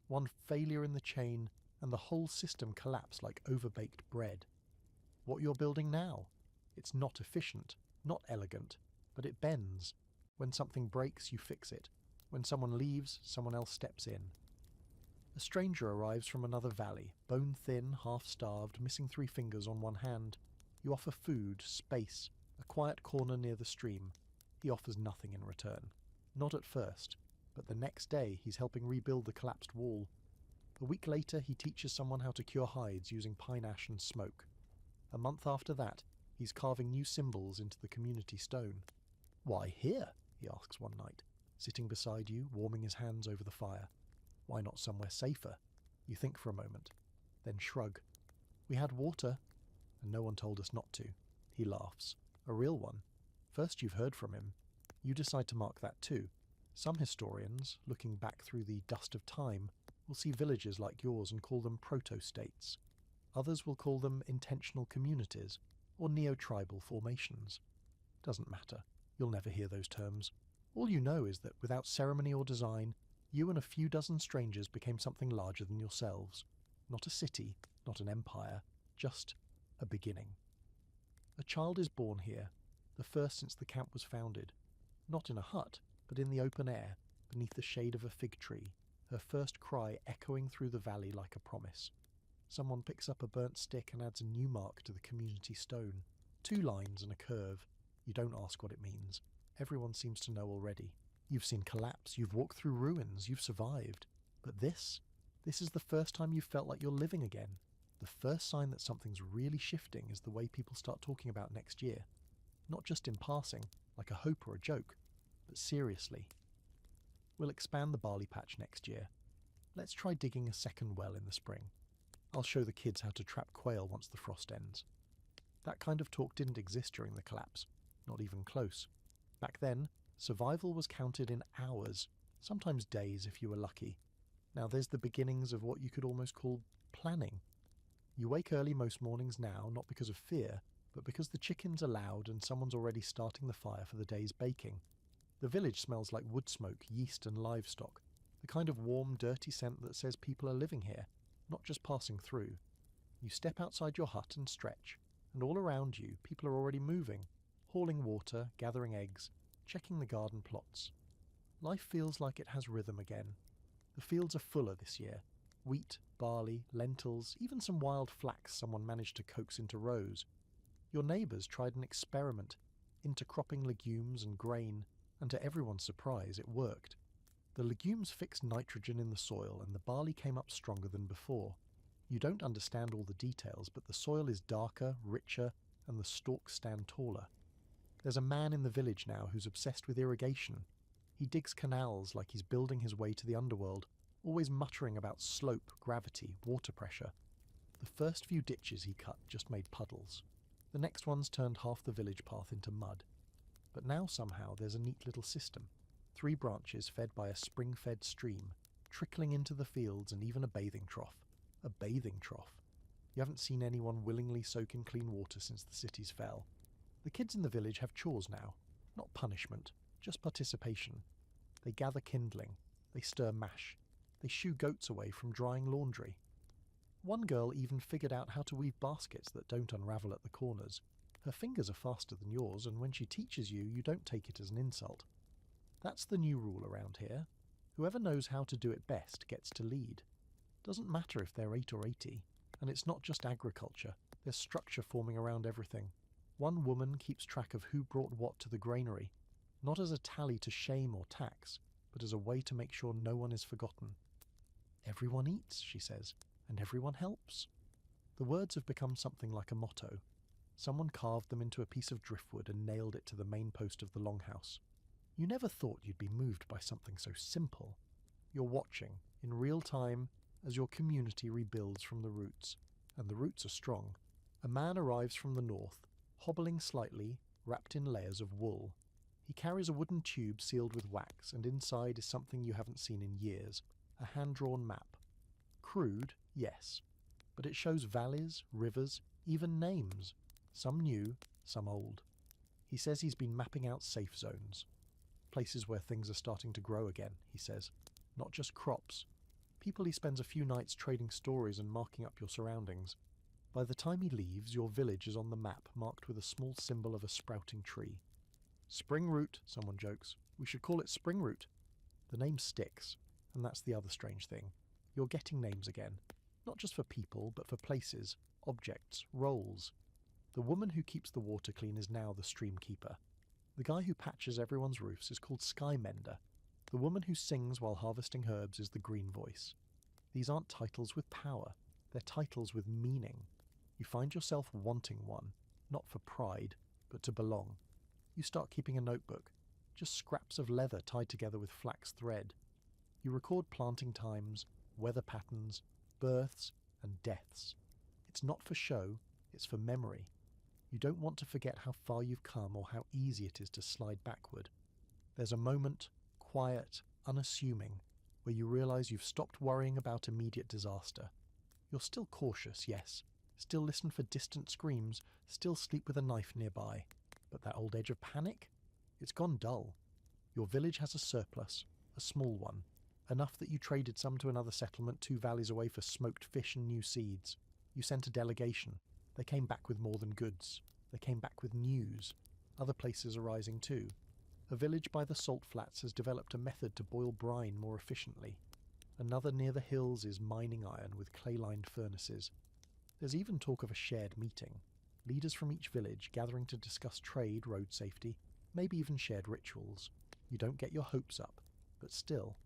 One failure in the chain, and the whole system collapsed like overbaked bread. What you're building now? It's not efficient, not elegant, but it bends. When something breaks, you fix it. When someone leaves, someone else steps in. A stranger arrives from another valley, bone-thin, half-starved, missing 3 fingers on one hand. You offer food, space, a quiet corner near the stream. He offers nothing in return. Not at first, but the next day he's helping rebuild the collapsed wall. A week later he teaches someone how to cure hides using pine ash and smoke. A month after that, he's carving new symbols into the community stone. "Why here?" he asks one night, sitting beside you, warming his hands over the fire. "Why not somewhere safer?" You think for a moment, then shrug. "We had water, and no one told us not to." He laughs. A real one. First you've heard from him. You decide to mark that too. Some historians, looking back through the dust of time, will see villages like yours and call them proto-states. Others will call them intentional communities, or neo-tribal formations. Doesn't matter. You'll never hear those terms. All you know is that without ceremony or design, you and a few dozen strangers became something larger than yourselves. Not a city, not an empire, just A beginning. A child is born here, the first since the camp was founded. Not in a hut, but in the open air, beneath the shade of a fig tree, her first cry echoing through the valley like a promise. Someone picks up a burnt stick and adds a new mark to the community stone. 2 lines and a curve. You don't ask what it means. Everyone seems to know already. You've seen collapse, you've walked through ruins, you've survived. But this is the first time you've felt like you're living again. The first sign that something's really shifting is the way people start talking about next year. Not just in passing, like a hope or a joke, but seriously. We'll expand the barley patch next year. Let's try digging a second well in the spring. I'll show the kids how to trap quail once the frost ends. That kind of talk didn't exist during the collapse, not even close. Back then, survival was counted in hours, sometimes days if you were lucky. Now there's the beginnings of what you could almost call planning. You wake early most mornings now, not because of fear, but because the chickens are loud and someone's already starting the fire for the day's baking. The village smells like wood smoke, yeast and livestock, the kind of warm, dirty scent that says people are living here, not just passing through. You step outside your hut and stretch, and all around you people are already moving, hauling water, gathering eggs, checking the garden plots. Life feels like it has rhythm again. The fields are fuller this year. Wheat, barley, lentils, even some wild flax someone managed to coax into rows. Your neighbours tried an experiment, intercropping legumes and grain, and to everyone's surprise it worked. The legumes fixed nitrogen in the soil and the barley came up stronger than before. You don't understand all the details, but the soil is darker, richer, and the stalks stand taller. There's a man in the village now who's obsessed with irrigation. He digs canals like he's building his way to the underworld, always muttering about slope, gravity, water pressure. The first few ditches he cut just made puddles. The next ones turned half the village path into mud. But now somehow there's a neat little system. 3 branches fed by a spring-fed stream, trickling into the fields and even a bathing trough. A bathing trough. You haven't seen anyone willingly soak in clean water since the cities fell. The kids in the village have chores now. Not punishment, just participation. They gather kindling. They stir mash. They shoo goats away from drying laundry. One girl even figured out how to weave baskets that don't unravel at the corners. Her fingers are faster than yours, and when she teaches you, you don't take it as an insult. That's the new rule around here. Whoever knows how to do it best gets to lead. Doesn't matter if they're 8 or 80. And it's not just agriculture. There's structure forming around everything. One woman keeps track of who brought what to the granary, not as a tally to shame or tax, but as a way to make sure no one is forgotten. Everyone eats, she says, and everyone helps. The words have become something like a motto. Someone carved them into a piece of driftwood and nailed it to the main post of the longhouse. You never thought you'd be moved by something so simple. You're watching, in real time, as your community rebuilds from the roots. And the roots are strong. A man arrives from the north, hobbling slightly, wrapped in layers of wool. He carries a wooden tube sealed with wax, and inside is something you haven't seen in years, a hand-drawn map. Crude, yes, but it shows valleys, rivers, even names, some new, some old. He says he's been mapping out safe zones, places where things are starting to grow again, he says, not just crops. People he spends a few nights trading stories and marking up your surroundings. By the time he leaves, your village is on the map, marked with a small symbol of a sprouting tree. Spring root, someone jokes. We should call it spring root. The name sticks, and that's the other strange thing. You're getting names again. Not just for people, but for places, objects, roles. The woman who keeps the water clean is now the stream keeper. The guy who patches everyone's roofs is called Sky Mender. The woman who sings while harvesting herbs is the green voice. These aren't titles with power. They're titles with meaning. You find yourself wanting one, not for pride, but to belong. You start keeping a notebook, just scraps of leather tied together with flax thread. You record planting times, weather patterns, births, and deaths. It's not for show, it's for memory. You don't want to forget how far you've come or how easy it is to slide backward. There's a moment, quiet, unassuming, where you realise you've stopped worrying about immediate disaster. You're still cautious, yes. Still listen for distant screams, still sleep with a knife nearby. But that old edge of panic? It's gone dull. Your village has a surplus, a small one, enough that you traded some to another settlement 2 valleys away for smoked fish and new seeds. You sent a delegation. They came back with more than goods. They came back with news. Other places are rising too. A village by the salt flats has developed a method to boil brine more efficiently. Another near the hills is mining iron with clay-lined furnaces. There's even talk of a shared meeting. Leaders from each village gathering to discuss trade, road safety, maybe even shared rituals. You don't get your hopes up, but still,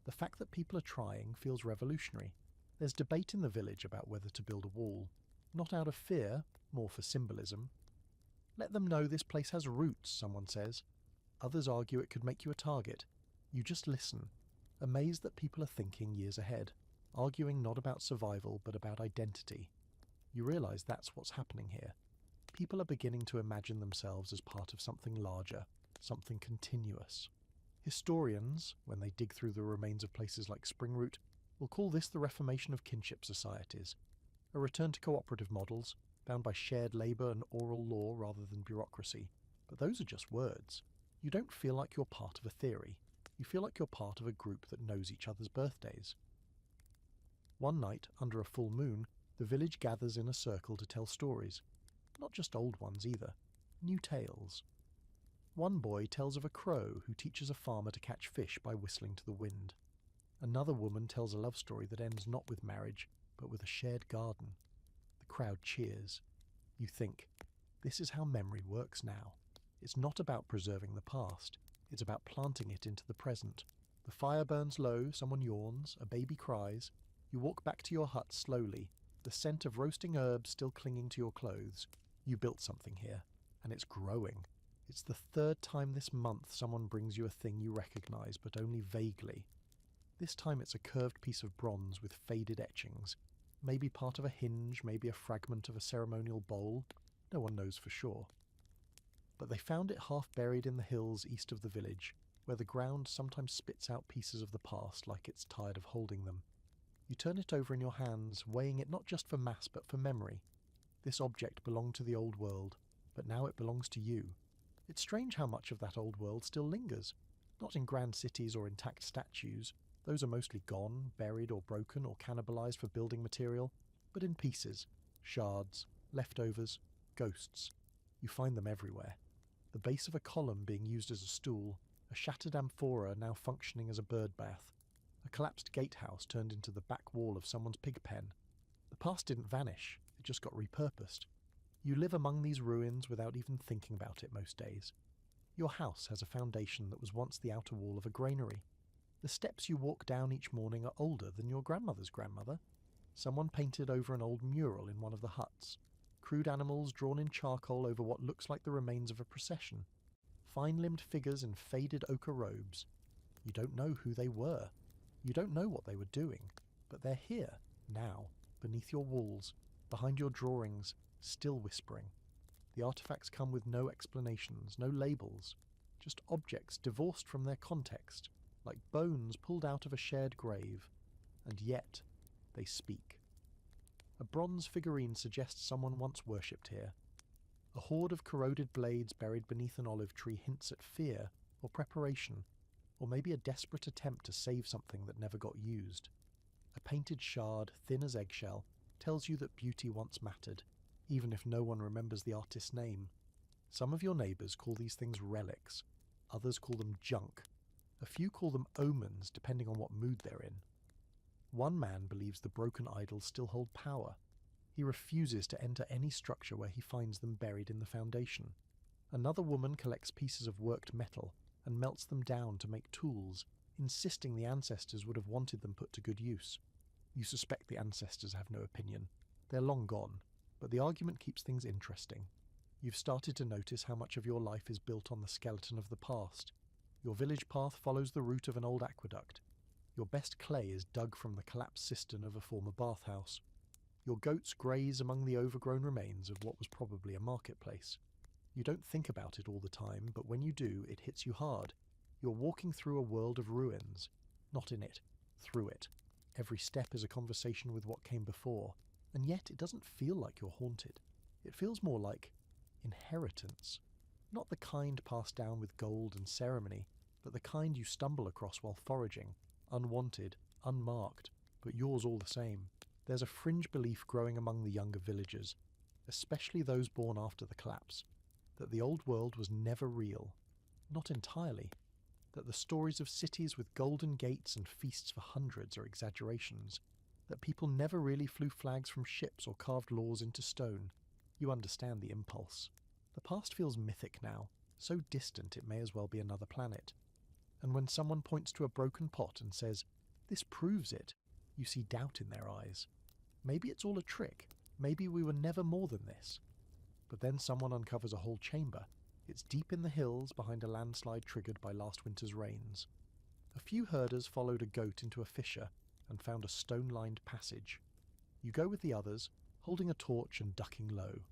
the fact that people are trying feels revolutionary. There's debate in the village about whether to build a wall. Not out of fear, more for symbolism. Let them know this place has roots, someone says. Others argue it could make you a target. You just listen, amazed that people are thinking years ahead, arguing not about survival but about identity. You realise that's what's happening here. People are beginning to imagine themselves as part of something larger, something continuous. Historians, when they dig through the remains of places like Springroot, will call this the reformation of kinship societies, a return to cooperative models, bound by shared labour and oral law rather than bureaucracy. But those are just words. You don't feel like you're part of a theory. You feel like you're part of a group that knows each other's birthdays. One night, under a full moon, the village gathers in a circle to tell stories. Not just old ones either. New tales. One boy tells of a crow who teaches a farmer to catch fish by whistling to the wind. Another woman tells a love story that ends not with marriage, but with a shared garden. The crowd cheers. You think, this is how memory works now. It's not about preserving the past. It's about planting it into the present. The fire burns low, someone yawns, a baby cries. You walk back to your hut slowly, the scent of roasting herbs still clinging to your clothes. You built something here, and it's growing. It's the third time this month someone brings you a thing you recognise, but only vaguely. This time it's a curved piece of bronze with faded etchings. Maybe part of a hinge, maybe a fragment of a ceremonial bowl. No one knows for sure. But they found it half buried in the hills east of the village, where the ground sometimes spits out pieces of the past like it's tired of holding them. You turn it over in your hands, weighing it not just for mass but for memory. This object belonged to the old world, but now it belongs to you. It's strange how much of that old world still lingers. Not in grand cities or intact statues. Those are mostly gone, buried or broken or cannibalized for building material, but in pieces, shards, leftovers, ghosts. You find them everywhere. The base of a column being used as a stool, a shattered amphora now functioning as a bird bath, a collapsed gatehouse turned into the back wall of someone's pig pen. The past didn't vanish, it just got repurposed. You live among these ruins without even thinking about it most days. Your house has a foundation that was once the outer wall of a granary. The steps you walk down each morning are older than your grandmother's grandmother. Someone painted over an old mural in one of the huts. Crude animals drawn in charcoal over what looks like the remains of a procession. Fine-limbed figures in faded ochre robes. You don't know who they were. You don't know what they were doing. But they're here, now, beneath your walls, behind your drawings, still whispering. The artifacts come with no explanations, no labels. Just objects divorced from their context, like bones pulled out of a shared grave. And yet, they speak. A bronze figurine suggests someone once worshipped here. A hoard of corroded blades buried beneath an olive tree hints at fear, or preparation, or maybe a desperate attempt to save something that never got used. A painted shard, thin as eggshell, tells you that beauty once mattered, even if no one remembers the artist's name. Some of your neighbours call these things relics, others call them junk. A few call them omens, depending on what mood they're in. One man believes the broken idols still hold power. He refuses to enter any structure where he finds them buried in the foundation. Another woman collects pieces of worked metal and melts them down to make tools, insisting the ancestors would have wanted them put to good use. You suspect the ancestors have no opinion. They're long gone, but the argument keeps things interesting. You've started to notice how much of your life is built on the skeleton of the past. Your village path follows the route of an old aqueduct. Your best clay is dug from the collapsed cistern of a former bathhouse. Your goats graze among the overgrown remains of what was probably a marketplace. You don't think about it all the time, but when you do, it hits you hard. You're walking through a world of ruins. Not in it, through it. Every step is a conversation with what came before, and yet it doesn't feel like you're haunted. It feels more like inheritance. Not the kind passed down with gold and ceremony, but the kind you stumble across while foraging. Unwanted, unmarked, but yours all the same. There's a fringe belief growing among the younger villagers. especially those born after the collapse, that the old world was never real, not entirely, that the stories of cities with golden gates and feasts for hundreds are exaggerations, that people never really flew flags from ships or carved laws into stone. You understand the impulse. The past feels mythic now, so distant it may as well be another planet. And when someone points to a broken pot and says, "This proves it," you see doubt in their eyes. Maybe it's all a trick. Maybe we were never more than this. But then someone uncovers a whole chamber. It's deep in the hills behind a landslide triggered by last winter's rains. A few herders followed a goat into a fissure and found a stone-lined passage. You go with the others, holding a torch and ducking low.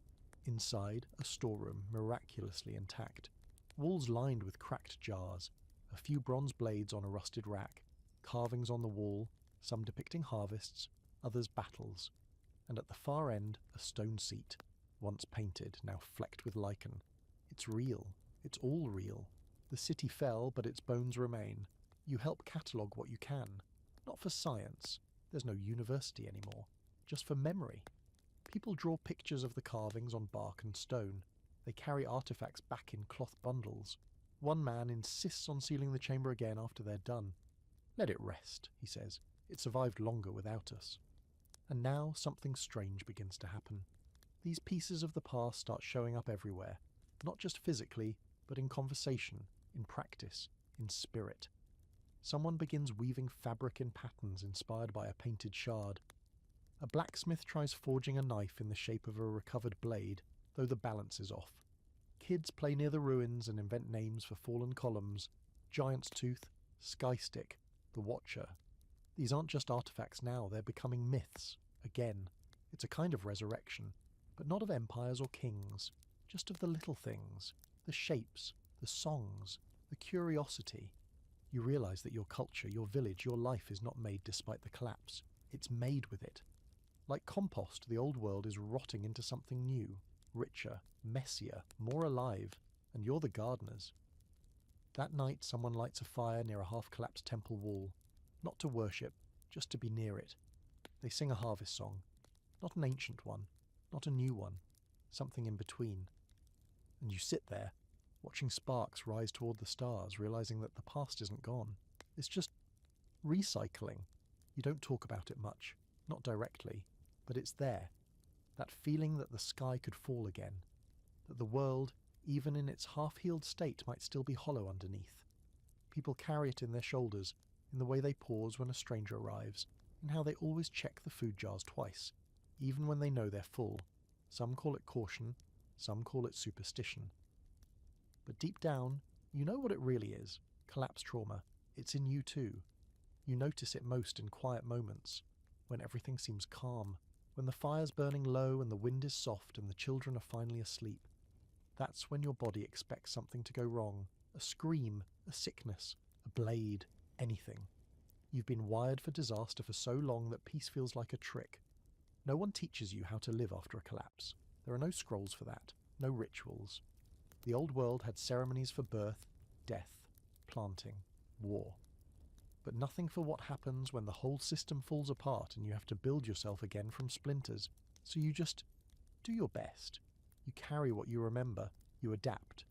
Inside, a storeroom, miraculously intact. Walls lined with cracked jars, a few bronze blades on a rusted rack, carvings on the wall, some depicting harvests, others battles. And at the far end, a stone seat, once painted, now flecked with lichen. It's real. It's all real. The city fell, but its bones remain. You help catalogue what you can. Not for science. There's no university anymore. Just for memory. People draw pictures of the carvings on bark and stone. They carry artifacts back in cloth bundles. One man insists on sealing the chamber again after they're done. "Let it rest," he says. "It survived longer without us." And now something strange begins to happen. These pieces of the past start showing up everywhere, not just physically, but in conversation, in practice, in spirit. Someone begins weaving fabric in patterns inspired by a painted shard. A blacksmith tries forging a knife in the shape of a recovered blade, though the balance is off. Kids play near the ruins and invent names for fallen columns: Giant's Tooth, Sky Stick, the Watcher. These aren't just artifacts now, they're becoming myths, again. It's a kind of resurrection, but not of empires or kings, just of the little things, the shapes, the songs, the curiosity. You realise that your culture, your village, your life is not made despite the collapse. It's made with it. Like compost, the old world is rotting into something new, richer, messier, more alive, and you're the gardeners. That night someone lights a fire near a half-collapsed temple wall, not to worship, just to be near it. They sing a harvest song, not an ancient one, not a new one, something in between. And you sit there, watching sparks rise toward the stars, realizing that the past isn't gone. It's just recycling. You don't talk about it much, not directly, but it's there. That feeling that the sky could fall again, that the world, even in its half-healed state, might still be hollow underneath. People carry it in their shoulders, in the way they pause when a stranger arrives, in how they always check the food jars twice, even when they know they're full. Some call it caution, some call it superstition. But deep down, you know what it really is: collapse trauma. It's in you too. You notice it most in quiet moments, when everything seems calm, when the fire's burning low and the wind is soft and the children are finally asleep. That's when your body expects something to go wrong: a scream, a sickness, a blade, anything. You've been wired for disaster for so long that peace feels like a trick. No one teaches you how to live after a collapse. There are no scrolls for that, no rituals. The old world had ceremonies for birth, death, planting, war. But nothing for what happens when the whole system falls apart and you have to build yourself again from splinters. So you just do your best. You carry what you remember, you adapt.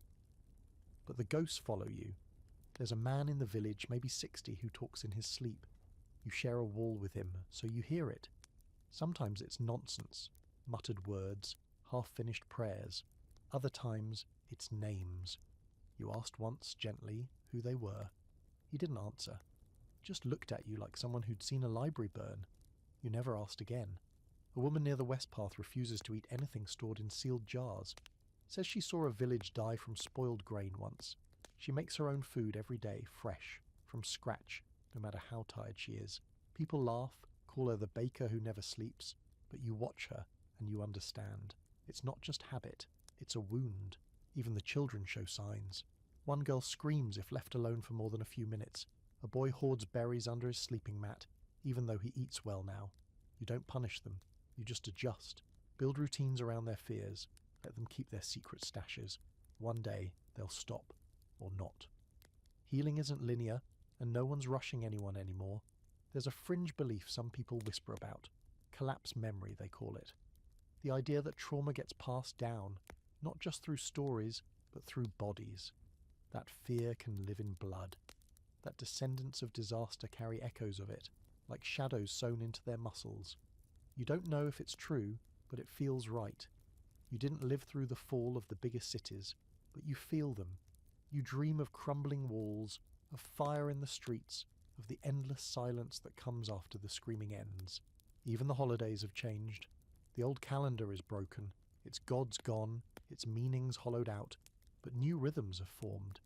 But the ghosts follow you. There's a man in the village, maybe 60, who talks in his sleep. You share a wall with him, so you hear it. Sometimes it's nonsense, muttered words, half-finished prayers. Other times, it's names. You asked once, gently, who they were. He didn't answer. Just looked at you like someone who'd seen a library burn. You never asked again. A woman near the West Path refuses to eat anything stored in sealed jars. Says she saw a village die from spoiled grain once. She makes her own food every day, fresh, from scratch, no matter how tired she is. People laugh, call her the baker who never sleeps, but you watch her and you understand. It's not just habit, it's a wound. Even the children show signs. One girl screams if left alone for more than a few minutes. A boy hoards berries under his sleeping mat, even though he eats well now. You don't punish them, you just adjust. Build routines around their fears. Let them keep their secret stashes. One day, they'll stop. Or not. Healing isn't linear, and no one's rushing anyone anymore. There's a fringe belief some people whisper about. Collapse memory, they call it. The idea that trauma gets passed down, not just through stories, but through bodies. That fear can live in blood. That descendants of disaster carry echoes of it, like shadows sewn into their muscles. You don't know if it's true, but it feels right. You didn't live through the fall of the biggest cities, but you feel them. You dream of crumbling walls, of fire in the streets, of the endless silence that comes after the screaming ends. Even the holidays have changed. The old calendar is broken, its gods gone, its meanings hollowed out, but new rhythms have formed.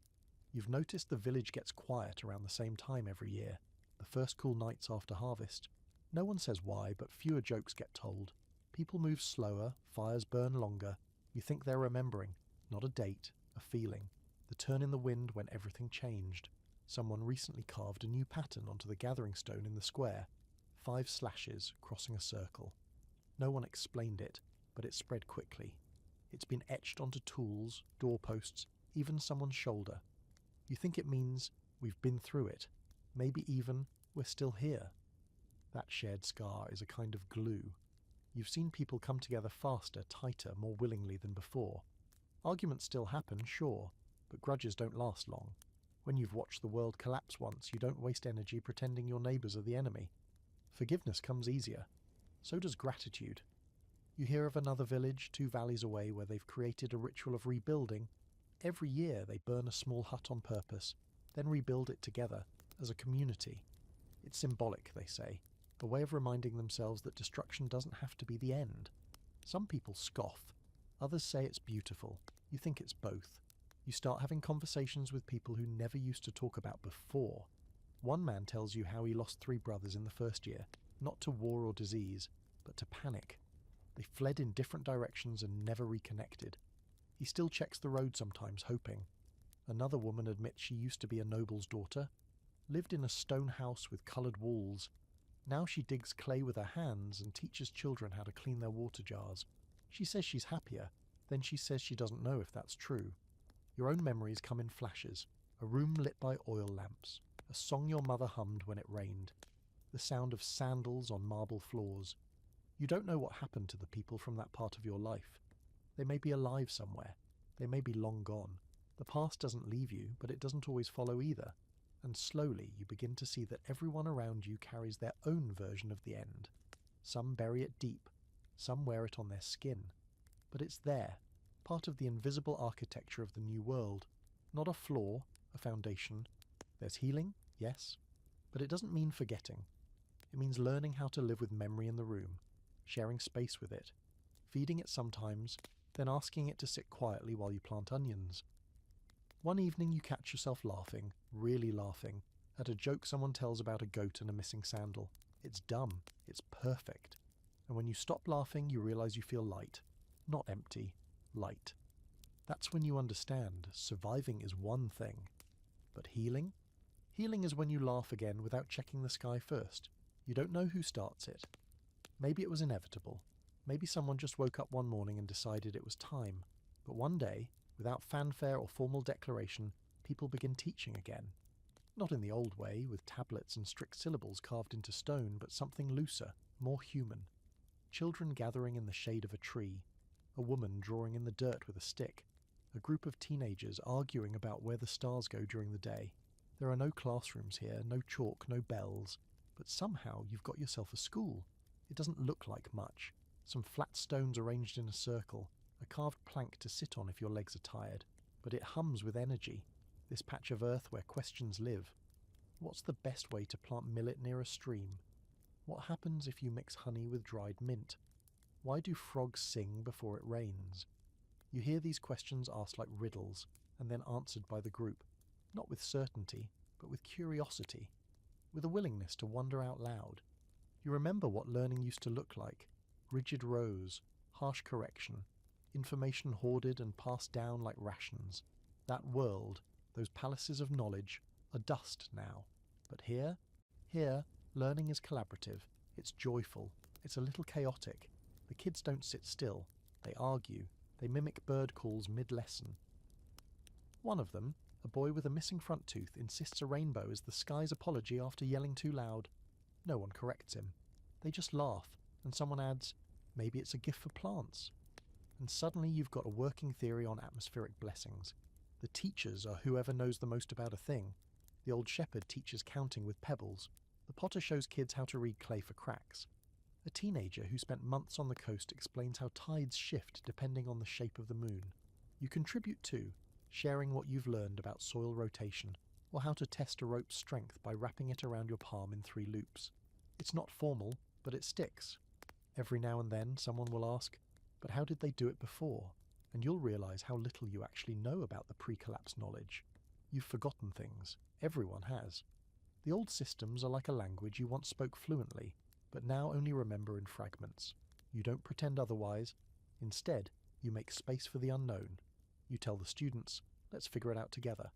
You've noticed the village gets quiet around the same time every year, the first cool nights after harvest. No one says why, but fewer jokes get told. People move slower, fires burn longer. You think they're remembering, not a date, a feeling. The turn in the wind when everything changed. Someone recently carved a new pattern onto the gathering stone in the square. 5 slashes crossing a circle. No one explained it, but it spread quickly. It's been etched onto tools, doorposts, even someone's shoulder. You think it means we've been through it. Maybe even we're still here. That shared scar is a kind of glue. You've seen people come together faster, tighter, more willingly than before. Arguments still happen, sure, but grudges don't last long. When you've watched the world collapse once, you don't waste energy pretending your neighbours are the enemy. Forgiveness comes easier. So does gratitude. You hear of another village 2 valleys away where they've created a ritual of rebuilding. Every year they burn a small hut on purpose, then rebuild it together, as a community. It's symbolic, they say, a way of reminding themselves that destruction doesn't have to be the end. Some people scoff. Others say it's beautiful. You think it's both. You start having conversations with people who never used to talk about before. One man tells you how he lost 3 brothers in the first year, not to war or disease, but to panic. They fled in different directions and never reconnected. He still checks the road sometimes, hoping. Another woman admits she used to be a noble's daughter, lived in a stone house with coloured walls. Now she digs clay with her hands and teaches children how to clean their water jars. She says she's happier, then she says she doesn't know if that's true. Your own memories come in flashes. A room lit by oil lamps, a song your mother hummed when it rained, the sound of sandals on marble floors. You don't know what happened to the people from that part of your life. They may be alive somewhere. They may be long gone. The past doesn't leave you, but it doesn't always follow either. And slowly you begin to see that everyone around you carries their own version of the end. Some bury it deep, some wear it on their skin. But it's there, part of the invisible architecture of the new world. Not a flaw, a foundation. There's healing, yes, but it doesn't mean forgetting. It means learning how to live with memory in the room, sharing space with it, feeding it sometimes, then asking it to sit quietly while you plant onions. One evening you catch yourself laughing, really laughing, at a joke someone tells about a goat and a missing sandal. It's dumb. It's perfect. And when you stop laughing, you realize you feel light. Not empty. Light. That's when you understand surviving is one thing. But healing? Healing is when you laugh again without checking the sky first. You don't know who starts it. Maybe it was inevitable. Maybe someone just woke up one morning and decided it was time. But one day, without fanfare or formal declaration, people begin teaching again. Not in the old way, with tablets and strict syllables carved into stone, but something looser, more human. Children gathering in the shade of a tree, a woman drawing in the dirt with a stick, a group of teenagers arguing about where the stars go during the day. There are no classrooms here, no chalk, no bells, but somehow you've got yourself a school. It doesn't look like much. Some flat stones arranged in a circle, a carved plank to sit on if your legs are tired, but it hums with energy, this patch of earth where questions live. What's the best way to plant millet near a stream? What happens if you mix honey with dried mint? Why do frogs sing before it rains? You hear these questions asked like riddles, and then answered by the group, not with certainty, but with curiosity, with a willingness to wonder out loud. You remember what learning used to look like: rigid rows, harsh correction, information hoarded and passed down like rations. That world, those palaces of knowledge, are dust now. But here, learning is collaborative, it's joyful, it's a little chaotic. The kids don't sit still, they argue, they mimic bird calls mid-lesson. One of them, a boy with a missing front tooth, insists a rainbow is the sky's apology after yelling too loud. No one corrects him. They just laugh, and someone adds, Maybe it's a gift for plants. And suddenly you've got a working theory on atmospheric blessings. The teachers are whoever knows the most about a thing. The old shepherd teaches counting with pebbles. The potter shows kids how to read clay for cracks. A teenager who spent months on the coast explains how tides shift depending on the shape of the moon. You contribute too, sharing what you've learned about soil rotation, or how to test a rope's strength by wrapping it around your palm in 3 loops. It's not formal, but it sticks. Every now and then someone will ask, but how did they do it before? And you'll realise how little you actually know about the pre-collapse knowledge. You've forgotten things. Everyone has. The old systems are like a language you once spoke fluently, but now only remember in fragments. You don't pretend otherwise. Instead, you make space for the unknown. You tell the students, let's figure it out together.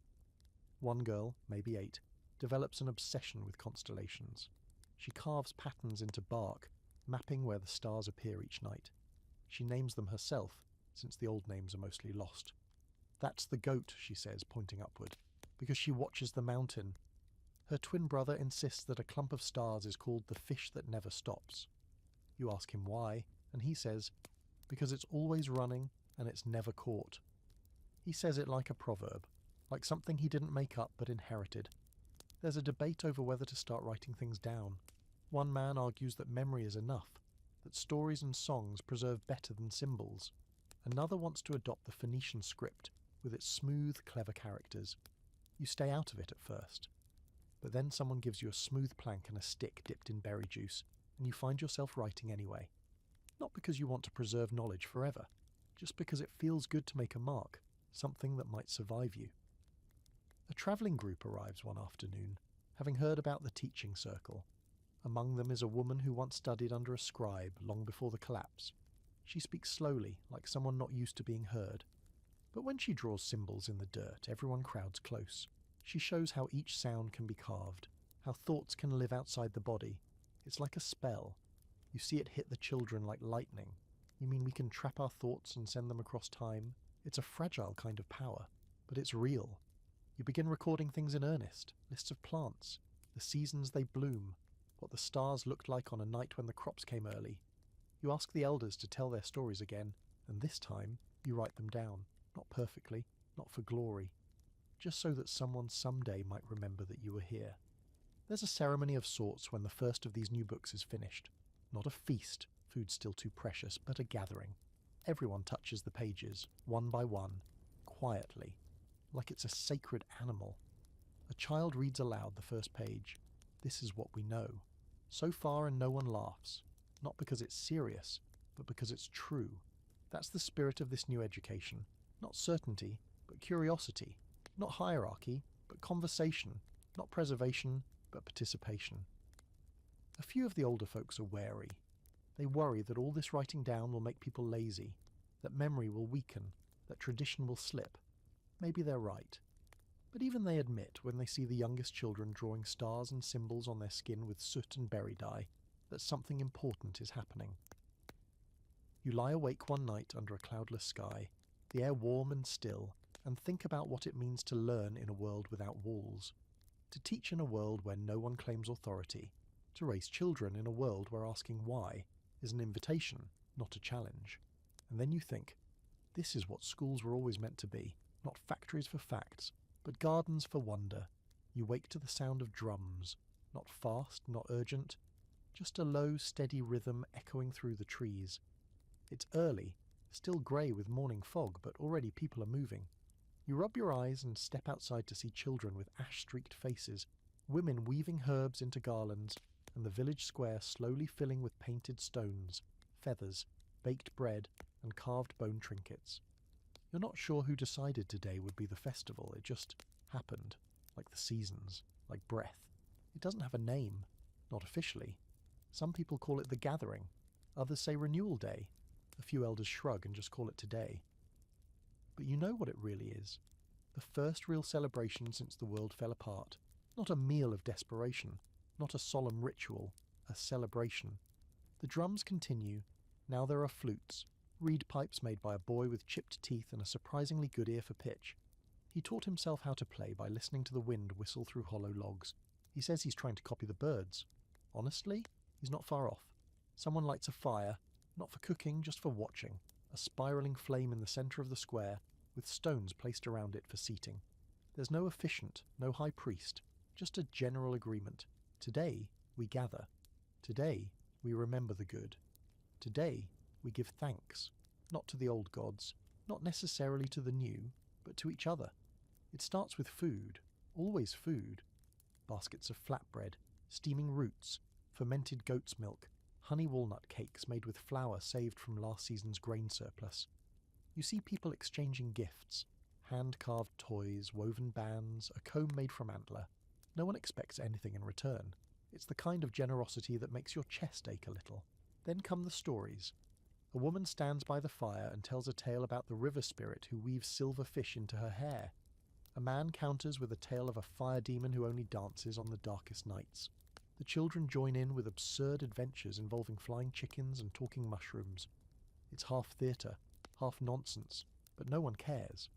One girl, maybe 8, develops an obsession with constellations. She carves patterns into bark, mapping where the stars appear each night. She names them herself, since the old names are mostly lost. That's the goat, she says, pointing upward, because she watches the mountain. Her twin brother insists that a clump of stars is called the fish that never stops. You ask him why, and he says, because it's always running and it's never caught. He says it like a proverb, like something he didn't make up but inherited. There's a debate over whether to start writing things down. One man argues that memory is enough, that stories and songs preserve better than symbols. Another wants to adopt the Phoenician script, with its smooth, clever characters. You stay out of it at first. But then someone gives you a smooth plank and a stick dipped in berry juice, and you find yourself writing anyway. Not because you want to preserve knowledge forever, just because it feels good to make a mark, something that might survive you. A travelling group arrives one afternoon, having heard about the teaching circle. Among them is a woman who once studied under a scribe long before the collapse. She speaks slowly, like someone not used to being heard. But when she draws symbols in the dirt, everyone crowds close. She shows how each sound can be carved, how thoughts can live outside the body. It's like a spell. You see it hit the children like lightning. You mean we can trap our thoughts and send them across time? It's a fragile kind of power, but it's real. You begin recording things in earnest, lists of plants, the seasons they bloom, what the stars looked like on a night when the crops came early. You ask the elders to tell their stories again, and this time you write them down, not perfectly, not for glory, just so that someone someday might remember that you were here. There's a ceremony of sorts when the first of these new books is finished. Not a feast, food still too precious, but a gathering. Everyone touches the pages, one by one, quietly, like it's a sacred animal. A child reads aloud the first page. This is what we know. So far and no one laughs. Not because it's serious, but because it's true. That's the spirit of this new education. Not certainty, but curiosity. Not hierarchy, but conversation. Not preservation, but participation. A few of the older folks are wary. They worry that all this writing down will make people lazy, that memory will weaken, that tradition will slip. Maybe they're right. But even they admit, when they see the youngest children drawing stars and symbols on their skin with soot and berry dye, that something important is happening. You lie awake one night under a cloudless sky, the air warm and still, and think about what it means to learn in a world without walls, to teach in a world where no one claims authority, to raise children in a world where asking why is an invitation, not a challenge. And then you think, this is what schools were always meant to be, not factories for facts, but gardens for wonder. You wake to the sound of drums, not fast, not urgent, just a low, steady rhythm echoing through the trees. It's early, still grey with morning fog, but already people are moving. You rub your eyes and step outside to see children with ash-streaked faces, women weaving herbs into garlands, and the village square slowly filling with painted stones, feathers, baked bread, and carved bone trinkets. You're not sure who decided today would be the festival. It just happened, like the seasons, like breath. It doesn't have a name, not officially. Some people call it the gathering. Others say renewal day. A few elders shrug and just call it today. But you know what it really is. The first real celebration since the world fell apart. Not a meal of desperation. Not a solemn ritual. A celebration. The drums continue. Now there are flutes. Reed pipes made by a boy with chipped teeth and a surprisingly good ear for pitch. He taught himself how to play by listening to the wind whistle through hollow logs. He says he's trying to copy the birds. Honestly, he's not far off. Someone lights a fire, Not for cooking, just for watching. A spiralling flame in the centre of the square, with stones placed around it for seating. There's no officiant, no high priest, just a general agreement. Today, we gather. Today, we remember the good. Today, we give thanks, not to the old gods, not necessarily to the new, but to each other. It starts with food, always food. Baskets of flatbread, steaming roots, fermented goat's milk, honey walnut cakes made with flour saved from last season's grain surplus. You see people exchanging gifts, hand-carved toys, woven bands, a comb made from antler. No one expects anything in return. It's the kind of generosity that makes your chest ache a little. Then come the stories. A woman stands by the fire and tells a tale about the river spirit who weaves silver fish into her hair. A man counters with a tale of a fire demon who only dances on the darkest nights. The children join in with absurd adventures involving flying chickens and talking mushrooms. It's half theatre, half nonsense, but no one cares.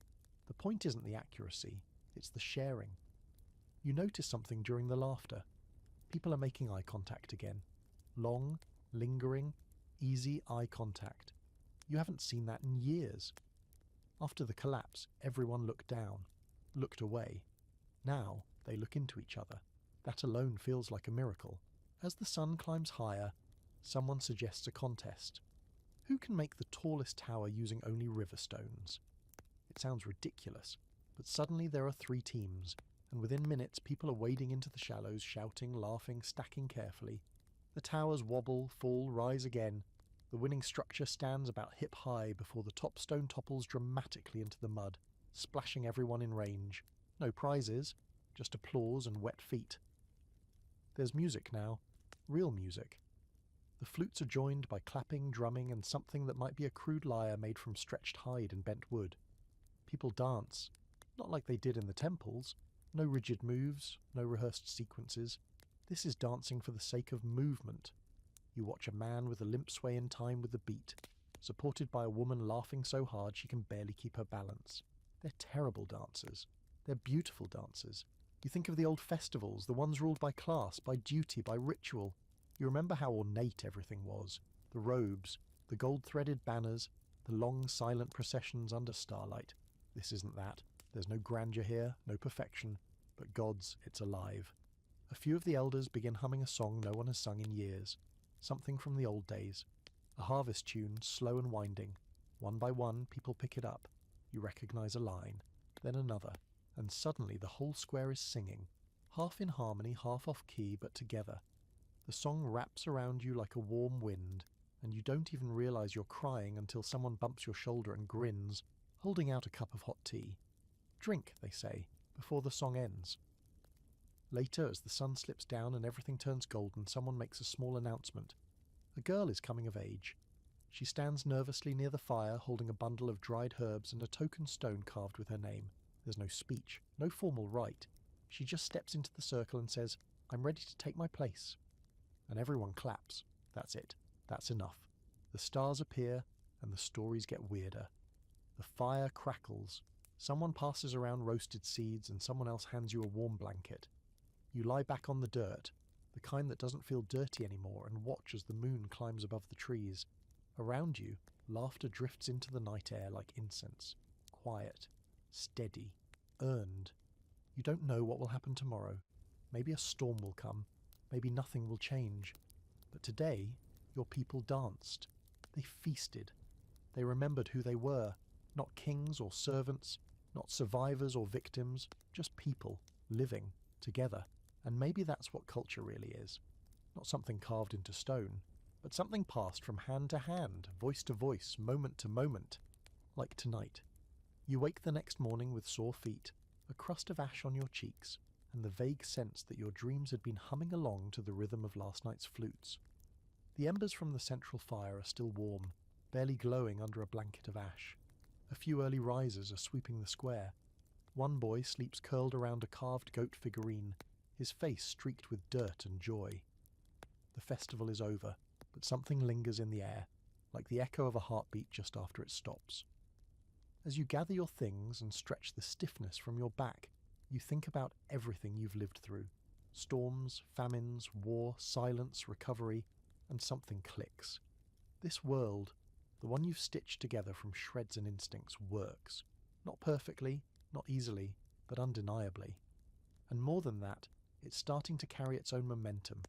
The point isn't the accuracy, it's the sharing. You notice something during the laughter. People are making eye contact again. Long, lingering, easy eye contact. You haven't seen that in years. After the collapse, everyone looked down, looked away. Now they look into each other. That alone feels like a miracle. As the sun climbs higher, someone suggests a contest. Who can make the tallest tower using only river stones? It sounds ridiculous, but suddenly there are 3 teams, and within minutes people are wading into the shallows, shouting, laughing, stacking carefully. The towers wobble, fall, rise again. The winning structure stands about hip-high before the top stone topples dramatically into the mud, splashing everyone in range. No prizes, just applause and wet feet. There's music now, real music. The flutes are joined by clapping, drumming, and something that might be a crude lyre made from stretched hide and bent wood. People dance, not like they did in the temples. No rigid moves, no rehearsed sequences. This is dancing for the sake of movement. You watch a man with a limp sway in time with the beat, supported by a woman laughing so hard she can barely keep her balance. They're terrible dancers. They're beautiful dancers. You think of the old festivals, the ones ruled by class, by duty, by ritual. You remember how ornate everything was. The robes, the gold-threaded banners, the long, silent processions under starlight. This isn't that. There's no grandeur here, no perfection, but God's, it's alive. A few of the elders begin humming a song no one has sung in years, something from the old days. A harvest tune, slow and winding. One by one, people pick it up. You recognize a line, then another, and suddenly the whole square is singing, half in harmony, half off key, but together. The song wraps around you like a warm wind, and you don't even realize you're crying until someone bumps your shoulder and grins, holding out a cup of hot tea. Drink, they say, before the song ends. Later, as the sun slips down and everything turns golden, someone makes a small announcement. A girl is coming of age. She stands nervously near the fire, holding a bundle of dried herbs and a token stone carved with her name. There's no speech, no formal rite. She just steps into the circle and says, "I'm ready to take my place." And everyone claps. That's it. That's enough. The stars appear, and the stories get weirder. The fire crackles. Someone passes around roasted seeds, and someone else hands you a warm blanket. You lie back on the dirt, the kind that doesn't feel dirty anymore, and watch as the moon climbs above the trees. Around you, laughter drifts into the night air like incense. Quiet, steady, earned. You don't know what will happen tomorrow. Maybe a storm will come. Maybe nothing will change. But today, your people danced. They feasted. They remembered who they were. Not kings or servants, not survivors or victims, just people, living, together. And maybe that's what culture really is. Not something carved into stone, but something passed from hand to hand, voice to voice, moment to moment. Like tonight. You wake the next morning with sore feet, a crust of ash on your cheeks, and the vague sense that your dreams had been humming along to the rhythm of last night's flutes. The embers from the central fire are still warm, barely glowing under a blanket of ash. A few early risers are sweeping the square. One boy sleeps curled around a carved goat figurine, his face streaked with dirt and joy. The festival is over, but something lingers in the air, like the echo of a heartbeat just after it stops. As you gather your things and stretch the stiffness from your back, you think about everything you've lived through. Storms, famines, war, silence, recovery, and something clicks. This world, the one you've stitched together from shreds and instincts, works. Not perfectly, not easily, but undeniably. And more than that, it's starting to carry its own momentum.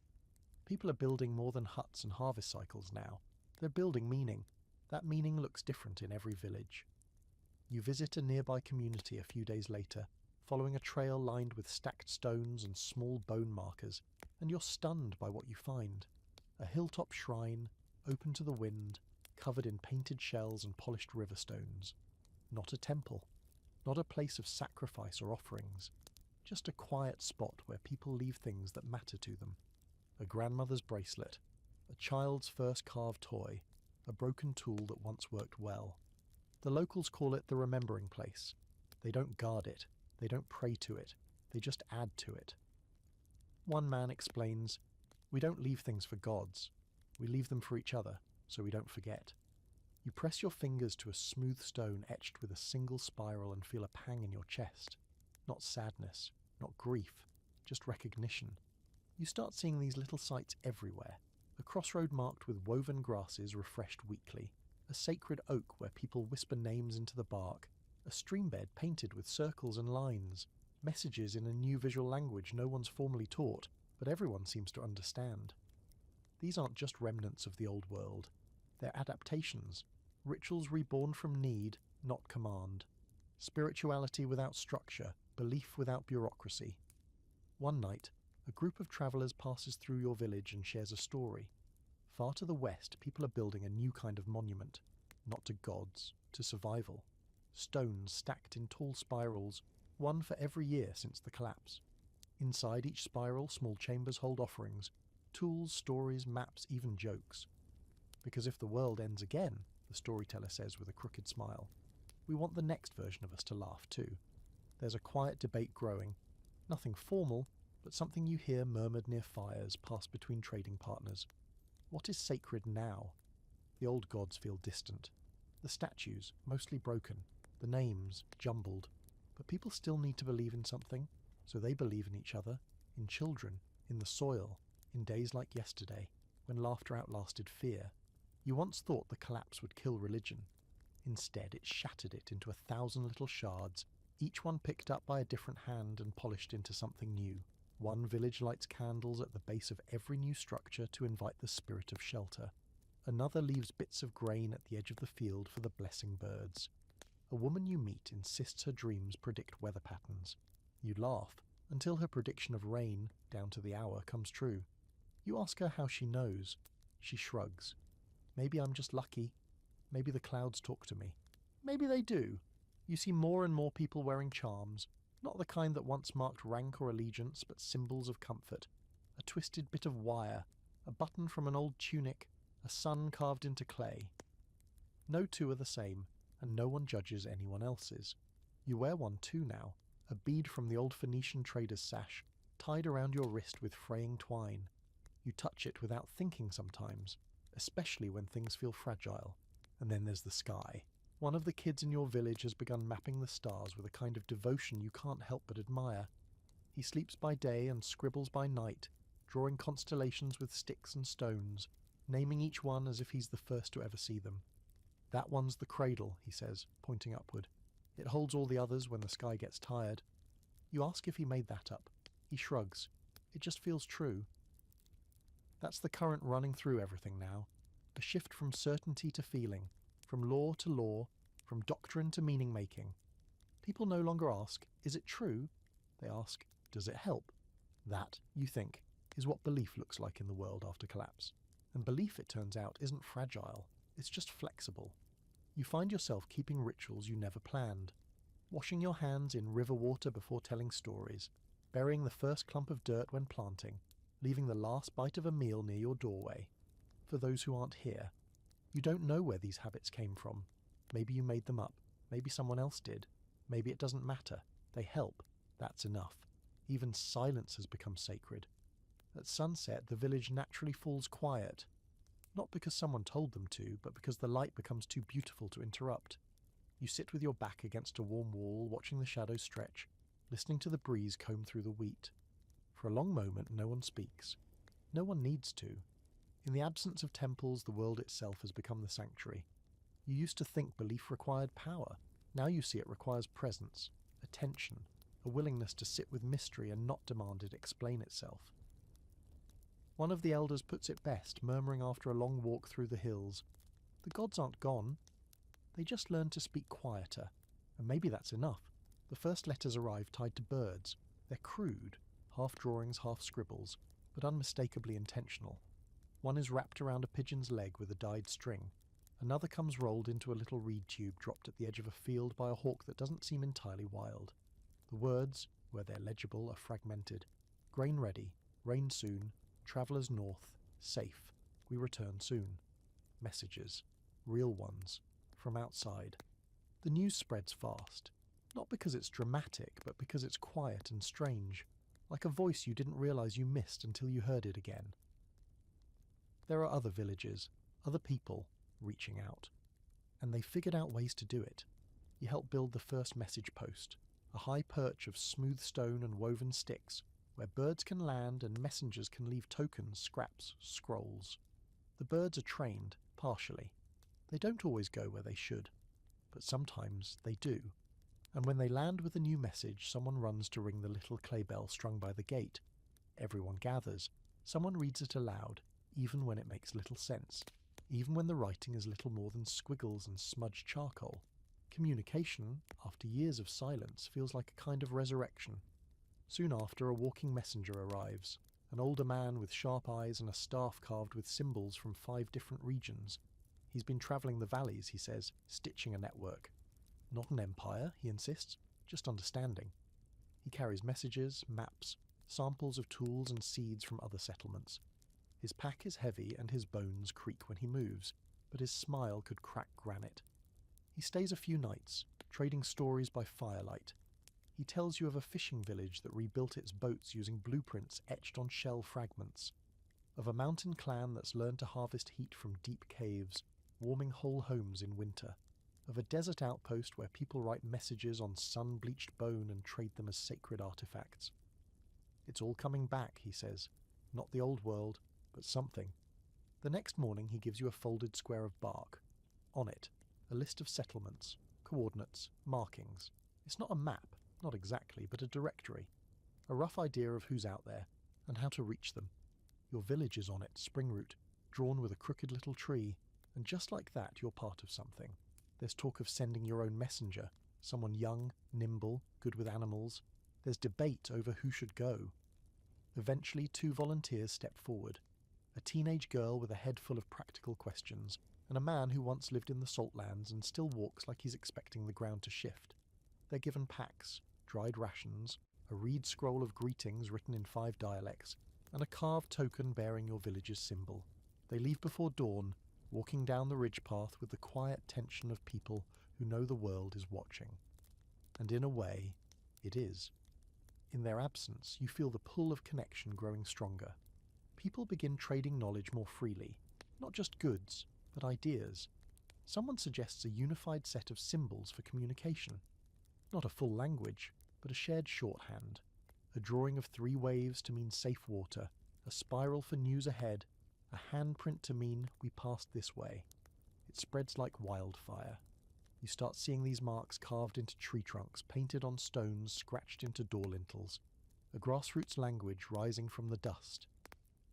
People are building more than huts and harvest cycles now. They're building meaning. That meaning looks different in every village. You visit a nearby community a few days later, following a trail lined with stacked stones and small bone markers, and you're stunned by what you find. A hilltop shrine, open to the wind, covered in painted shells and polished river stones. Not a temple, not a place of sacrifice or offerings, just a quiet spot where people leave things that matter to them. A grandmother's bracelet, a child's first carved toy, a broken tool that once worked well. The locals call it the remembering place. They don't guard it, they don't pray to it, they just add to it. One man explains, "We don't leave things for gods, we leave them for each other, so we don't forget." You press your fingers to a smooth stone etched with a single spiral and feel a pang in your chest. Not sadness, not grief, just recognition. You start seeing these little sites everywhere. A crossroad marked with woven grasses refreshed weekly. A sacred oak where people whisper names into the bark. A streambed painted with circles and lines. Messages in a new visual language no one's formally taught, but everyone seems to understand. These aren't just remnants of the old world. They're adaptations. Rituals reborn from need, not command. Spirituality without structure, belief without bureaucracy. One night, a group of travellers passes through your village and shares a story. Far to the west, people are building a new kind of monument, not to gods, to survival. Stones stacked in tall spirals, one for every year since the collapse. Inside each spiral, small chambers hold offerings, tools, stories, maps, even jokes. Because if the world ends again, the storyteller says with a crooked smile, we want the next version of us to laugh too. There's a quiet debate growing, nothing formal, but something you hear murmured near fires passed between trading partners. What is sacred now? The old gods feel distant. The statues, mostly broken, the names, jumbled. But people still need to believe in something, so they believe in each other, in children, in the soil, in days like yesterday, when laughter outlasted fear. You once thought the collapse would kill religion. Instead, it shattered it into 1,000 little shards, each one picked up by a different hand and polished into something new. One village lights candles at the base of every new structure to invite the spirit of shelter. Another leaves bits of grain at the edge of the field for the blessing birds. A woman you meet insists her dreams predict weather patterns. You laugh, until her prediction of rain, down to the hour, comes true. You ask her how she knows. She shrugs. Maybe I'm just lucky. Maybe the clouds talk to me. Maybe they do. You see more and more people wearing charms, not the kind that once marked rank or allegiance, but symbols of comfort. A twisted bit of wire, a button from an old tunic, a sun carved into clay. No two are the same, and no one judges anyone else's. You wear one too now, a bead from the old Phoenician trader's sash, tied around your wrist with fraying twine. You touch it without thinking sometimes, especially when things feel fragile. And then there's the sky. One of the kids in your village has begun mapping the stars with a kind of devotion you can't help but admire. He sleeps by day and scribbles by night, drawing constellations with sticks and stones, naming each one as if he's the first to ever see them. That one's the cradle, he says, pointing upward. It holds all the others when the sky gets tired. You ask if he made that up. He shrugs. It just feels true. That's the current running through everything now. A shift from certainty to feeling, from law to law, from doctrine to meaning-making. People no longer ask, is it true? They ask, does it help? That, you think, is what belief looks like in the world after collapse. And belief, it turns out, isn't fragile. It's just flexible. You find yourself keeping rituals you never planned. Washing your hands in river water before telling stories. Burying the first clump of dirt when planting. Leaving the last bite of a meal near your doorway. For those who aren't here, you don't know where these habits came from. Maybe you made them up. Maybe someone else did. Maybe it doesn't matter. They help. That's enough. Even silence has become sacred. At sunset, the village naturally falls quiet. Not because someone told them to, but because the light becomes too beautiful to interrupt. You sit with your back against a warm wall, watching the shadows stretch, listening to the breeze comb through the wheat. For a long moment, no one speaks. No one needs to. In the absence of temples, the world itself has become the sanctuary. You used to think belief required power. Now you see it requires presence, attention, a willingness to sit with mystery and not demand it explain itself. One of the elders puts it best, murmuring after a long walk through the hills, "The gods aren't gone. They just learned to speak quieter. And maybe that's enough." The first letters arrive tied to birds. They're crude, half drawings, half scribbles, but unmistakably intentional. One is wrapped around a pigeon's leg with a dyed string. Another comes rolled into a little reed tube dropped at the edge of a field by a hawk that doesn't seem entirely wild. The words, where they're legible, are fragmented. Grain ready, rain soon, travellers north, safe, we return soon. Messages, real ones, from outside. The news spreads fast, not because it's dramatic, but because it's quiet and strange, like a voice you didn't realise you missed until you heard it again. There are other villages, other people, reaching out. And they figured out ways to do it. You helped build the first message post, a high perch of smooth stone and woven sticks, where birds can land and messengers can leave tokens, scraps, scrolls. The birds are trained, partially. They don't always go where they should, but sometimes they do. And when they land with a new message, someone runs to ring the little clay bell strung by the gate. Everyone gathers. Someone reads it aloud, even when it makes little sense, even when the writing is little more than squiggles and smudged charcoal. Communication, after years of silence, feels like a kind of resurrection. Soon after, a walking messenger arrives, an older man with sharp eyes and a staff carved with symbols from 5 different regions. He's been travelling the valleys, he says, stitching a network. Not an empire, he insists, just understanding. He carries messages, maps, samples of tools and seeds from other settlements. His pack is heavy and his bones creak when he moves, but his smile could crack granite. He stays a few nights, trading stories by firelight. He tells you of a fishing village that rebuilt its boats using blueprints etched on shell fragments, of a mountain clan that's learned to harvest heat from deep caves, warming whole homes in winter, of a desert outpost where people write messages on sun-bleached bone and trade them as sacred artifacts. It's all coming back, he says. Not the old world, but something. The next morning he gives you a folded square of bark. On it, a list of settlements, coordinates, markings. It's not a map, not exactly, but a directory. A rough idea of who's out there, and how to reach them. Your village is on it, spring route, drawn with a crooked little tree, and just like that you're part of something. There's talk of sending your own messenger, someone young, nimble, good with animals. There's debate over who should go. Eventually 2 volunteers step forward. A teenage girl with a head full of practical questions, and a man who once lived in the saltlands and still walks like he's expecting the ground to shift. They're given packs, dried rations, a reed scroll of greetings written in 5 dialects, and a carved token bearing your village's symbol. They leave before dawn, walking down the ridge path with the quiet tension of people who know the world is watching. And in a way, it is. In their absence, you feel the pull of connection growing stronger. People begin trading knowledge more freely, not just goods, but ideas. Someone suggests a unified set of symbols for communication. Not a full language, but a shared shorthand. A drawing of 3 waves to mean safe water, a spiral for news ahead, a handprint to mean we passed this way. It spreads like wildfire. You start seeing these marks carved into tree trunks, painted on stones, scratched into door lintels. A grassroots language rising from the dust.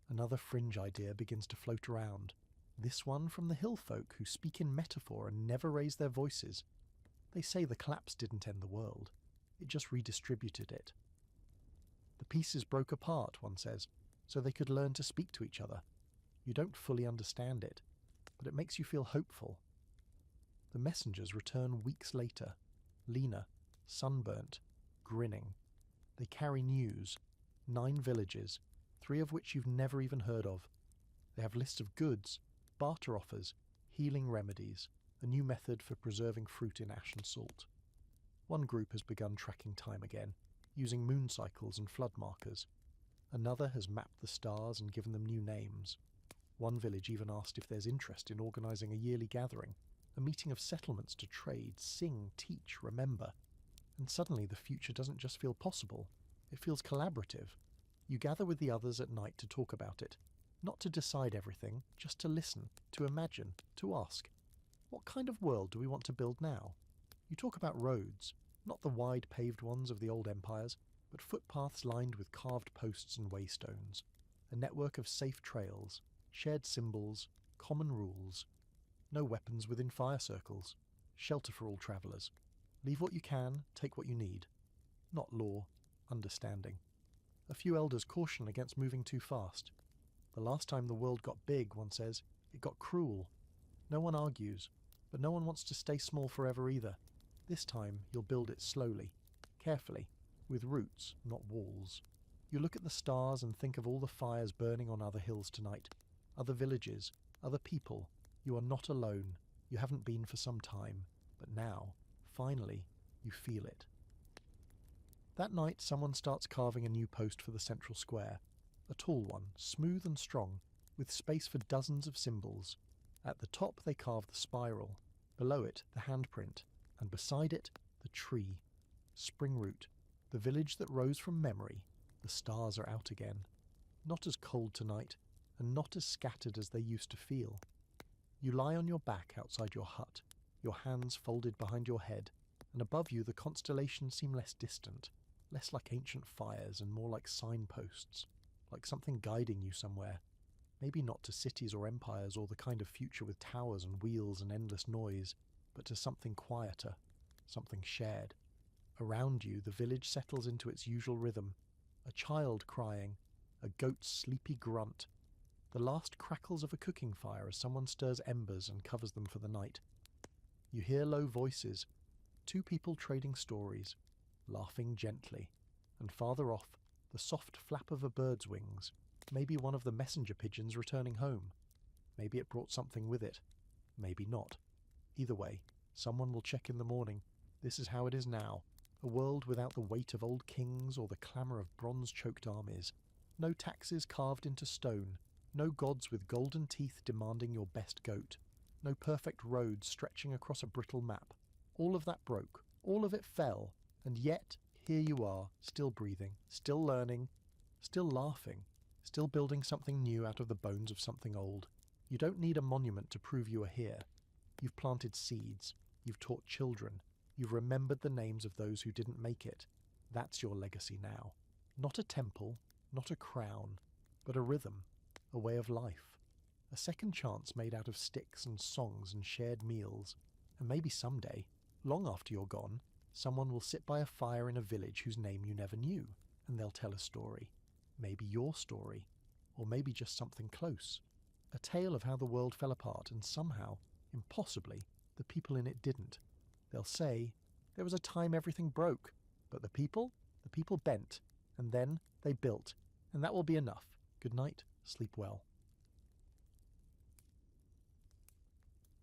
Another fringe idea begins to float around. This one from the hill folk who speak in metaphor and never raise their voices. They say the collapse didn't end the world. It just redistributed it. The pieces broke apart, one says, so they could learn to speak to each other. You don't fully understand it, but it makes you feel hopeful. The messengers return weeks later, leaner, sunburnt, grinning. They carry news, 9 villages, 3 of which you've never even heard of. They have lists of goods, barter offers, healing remedies, a new method for preserving fruit in ash and salt. One group has begun tracking time again, using moon cycles and flood markers. Another has mapped the stars and given them new names. One village even asked if there's interest in organising a yearly gathering, a meeting of settlements to trade, sing, teach, remember. And suddenly the future doesn't just feel possible, it feels collaborative. You gather with the others at night to talk about it. Not to decide everything, just to listen, to imagine, to ask. What kind of world do we want to build now? You talk about roads, not the wide paved ones of the old empires, but footpaths lined with carved posts and waystones. A network of safe trails, shared symbols, common rules. No weapons within fire circles. Shelter for all travellers. Leave what you can, take what you need. Not law, understanding. A few elders caution against moving too fast. The last time the world got big, one says, it got cruel. No one argues, but no one wants to stay small forever either. This time you'll build it slowly, carefully, with roots, not walls. You look at the stars and think of all the fires burning on other hills tonight, other villages, other people. You are not alone. You haven't been for some time, but now, finally, you feel it. That night someone starts carving a new post for the central square. A tall one, smooth and strong, with space for dozens of symbols. At the top they carve the spiral, below it the handprint, and beside it the tree. Spring root, the village that rose from memory. The stars are out again. Not as cold tonight, and not as scattered as they used to feel. You lie on your back outside your hut, your hands folded behind your head, and above you the constellations seem less distant, less like ancient fires and more like signposts, like something guiding you somewhere. Maybe not to cities or empires or the kind of future with towers and wheels and endless noise, but to something quieter, something shared. Around you the village settles into its usual rhythm, a child crying, a goat's sleepy grunt, the last crackles of a cooking fire as someone stirs embers and covers them for the night. You hear low voices, two people trading stories, laughing gently, and farther off, the soft flap of a bird's wings, maybe one of the messenger pigeons returning home. Maybe it brought something with it, maybe not. Either way, someone will check in the morning. This is how it is now, a world without the weight of old kings or the clamour of bronze-choked armies. No taxes carved into stone, no gods with golden teeth demanding your best goat, no perfect roads stretching across a brittle map. All of that broke, all of it fell, and yet here you are, still breathing, still learning, still laughing, still building something new out of the bones of something old. You don't need a monument to prove you are here. You've planted seeds, you've taught children, you've remembered the names of those who didn't make it. That's your legacy now. Not a temple, not a crown, but a rhythm, a way of life. A second chance made out of sticks and songs and shared meals. And maybe someday, long after you're gone, someone will sit by a fire in a village whose name you never knew, and they'll tell a story. Maybe your story, or maybe just something close. A tale of how the world fell apart and somehow, impossibly, the people in it didn't. They'll say, there was a time everything broke, but the people bent, and then they built, and that will be enough. Good night, sleep well.